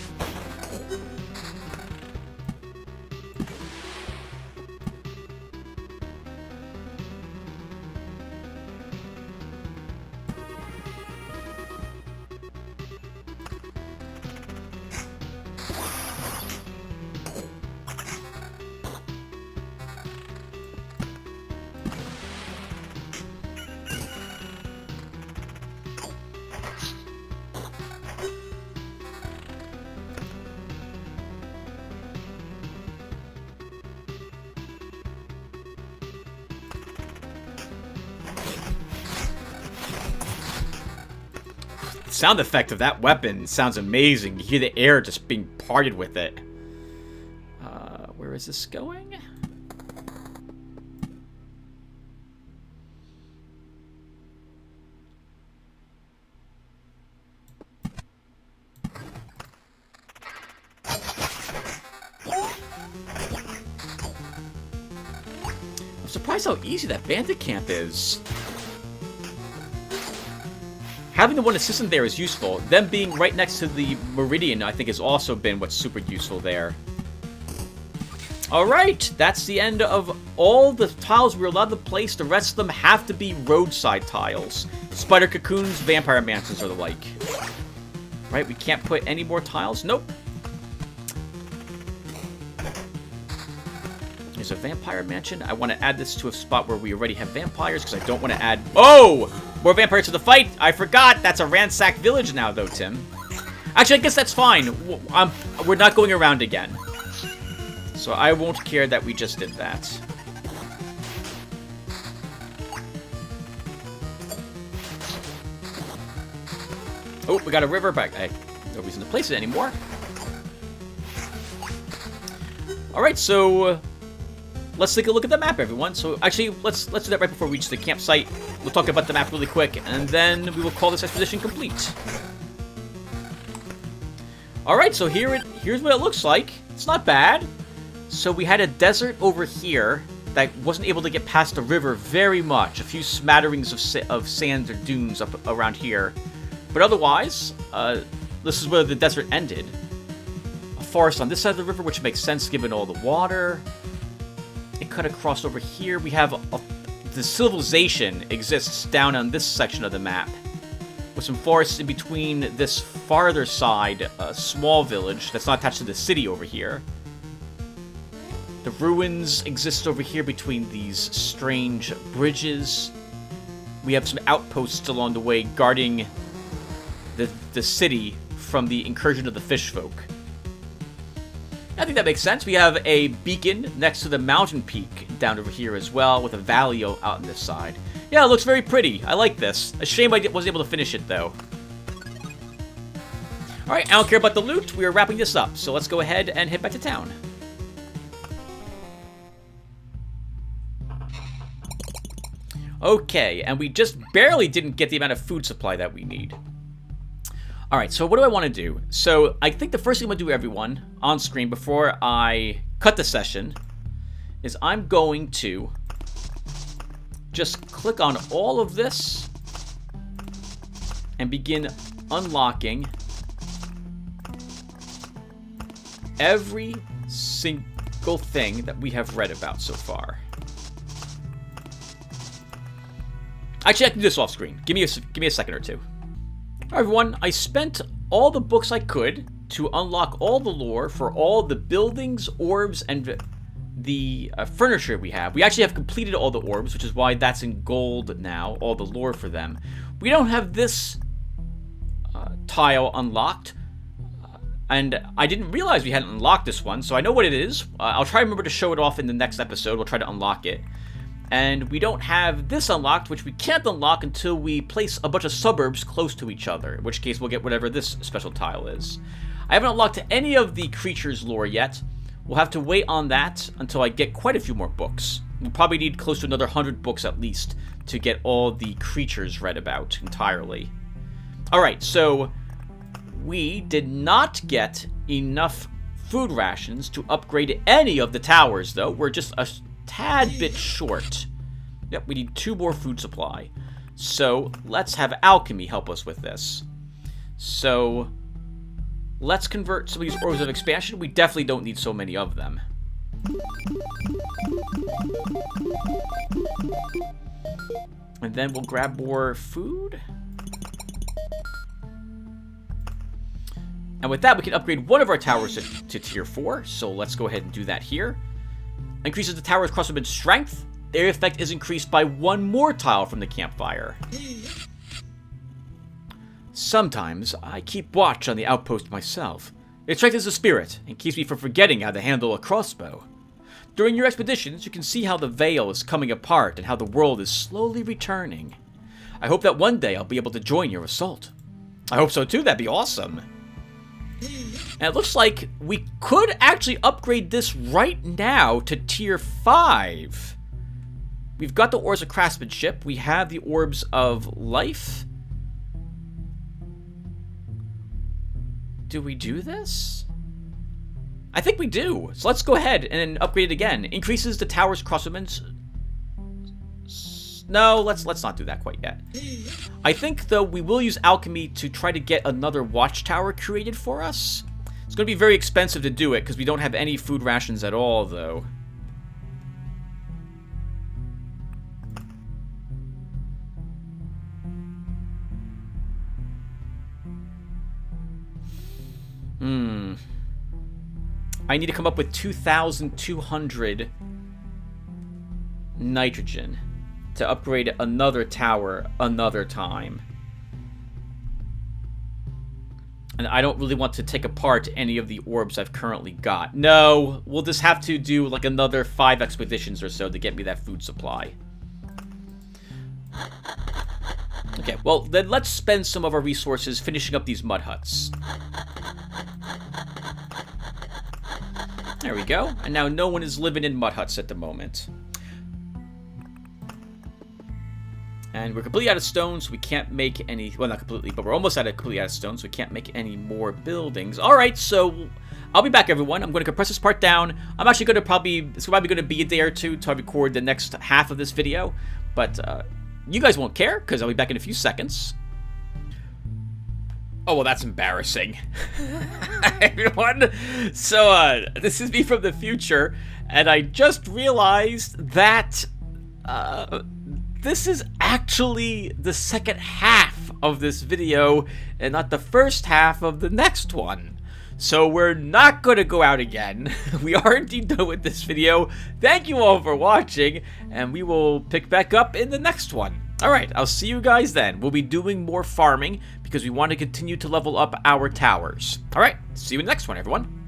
Sound effect of that weapon sounds amazing. You hear the air just being parted with it. Where is this going? I'm surprised how easy that bandit camp is. Having the one assistant there is useful. Them being right next to the Meridian, I think, has also been what's super useful there. Alright, that's the end of all the tiles we're allowed to place. The rest of them have to be roadside tiles. Spider cocoons, vampire mansions, or the like. Right, we can't put any more tiles? Nope. There's a vampire mansion. I want to add this to a spot where we already have vampires, because I don't want to add... Oh! More vampires to the fight! I forgot! That's a ransacked village now, though, Tim. Actually, I guess that's fine. We're not going around again. So I won't care that we just did that. Oh, we got a river back. No reason to place it anymore. Alright, so... let's take a look at the map, everyone. So, actually, let's do that right before we reach the campsite. We'll talk about the map really quick, and then we will call this expedition complete. Alright, so here's what it looks like. It's not bad. So we had a desert over here that wasn't able to get past the river very much. A few smatterings of sand or dunes up around here. But otherwise, this is where the desert ended. A forest on this side of the river, which makes sense given all the water. It cut across over here. We have the civilization exists down on this section of the map, with some forests in between this farther side, a small village that's not attached to the city over here. The ruins exist over here between these strange bridges. We have some outposts along the way guarding the city from the incursion of the fish folk. I think that makes sense. We have a beacon next to the mountain peak down over here as well, with a valley out on this side. Yeah, it looks very pretty. I like this. A shame I wasn't able to finish it, though. Alright, I don't care about the loot. We are wrapping this up, so let's go ahead and head back to town. Okay, and we just barely didn't get the amount of food supply that we need. Alright, so what do I want to do? So, I think the first thing I'm going to do, everyone, on screen before I cut the session, is I'm going to just click on all of this and begin unlocking every single thing that we have read about so far. Actually, I can do this off screen. Give me a second or two. Alright, everyone, I spent all the books I could to unlock all the lore for all the buildings, orbs, and the furniture we have. We actually have completed all the orbs, which is why that's in gold now, all the lore for them. We don't have this tile unlocked, and I didn't realize we hadn't unlocked this one, so I know what it is. I'll try to remember to show it off in the next episode. We'll try to unlock it. And we don't have this unlocked, which we can't unlock until we place a bunch of suburbs close to each other, in which case we'll get whatever this special tile is. I haven't unlocked any of the creatures' lore yet. We'll have to wait on that until I get quite a few more books. We'll probably need close to another 100 books at least to get all the creatures read about entirely. Alright, so we did not get enough food rations to upgrade any of the towers, though. We're just a tad bit short. Yep, we need 2 more food supply. So let's have alchemy help us with this. So let's convert some of these orbs of expansion. We definitely don't need so many of them. And then we'll grab more food. And with that, we can upgrade one of our towers to tier 4. So let's go ahead and do that here. Increases the tower's crossbowman's strength. The area effect is increased by 1 more tile from the campfire. Sometimes I keep watch on the outpost myself. It strengthens the spirit and keeps me from forgetting how to handle a crossbow. During your expeditions, you can see how the veil is coming apart and how the world is slowly returning. I hope that one day I'll be able to join your assault. I hope so too, that'd be awesome. And it looks like we could actually upgrade this right now to tier 5. We've got the Orbs of Craftsmanship. We have the Orbs of Life. Do we do this? I think we do. So let's go ahead and upgrade it again. Increases the tower's craftsman's No, let's not do that quite yet. I think, though, we will use alchemy to try to get another watchtower created for us. It's going to be very expensive to do it, because we don't have any food rations at all, though. I need to come up with 2,200 nitrogen to upgrade another tower another time. And I don't really want to take apart any of the orbs I've currently got. No, we'll just have to do like another 5 expeditions or so to get me that food supply. Okay, well, then let's spend some of our resources finishing up these mud huts. There we go. And now no one is living in mud huts at the moment. And we're completely out of stone, so we can't make any... Well, not completely, but we're almost completely out of stone, so we can't make any more buildings. Alright, so I'll be back, everyone. I'm going to compress this part down. I'm actually going to probably... It's probably going to be a day or two till I record the next half of this video. But you guys won't care, because I'll be back in a few seconds. Oh, well, that's embarrassing. Everyone. So, this is me from the future, and I just realized that... this is actually the second half of this video and not the first half of the next one. So we're not going to go out again. We are indeed done with this video. Thank you all for watching, and we will pick back up in the next one. Alright, I'll see you guys then. We'll be doing more farming because we want to continue to level up our towers. Alright, see you in the next one, everyone.